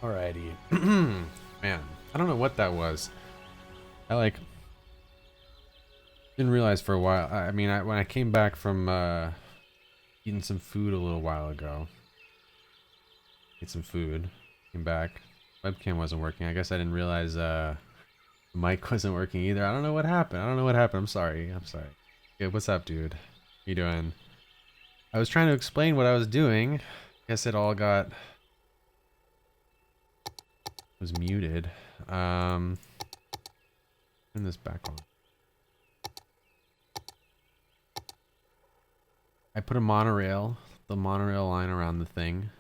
Alrighty. Man, I don't know what that was. I like didn't realize for a while. I mean, when I came back from eating some food a little while ago, ate some food, came back. Webcam wasn't working. I guess I didn't realize the mic wasn't working either. I don't know what happened. I don't know what happened. I'm sorry. I'm sorry. Yeah, what's up, dude? How you doing? I was trying to explain what I was doing. Guess it all was muted. Turn this back on. I put a monorail, the monorail line around the thing.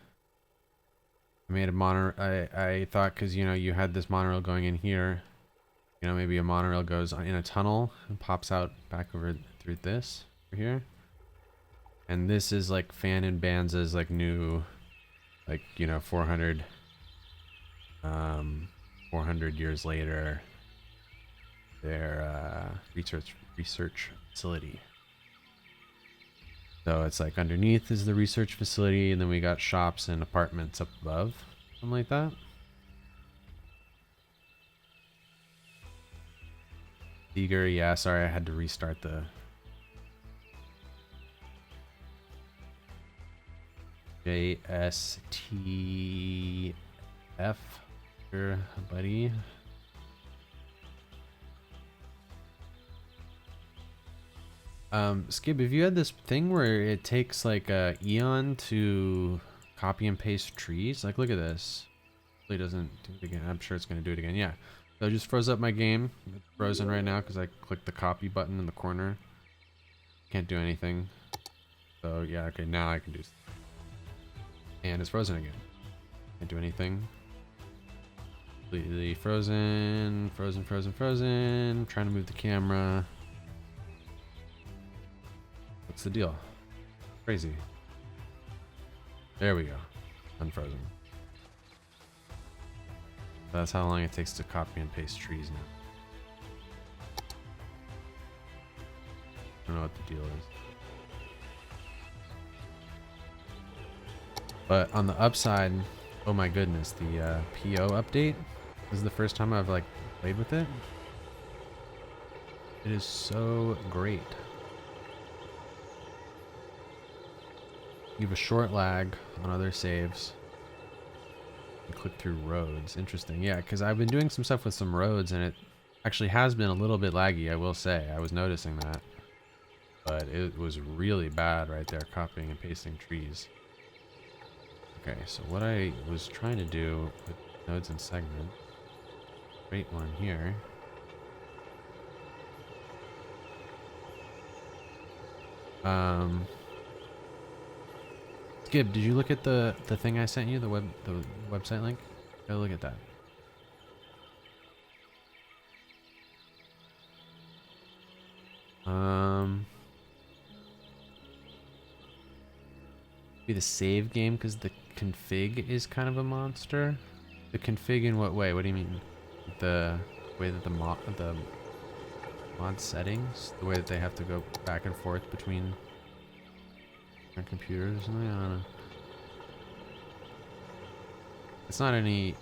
I made a I thought because you know you had this monorail going in here, you know maybe a monorail goes in a tunnel and pops out back over through this over here. And this is like Phan and Banza's like new, like you know 400 years later, their research facility. So it's like underneath is the research facility, and then we got shops and apartments up above, something like that. Eager, yeah. Sorry, I had to restart the. JSTF, sure, buddy. Skip, if you had this thing where it takes like a eon to copy and paste trees, like look at this. It doesn't do it again. I'm sure it's gonna do it again. Yeah. So I just froze up my game. It's frozen right now because I clicked the copy button in the corner. Can't do anything. So yeah, okay, now I can do. And it's frozen again. Can't do anything. Completely frozen, frozen. Trying to move the camera. What's the deal? Crazy. There we go. Unfrozen. That's how long it takes to copy and paste trees now. I don't know what the deal is. But on the upside, oh my goodness, the PO update. This is the first time I've like played with it. It is so great. You have a short lag on other saves. You click through roads. Interesting. Yeah, because I've been doing some stuff with some roads and it actually has been a little bit laggy, I will say. I was noticing that. But it was really bad right there, copying and pasting trees. Okay, so what I was trying to do with nodes and segment, create one here. Skip, did you look at the thing I sent you, the website link? Go look at that. Be the save game because the config is kind of a monster. The config in what way? What do you mean? The way that the mod settings, the way that they have to go back and forth between different computers or something? I don't know. It's not any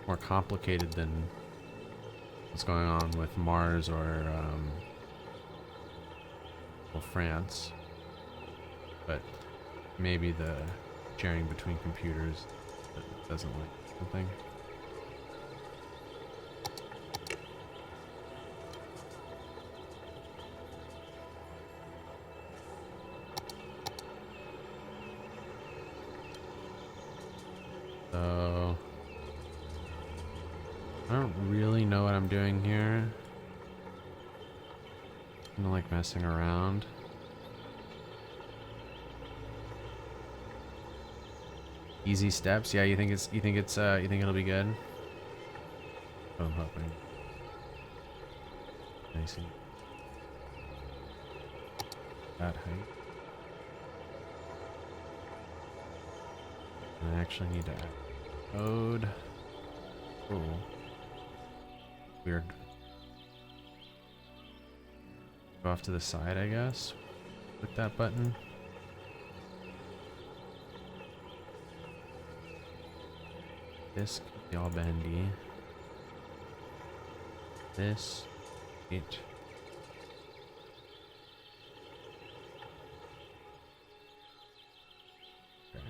more complicated than what's going on with Mars or well, France, but maybe the sharing between computers that doesn't like something. So I don't really know what I'm doing here. I'm kinda like messing around. Easy steps. Yeah, you think it'll be good? Oh, I'm hoping. I see. That height. I actually need to add code. Cool. Weird. Go off to the side, I guess. Click that button. This can be all bendy. This, it. Okay.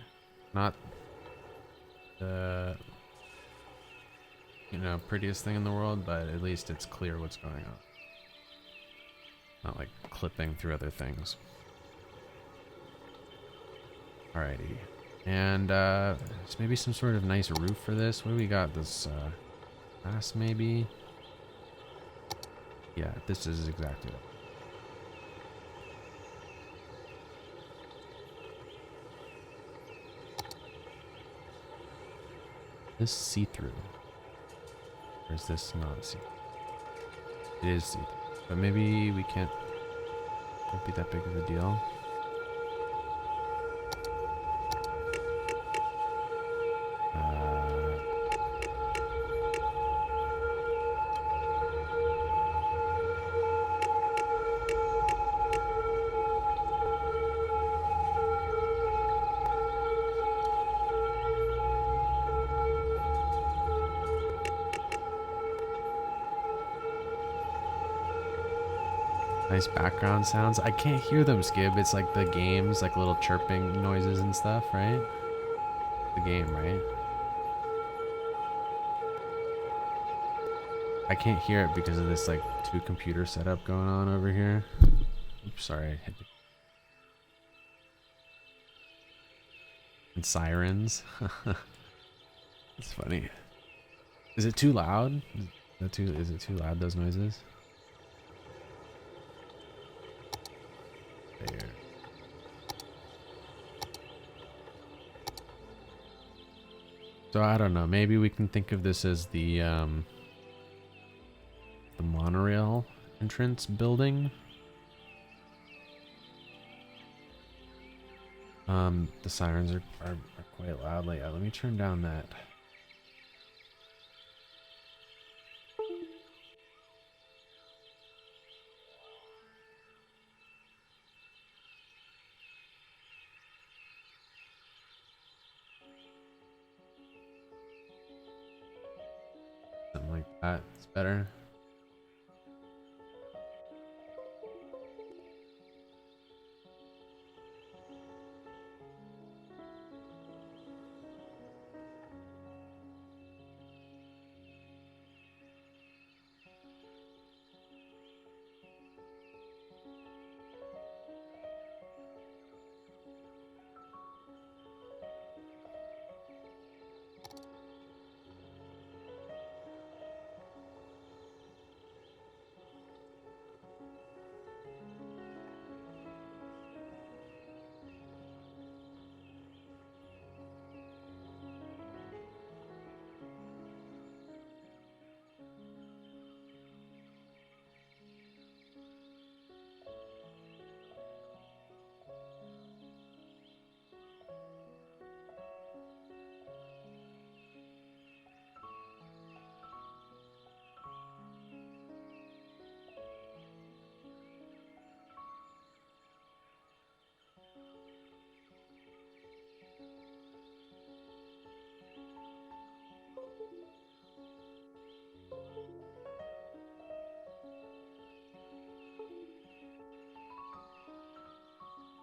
Not the, you know, prettiest thing in the world, but at least it's clear what's going on. Not like clipping through other things. Alrighty. And maybe some sort of nice roof for this. What do we got? This glass maybe? Yeah, this is exactly it. This see-through. Or is this not see-through? It is see-through. But maybe we can't be that big of a deal. Nice background sounds. I can't hear them, Skib. It's like the games, like little chirping noises and stuff, right? The game, right? I can't hear it because of this like 2 computer setup going on over here. Oops, sorry. And sirens. It's funny. Is it too loud? Is it too loud, those noises? There. So I don't know. Maybe we can think of this as the monorail entrance building. The sirens are quite loud. Like, let me turn down that. Something like that. It's better.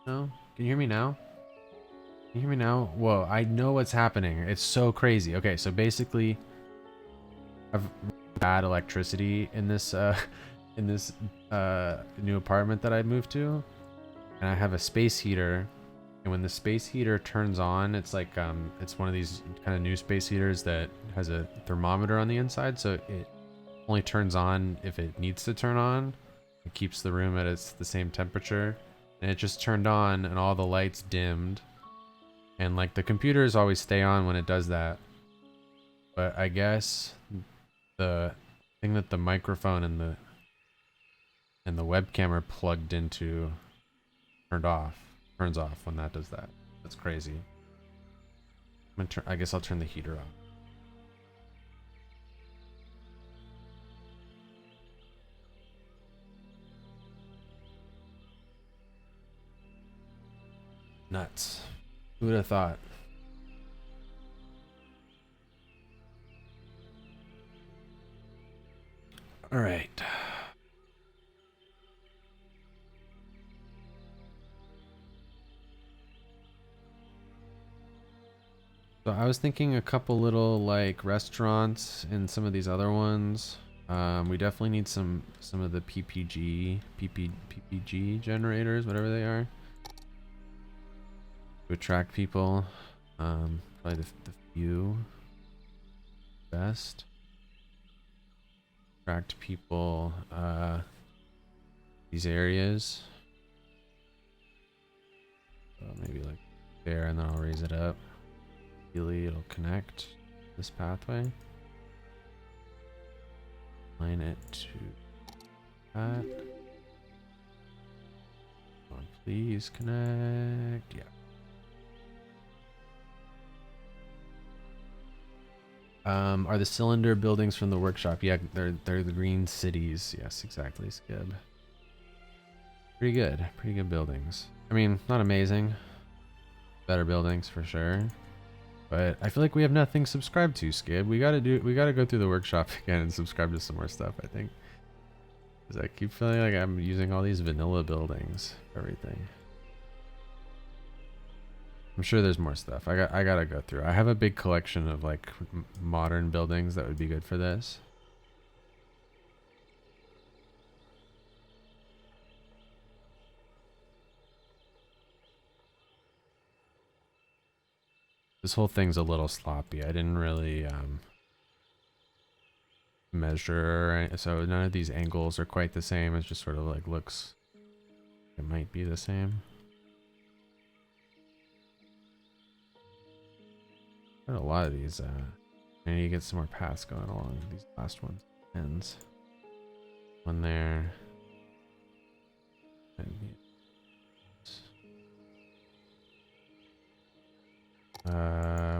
No? Can you hear me now? Can you hear me now? Whoa, I know what's happening. It's so crazy. Okay, so basically I've bad electricity in this new apartment that I moved to. And I have a space heater. And when the space heater turns on, it's like it's one of these kind of new space heaters that has a thermometer on the inside, so it only turns on if it needs to turn on. It keeps the room at the same temperature. And it just turned on and all the lights dimmed. And like the computers always stay on when it does that. But I guess the thing that the microphone and the webcam are plugged into turns off when that does that. That's crazy. I guess I'll turn the heater on. Nuts. Who would have thought? All right. So I was thinking a couple little like restaurants in some of these other ones. We definitely need some of the PPG generators, whatever they are, to attract people. Probably the few best attract people these areas. So maybe like there, and then I'll raise it up. Ideally, it'll connect this pathway. Line it to that. Come on, please connect. Yeah. Are the cylinder buildings from the workshop? Yeah, they're the green cities. Yes, exactly, Skib. Pretty good buildings. I mean, not amazing. Better buildings for sure. But I feel like we have nothing subscribed to, Skib. We gotta go through the workshop again and subscribe to some more stuff, I think. Because I keep feeling like I'm using all these vanilla buildings for everything. I'm sure there's more stuff. I gotta go through. I have a big collection of like modern buildings that would be good for this. This whole thing's a little sloppy. I didn't really measure, so none of these angles are quite the same. It just sort of like looks, it might be the same. Got a lot of these. I need to get some more paths going along these last ones. Ends. One there.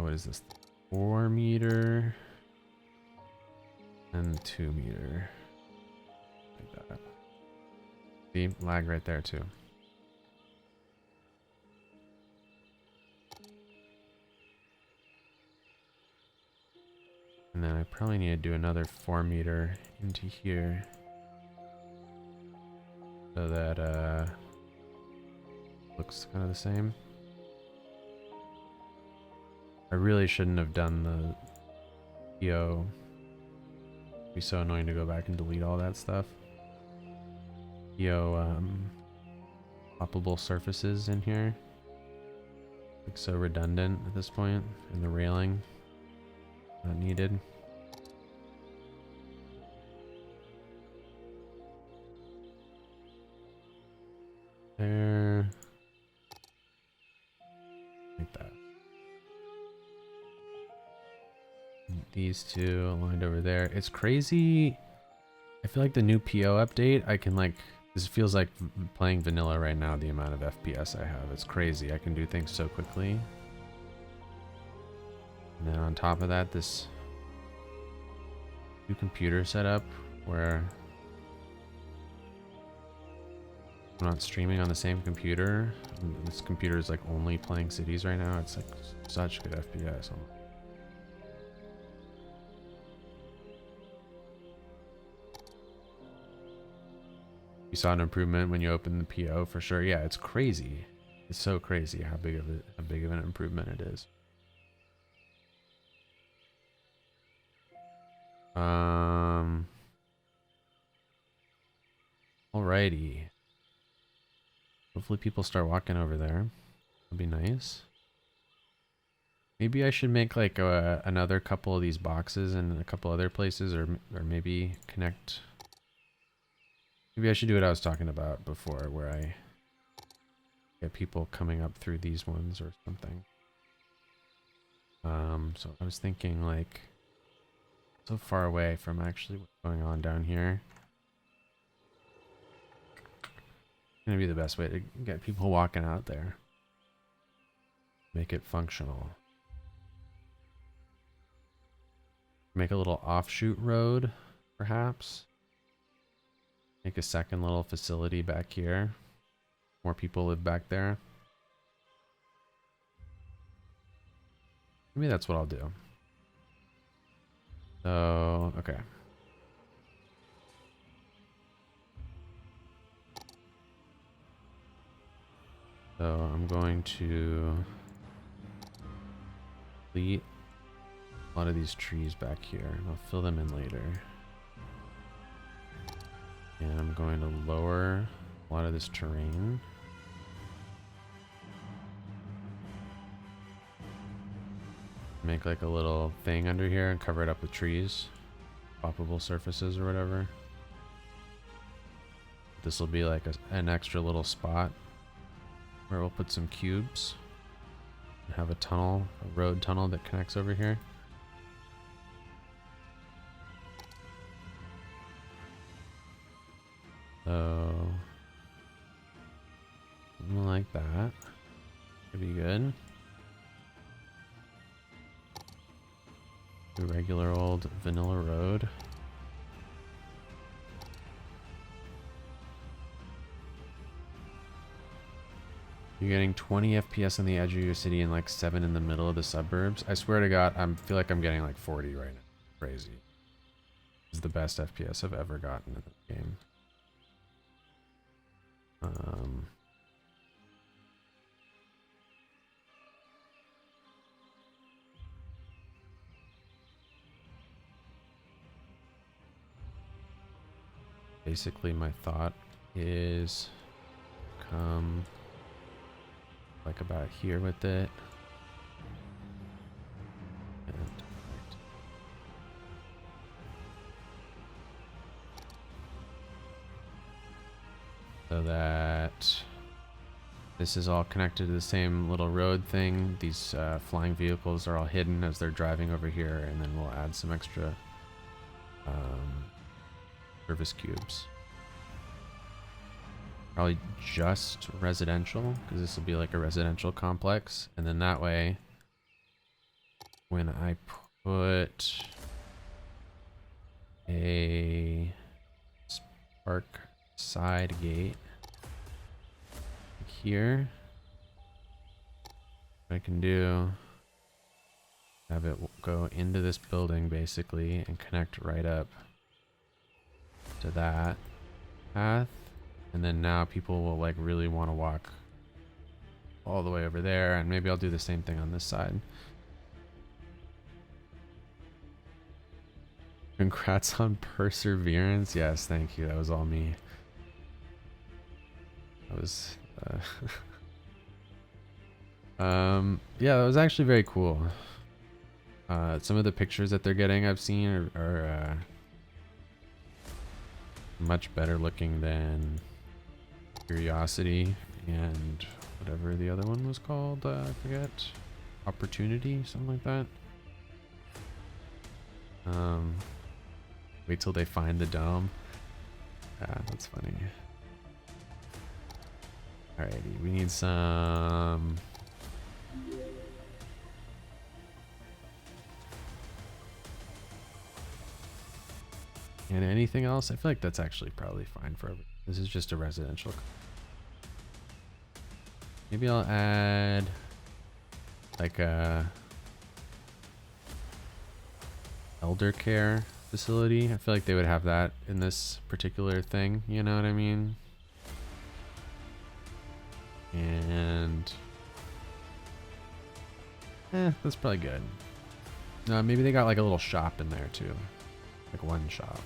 What is this? 4 meter and 2 meter. Like that. See, lag right there too. And then I probably need to do another 4 meter into here, so that looks kind of the same. I really shouldn't have done the PO. It'd be so annoying to go back and delete all that stuff. PO poppable surfaces in here. Like so redundant at this point, and the railing not needed. There. Like that. These two aligned over there. It's crazy. I feel like the new PO update, I can like, this feels like playing vanilla right now, the amount of FPS I have. It's crazy. I can do things so quickly. And then on top of that, this new computer setup where I'm not streaming on the same computer. This computer is like only playing cities right now. It's like such good FPS. You saw an improvement when you opened the PO for sure. Yeah, it's crazy. It's so crazy how big of an improvement it is. Alrighty. Hopefully people start walking over there. That'll be nice. Maybe I should make like another couple of these boxes in a couple other places, or maybe connect. Maybe I should do what I was talking about before, where I get people coming up through these ones or something. So I was thinking like so far away from actually what's going on down here. Gonna be the best way to get people walking out there. Make it functional. Make a little offshoot road, perhaps. Make a second little facility back here. More people live back there. Maybe that's what I'll do. So, okay. So I'm going to delete a lot of these trees back here. I'll fill them in later. And I'm going to lower a lot of this terrain. Make like a little thing under here and cover it up with trees. Swappable surfaces or whatever. This will be like an extra little spot where we'll put some cubes and have a tunnel, a road tunnel that connects over here. So something like that could be good. A regular old vanilla road. You're getting 20 FPS on the edge of your city and like 7 in the middle of the suburbs. I swear to God, I feel like I'm getting like 40 right now. Crazy. This is the best FPS I've ever gotten in the game. Basically, my thought is come like about here with it. And so that this is all connected to the same little road thing. These flying vehicles are all hidden as they're driving over here, and then we'll add some extra service cubes. Probably just residential, because this will be like a residential complex. And then that way, when I put a spark side gate here, what I can do, have it go into this building basically and connect right up to that path. And then now people will like really want to walk all the way over there, and maybe I'll do the same thing on this side. Congrats on perseverance. Yes, thank you. That was all me. That was yeah, that was actually very cool. Some of the pictures that they're getting I've seen are much better looking than Curiosity and whatever the other one was called. I forget. Opportunity, something like that. Wait till they find the dome. Yeah, that's funny. Alrighty, we need some and anything else. I feel like that's actually probably fine for everything. This is just a residential. Maybe I'll add like a elder care facility. I feel like they would have that in this particular thing, you know what I mean? And that's probably good. Maybe they got like a little shop in there too, like one shop.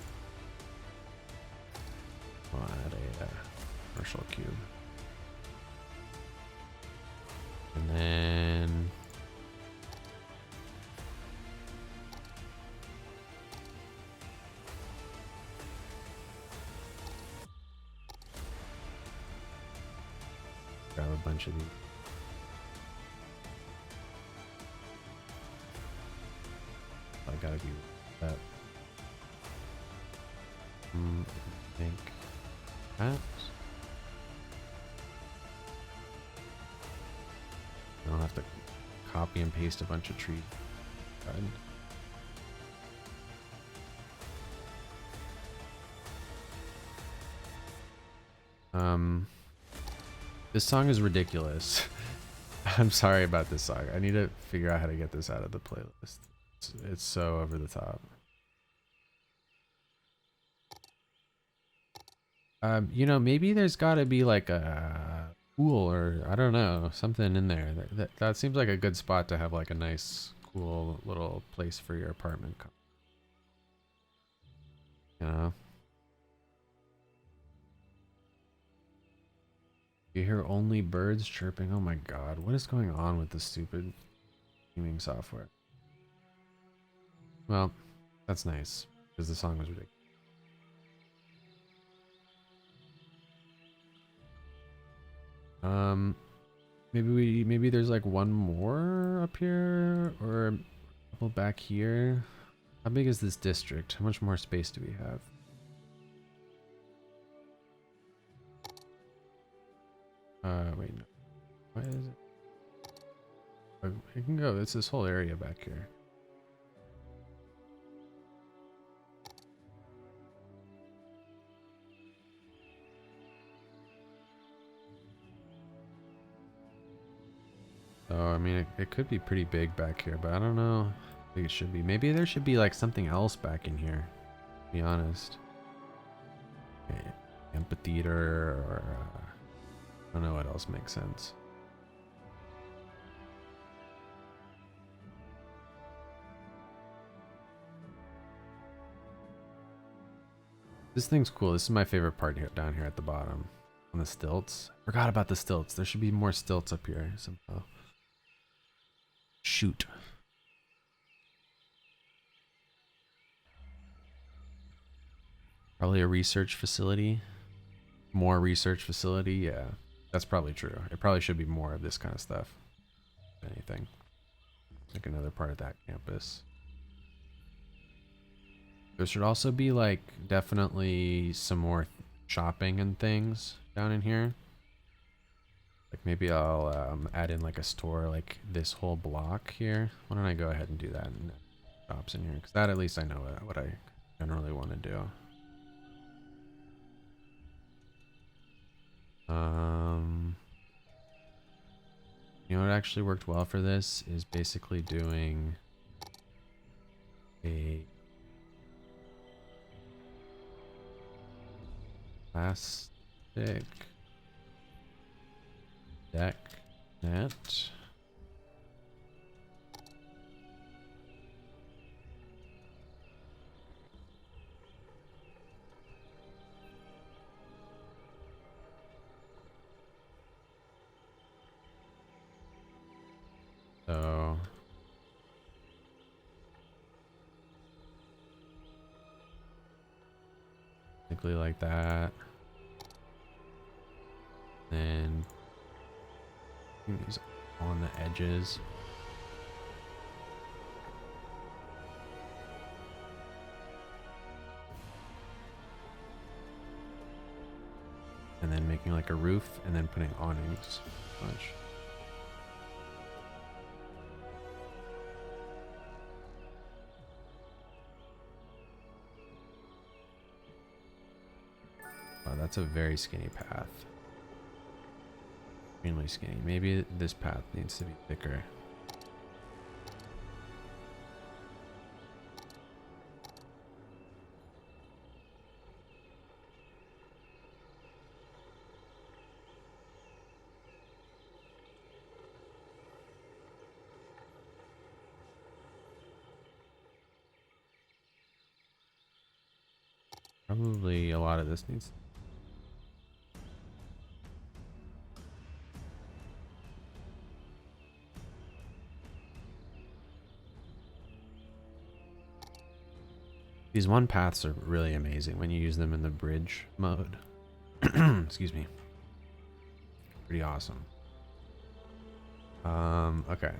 I'll add a commercial cube. And then grab a bunch of these. I gotta be that. I think that. I don't have to copy and paste a bunch of trees. This song is ridiculous. I'm sorry about this song. I need to figure out how to get this out of the playlist. It's so over the top. You know, maybe there's got to be like a pool or I don't know, something in there. That seems like a good spot to have like a nice, cool little place for your apartment. You know? You hear only birds chirping. Oh my god, what is going on with this stupid streaming software? Well, that's nice because the song was ridiculous. Maybe there's like one more up here or a couple back here. How big is this district? How much more space do we have? Wait, no. Why is it? Oh, it can go. It's this whole area back here. So, I mean, it could be pretty big back here, but I don't know how big it should be. Maybe there should be like something else back in here, to be honest. Okay. Amphitheater or I don't know what else makes sense. This thing's cool. This is my favorite part here, down here at the bottom. On the stilts. Forgot about the stilts. There should be more stilts up here somehow. Shoot. Probably a research facility. More research facility. Yeah, that's probably true. It probably should be more of this kind of stuff. If anything. Like another part of that campus. There should also be like definitely some more shopping and things down in here. Like maybe I'll add in like a store like this whole block here. Why don't I go ahead and do that and shops in here? Because that at least I know what I generally want to do. You know what actually worked well for this is basically doing a plastic deck net. So basically like that. Then these on the edges. And then making like a roof and then putting awnings. Bunch. Wow, that's a very skinny path. Extremely skinny. Maybe this path needs to be thicker. Probably a lot of this needs. These one paths are really amazing when you use them in the bridge mode. Excuse me. Pretty awesome. Okay.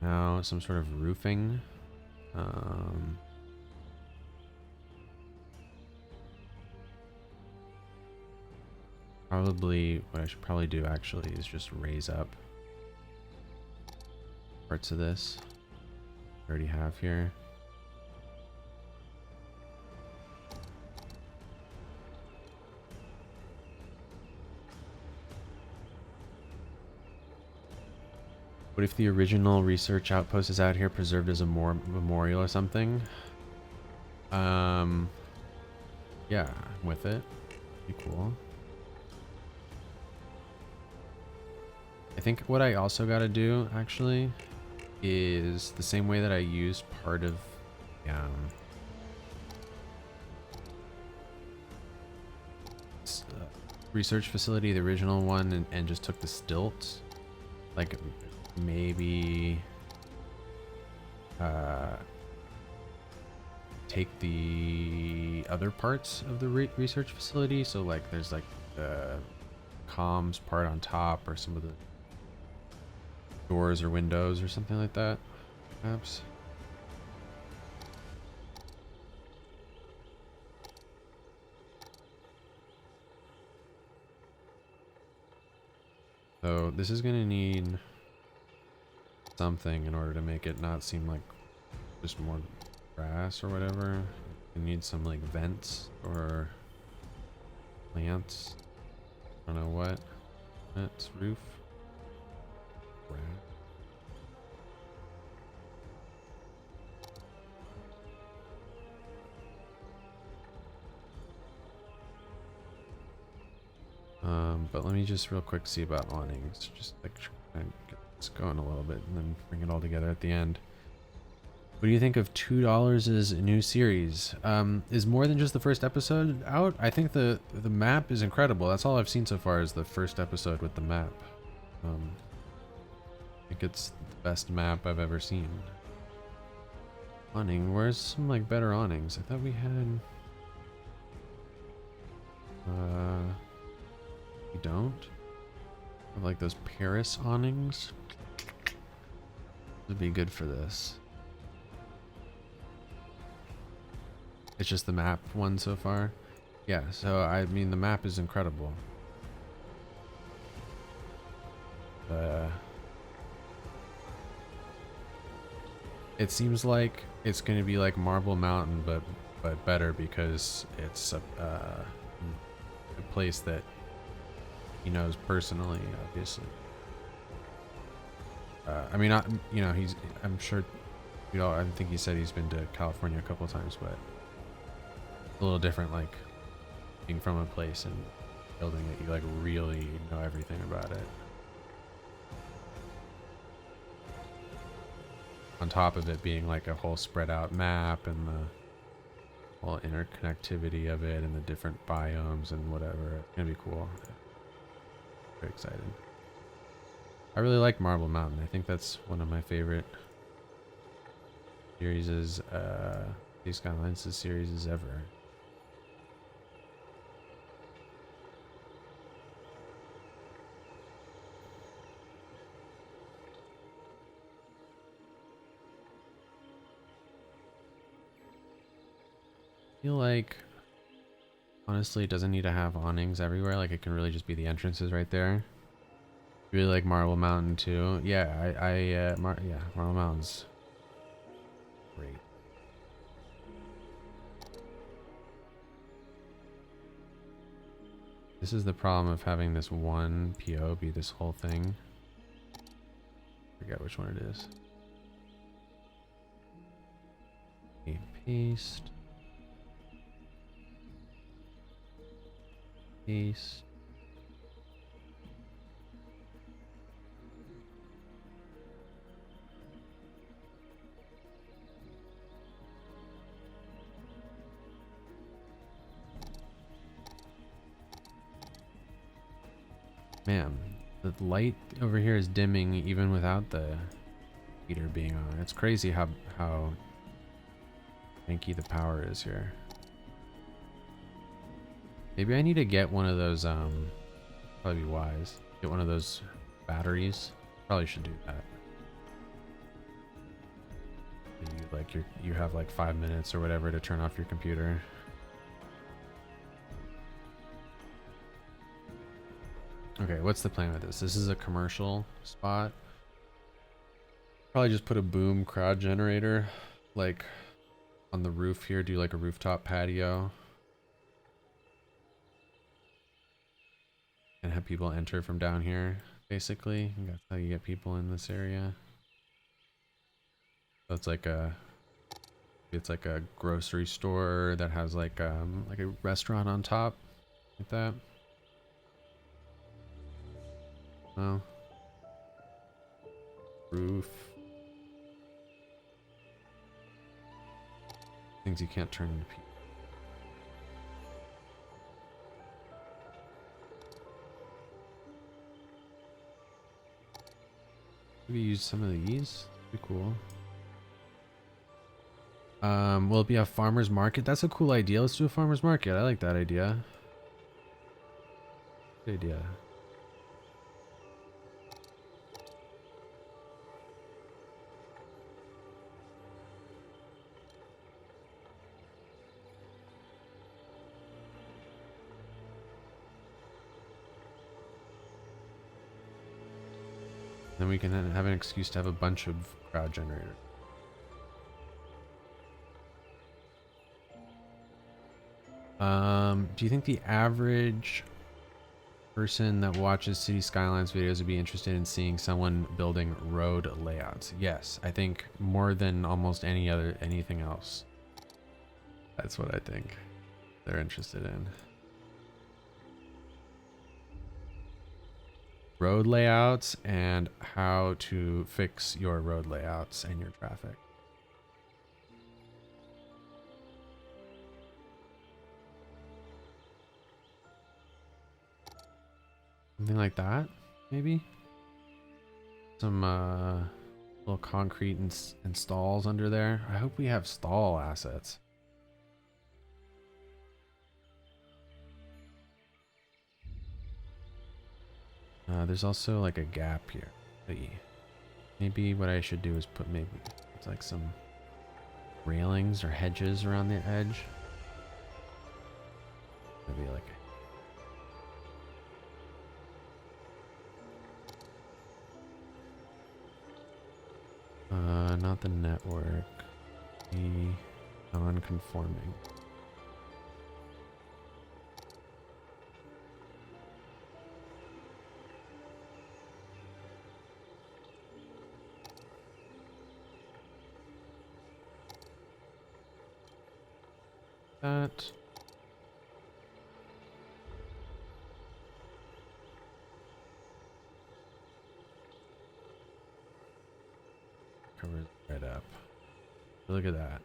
Now some sort of roofing. Probably what I should probably do actually is just raise up parts of this I already have here. What if the original research outpost is out here preserved as a memorial or something? Yeah, I'm with it. Be cool. I think what I also got to do actually is the same way that I used part of research facility, the original one, and just took the stilts. Like maybe take the other parts of the research facility. So like there's like the comms part on top, or some of the doors or windows or something like that, perhaps. So this is gonna need something in order to make it not seem like just more grass or whatever. You need some like vents or plants. I don't know what. That's roof. Grass. But let me just real quick see about awnings. Just like get this going a little bit and then bring it all together at the end. What do you think of $2's new series? Is more than just the first episode out? I think the map is incredible. That's all I've seen so far is the first episode with the map. I think it's the best map I've ever seen. Awning, where's some like better awnings? I thought we had. We don't. Have like those Paris awnings. Would be good for this. It's just the map one so far. Yeah, so I mean the map is incredible. It seems like it's going to be like Marble Mountain, but better because it's a place that he knows personally, obviously. I mean, you know, I'm sure, you know, I think he said he's been to California a couple of times, but a little different, like being from a place and building it, you like really know everything about it. On top of it being like a whole spread out map and the whole interconnectivity of it and the different biomes and whatever. It's gonna be cool. Very excited. I really like Marble Mountain. I think that's one of my favorite series these Skylines series ever. I feel like honestly it doesn't need to have awnings everywhere. Like it can really just be the entrances right there. Really like Marble Mountain too. Yeah, Marble Mountain's great. This is the problem of having this one PO be this whole thing. Forget which one it is. Okay, paste. Paste. Man, the light over here is dimming even without the heater being on. It's crazy how janky the power is here. Maybe I need to get one of those, probably be wise. Get one of those batteries. Probably should do that. You have like 5 minutes or whatever to turn off your computer. Okay, what's the plan with this? This is a commercial spot. Probably just put a boom crowd generator like on the roof here, do like a rooftop patio. And have people enter from down here, basically. That's how you get people in this area. So it's like a It's like a grocery store that has like a restaurant on top, like that. Oh, roof. Things you can't turn into people. Maybe use some of these. Be cool. Will it be a farmer's market? That's a cool idea. Let's do a farmer's market. I like that idea. Good idea. Then we can have an excuse to have a bunch of crowd generators. Do you think the average person that watches City Skylines videos would be interested in seeing someone building road layouts? Yes, I think more than almost anything else. That's what I think they're interested in. Road layouts and how to fix your road layouts and your traffic. Something like that, maybe? Some little concrete and stalls under there. I hope we have stall assets. There's also like a gap here. Maybe what I should do is put maybe it's like some railings or hedges around the edge. Maybe like not the network, the non-conforming. That. Covers right up. Look at that.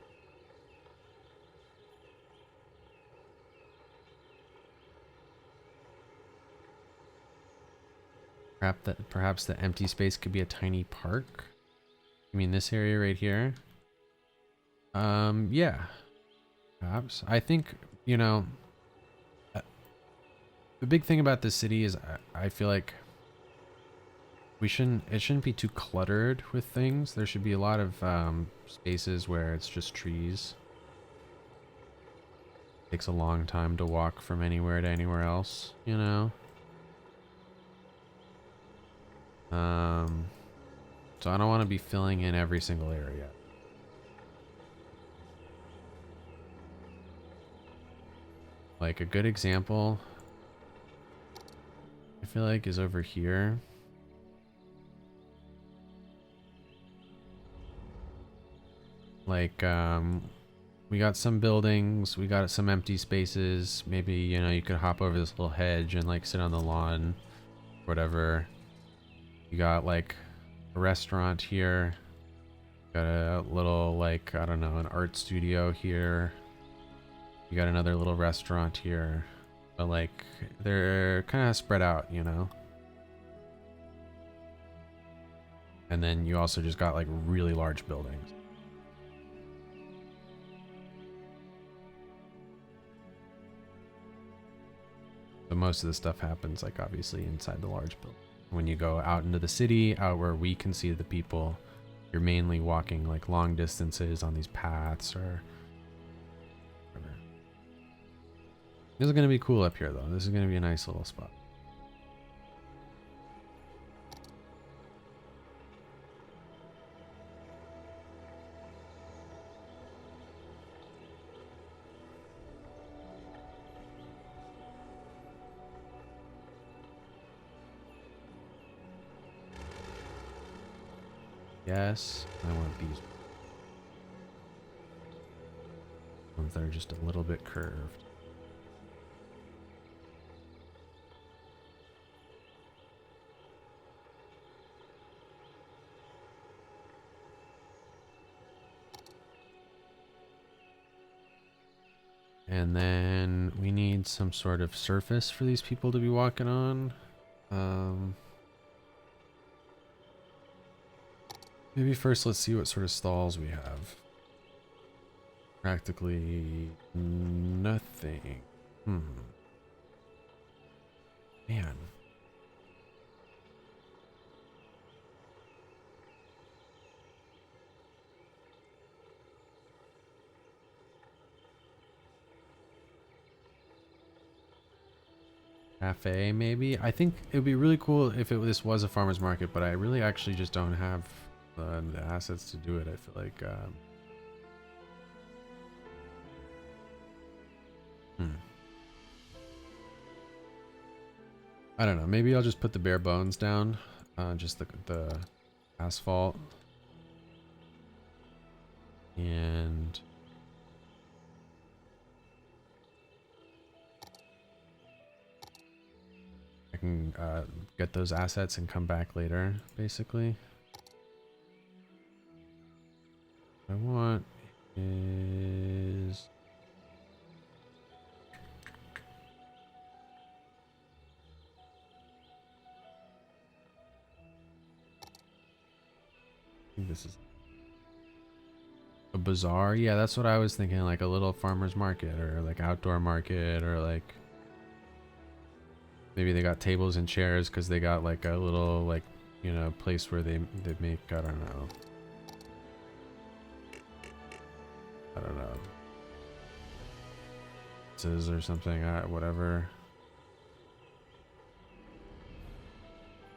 Perhaps the empty space could be a tiny park. I mean, this area right here. Yeah. Perhaps. I think, you know, the big thing about this city is I feel like it shouldn't be too cluttered with things. There should be a lot of spaces where it's just trees. Takes a long time to walk from anywhere to anywhere else, you know? So I don't want to be filling in every single area. Like a good example, I feel like, is over here. Like, we got some buildings, we got some empty spaces. Maybe, you know, you could hop over this little hedge and like sit on the lawn, whatever. You got like a restaurant here. Got a little, like, I don't know, an art studio here. You got another little restaurant here. But like, they're kind of spread out, you know? And then you also just got like really large buildings. So most of the stuff happens like obviously inside the large building. When you go out into the city, out where we can see the people, you're mainly walking like long distances on these paths or whatever. This is going to be cool up here though. This is going to be a nice little spot. Yes, I want these. ones that are just a little bit curved. And then we need some sort of surface for these people to be walking on. Maybe first let's see what sort of stalls we have. Practically nothing. Man. Cafe, maybe? I think it would be really cool if this was a farmer's market, but I really actually just don't have the assets to do it. I feel like... I don't know. Maybe I'll just put the bare bones down. Just the asphalt. And... I can get those assets and come back later, basically. What I want is... I think this is a bazaar. Yeah, that's what I was thinking, like a little farmer's market or like outdoor market, or like maybe they got tables and chairs because they got like a little, like, you know, place where they make, I don't know, pizzas or something, whatever.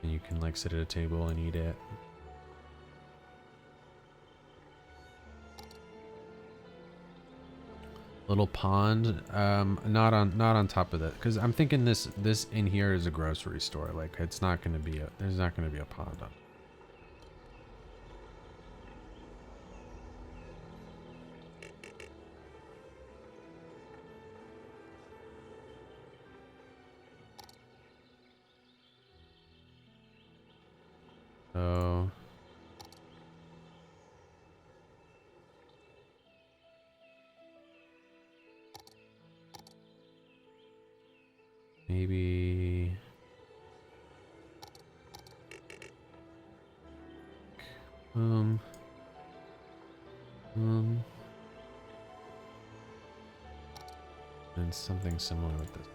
And you can like sit at a table and eat it. Little pond, not on top of that, because I'm thinking this in here is a grocery store. Like, it's not going to be there's not going to be a pond on. So maybe and something similar with this.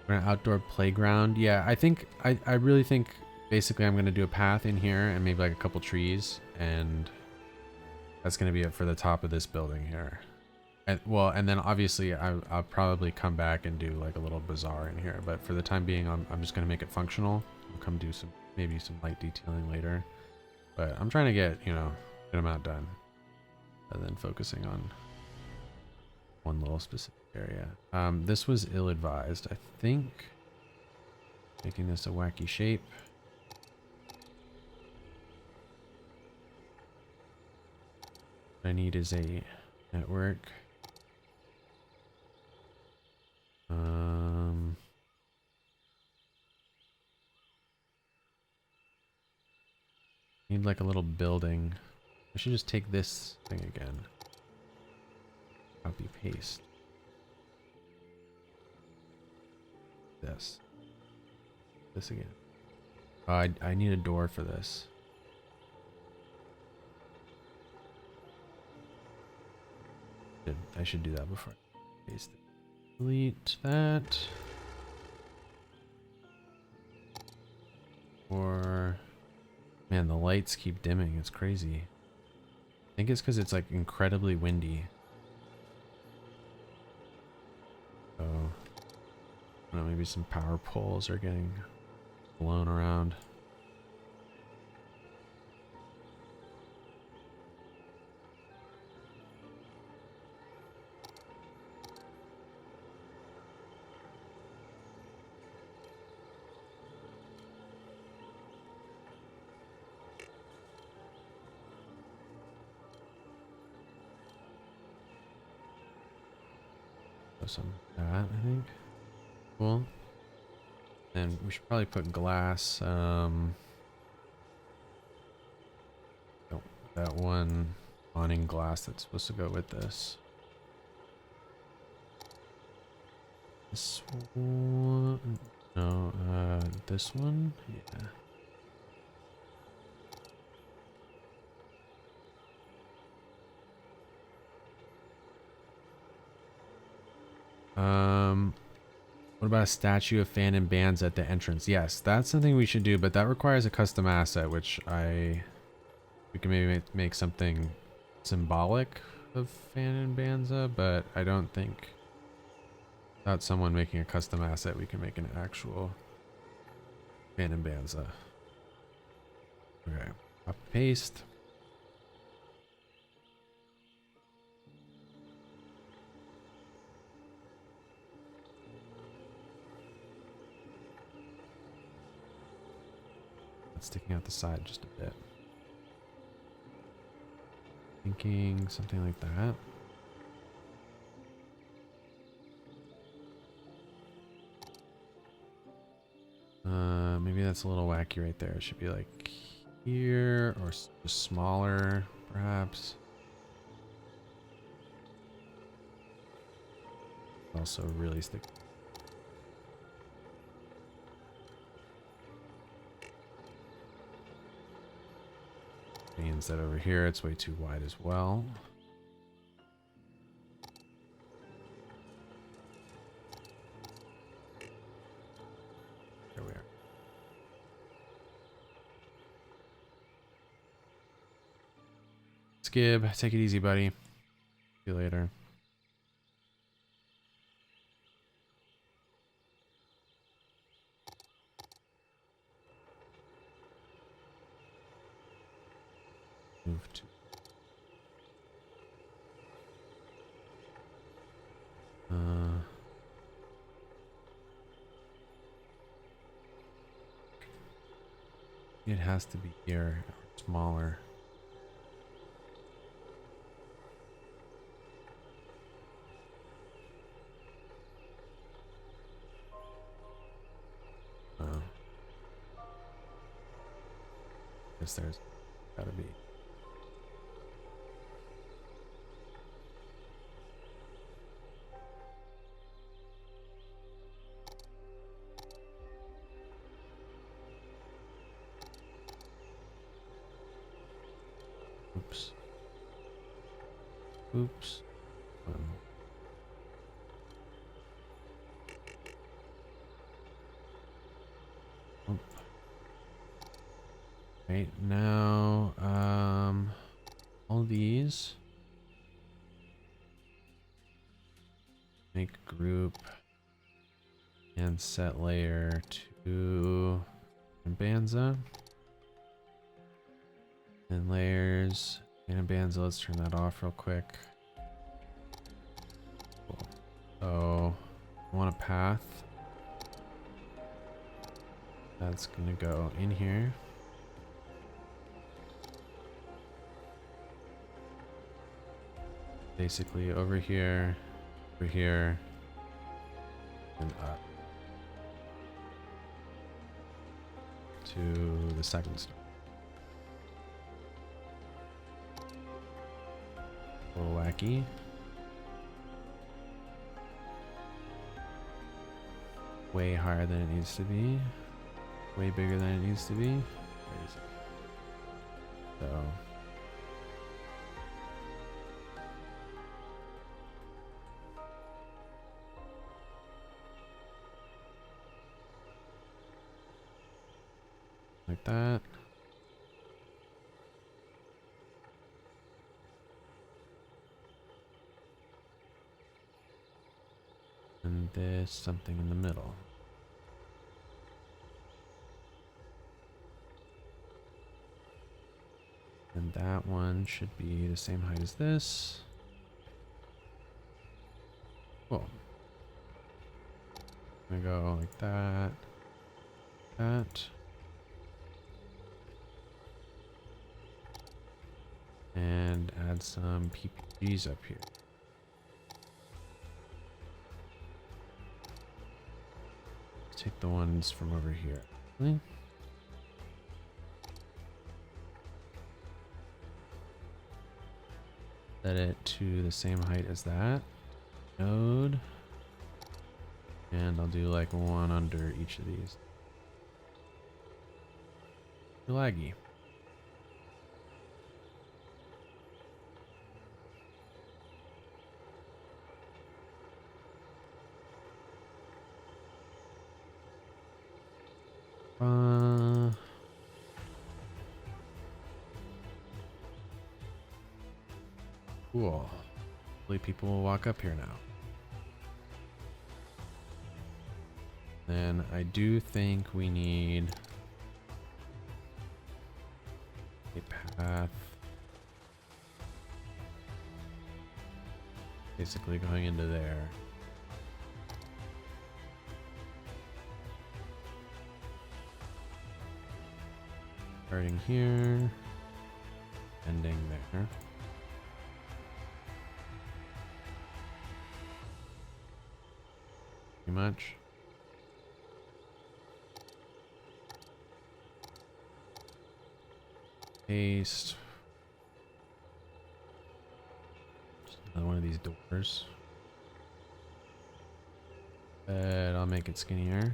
An outdoor playground. Yeah, I think I really think basically I'm gonna do a path in here and maybe like a couple trees, and that's gonna be it for the top of this building here. And well, and then obviously I'll probably come back and do like a little bazaar in here, but for the time being I'm just gonna make it functional. I'll come do maybe some light detailing later, but I'm trying to get, you know, a good amount done rather than focusing on one little specific area. This was ill-advised, I think. Making this a wacky shape. What I need is a network. Need like a little building. I should just take this thing again. Copy paste. This again. I need a door for this. I should do that before I paste it. Delete that. Or man, the lights keep dimming. It's crazy. I think it's because it's like incredibly windy. So I don't know, maybe some power poles are getting blown around. some of that, I think. Cool. And we should probably put glass. Nope, that one awning glass that's supposed to go with this. This one. No, this one? Yeah. What about a statue of Phan and bands at the entrance? Yes, that's something we should do, but that requires a custom asset, which we can maybe make something symbolic of Phan and Banza, but I don't think without someone making a custom asset, we can make an actual Phan and Banza. Okay, copy paste. Sticking out the side just a bit. Thinking something like that. Maybe that's a little wacky right there. It should be like here or just smaller, perhaps. Also really sticky. Means that over here it's way too wide as well. There we are. Skib, take it easy, buddy. See you later. Move to it has to be here or smaller. Guess there's gotta be. Oops. Oops. Right now, all these make group and set layer to Banza. And layers and Banza, let's turn that off real quick. Cool. So I want a path that's gonna go in here. Basically over here, and up to the second stone. A little wacky. Way higher than it needs to be. Way bigger than it needs to be. Crazy. So like that. And there's something in the middle. And that one should be the same height as this. Cool. I'm gonna go like that. That. And add some PPGs up here. take the ones from over here. Really? Set it to the same height as that node. And I'll do like one under each of these. You're laggy. Cool. Hopefully people will walk up here now. Then I do think we need a path basically going into there. Starting here, ending there. Pretty much. Paste. Just another one of these doors. But I'll make it skinnier.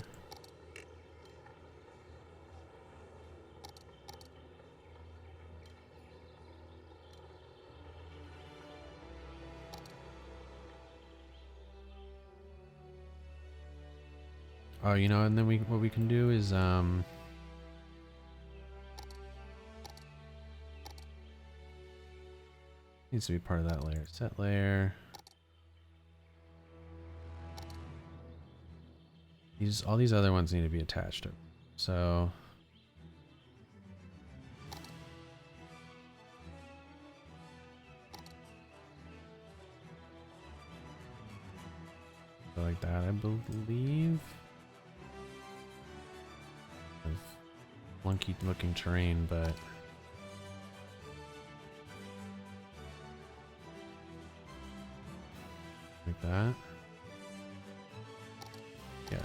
Oh, you know, and then what we can do is needs to be part of that layer. Set layer. All these other ones need to be attached to. So like that, I believe. Clunky looking terrain, but like that. Yeah,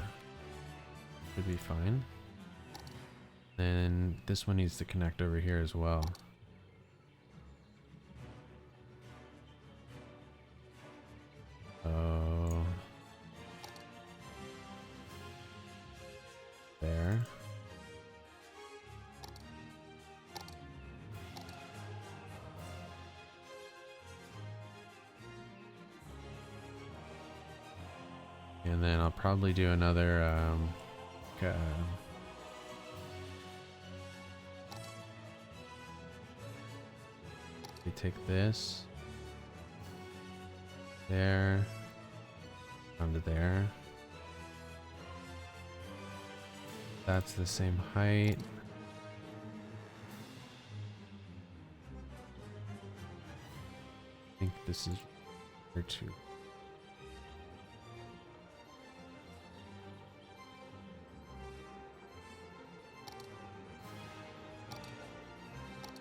should be fine. Then this one needs to connect over here as well. So there. And then I'll probably do another we take this there onto there. That's the same height. I think this is here too.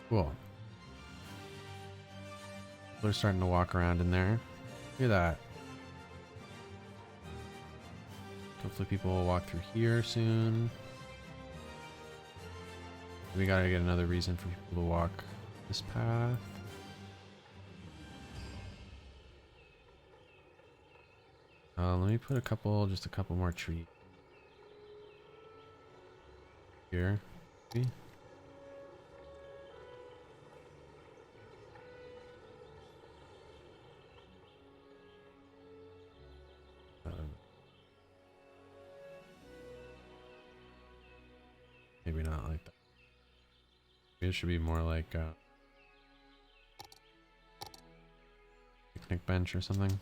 Cool. They're starting to walk around in there. Look at that. Hopefully people will walk through here soon. We gotta get another reason for people to walk this path. Let me put just a couple more trees here. Maybe. Maybe not like that. Maybe it should be more like a picnic bench or something.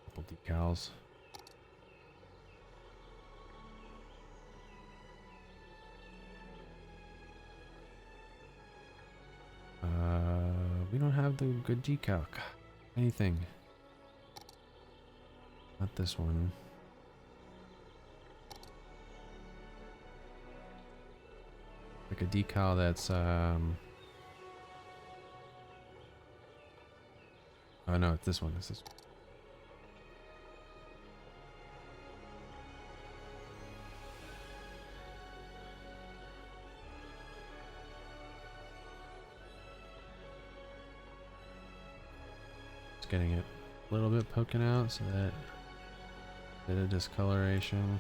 Couple decals. We don't have the good decal. Anything. Not this one. like a decal that's oh no, it's this one. It's this one. Just getting it a little bit poking out so that bit of discoloration.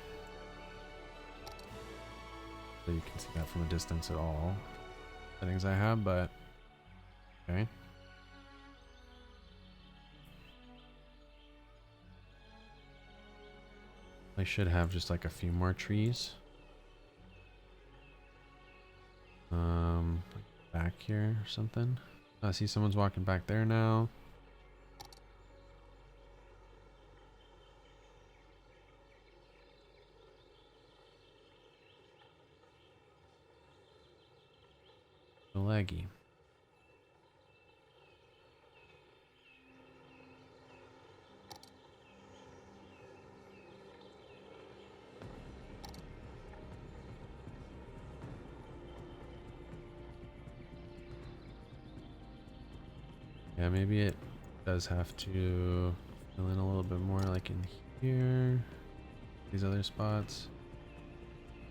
So you can see that from a distance at all. Settings I have, but okay. I should have just like a few more trees. Back here or something. I see someone's walking back there now. So laggy. Yeah, maybe it does have to fill in a little bit more, like in here, these other spots,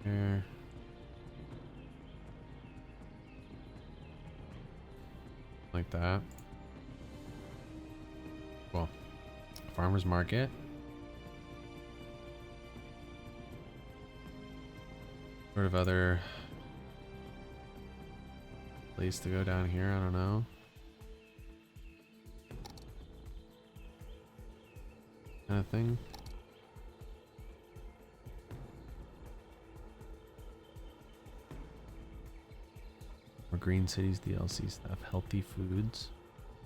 here. Like that. Cool. Farmer's market. Sort of other place to go down here, I don't know. Kind of thing. More Green Cities DLC stuff. Healthy foods.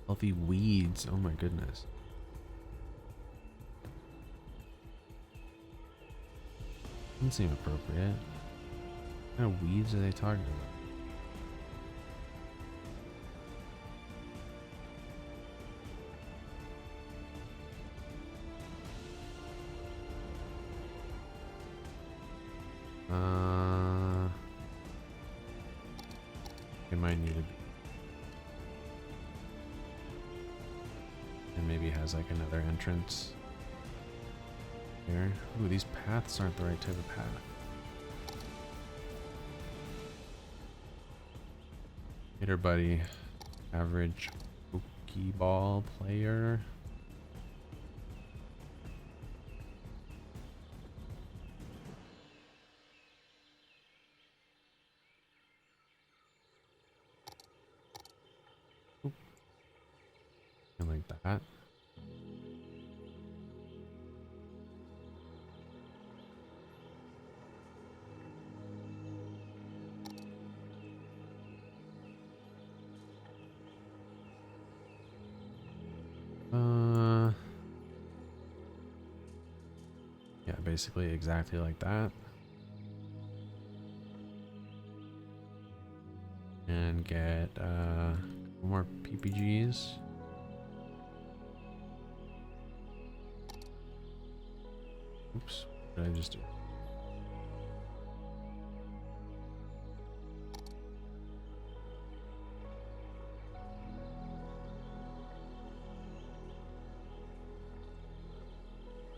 Healthy weeds. Oh my goodness. Doesn't seem appropriate. What kind of weeds are they talking about? It might need to be. And maybe has like another entrance here. Ooh, these paths aren't the right type of path. Hitter buddy. Average Pokeball player. And like that. Yeah, basically exactly like that. And get more PPGs. Oops, what did I just do?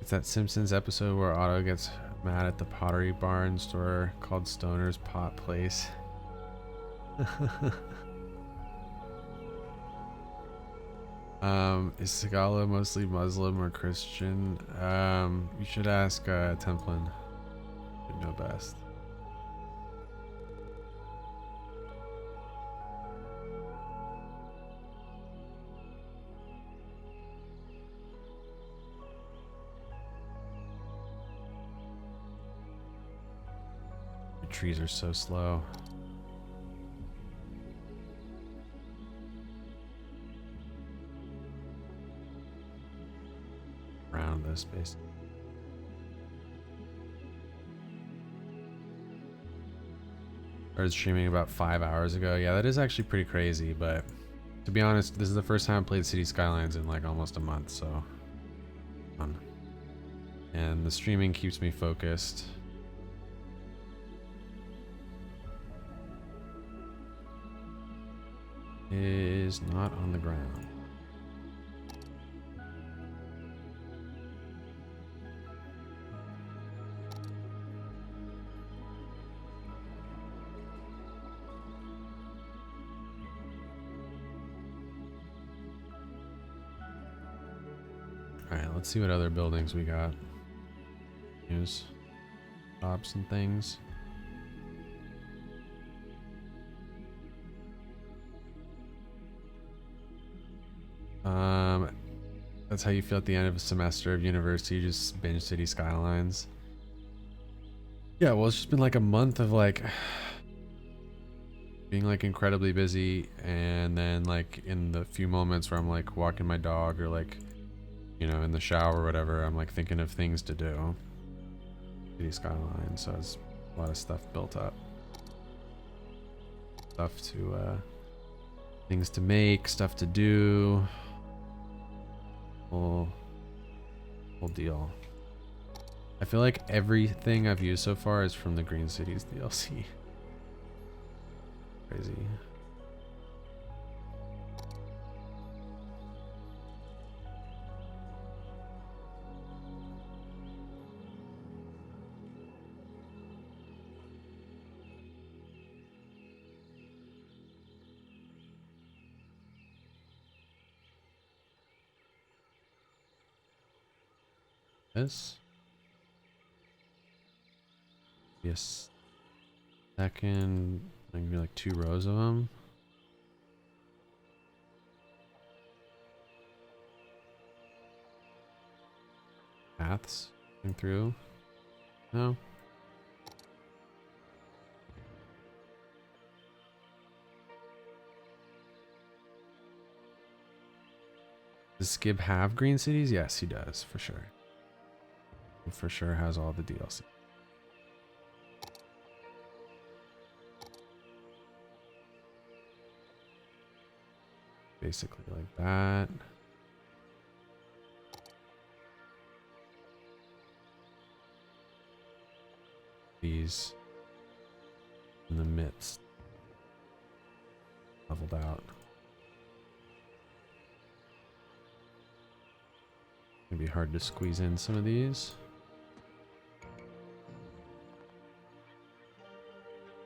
It's that Simpsons episode where Otto gets mad at the Pottery Barn store called Stoner's Pot Place. Is Sagala mostly Muslim or Christian? You should ask Templin. Should know best. The trees are so slow. Around this space. Started streaming about 5 hours ago. Yeah, that is actually pretty crazy, but to be honest, this is the first time I played City Skylines in like almost a month, so fun. And the streaming keeps me focused. is not on the ground. Alright, let's see what other buildings we got. Use shops and things. That's how you feel at the end of a semester of university, you just binge City Skylines. Yeah, well, it's just been like a month of like being like incredibly busy, and then like in the few moments where I'm like walking my dog or like, you know, in the shower or whatever, I'm like thinking of things to do. City Skylines, so it's a lot of stuff built up. Stuff to things to make, stuff to do. Whole deal. I feel like everything I've used so far is from the Green Cities DLC. Crazy. This. Yes. Second, maybe like 2 rows of them. Paths going through. No. Does Skib have green cities? Yes, he does, for sure. He for sure has all the DLC. Basically like that. These in the midst. Leveled out. It'd be hard to squeeze in some of these.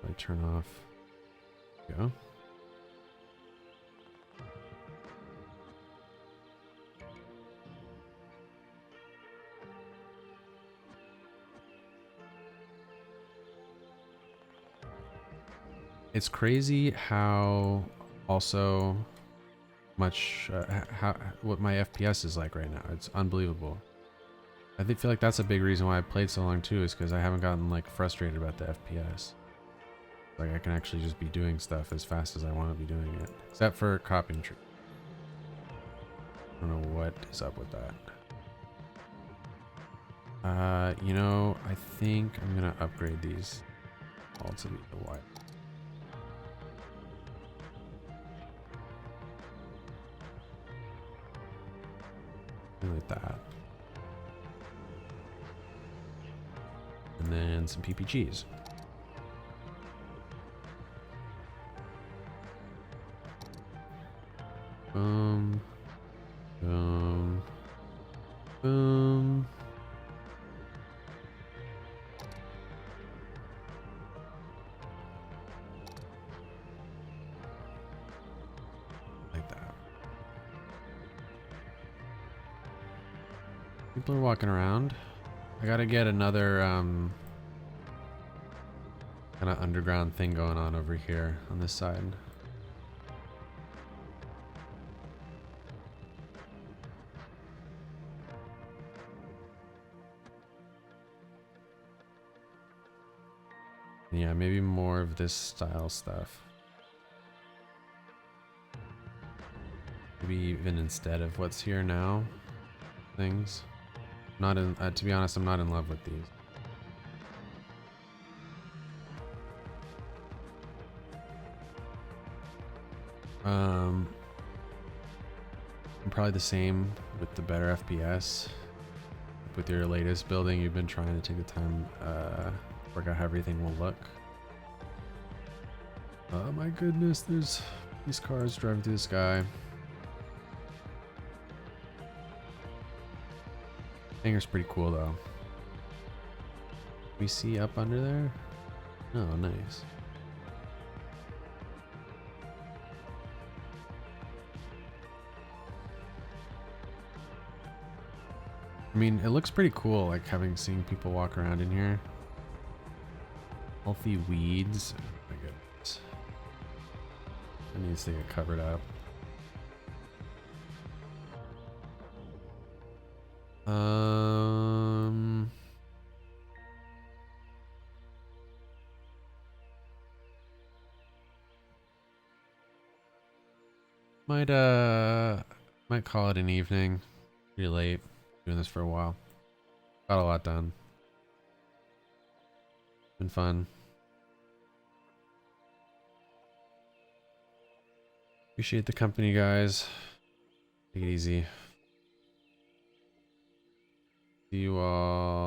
I turn off. Go. It's crazy how also much what my FPS is like right now. It's unbelievable. I feel like that's a big reason why I played so long too, is because I haven't gotten like frustrated about the FPS. Like I can actually just be doing stuff as fast as I want to be doing it, except for copying tree. I don't know what is up with that. You know, I think I'm gonna upgrade these all to be the white. Like that. And then some PPGs. Boom. Boom. Boom. Like that. People are walking around. I gotta get another kind of underground thing going on over here on this side. Yeah, maybe more of this style stuff. Maybe even instead of what's here now. Things. Not in. To be honest, I'm not in love with these. I'm probably the same with the better FPS. With your latest building, you've been trying to take the time work out how everything will look. Oh my goodness, there's These cars driving through the sky. Hangar's pretty cool though. We see up under there? Oh, nice. I mean, it looks pretty cool, like having seen people walk around in here. Healthy weeds. Oh my goodness. It needs to get covered up. Might call it an evening. Pretty late. Doing this for a while. Got a lot done. Been fun. Appreciate the company, guys. Take it easy. See you all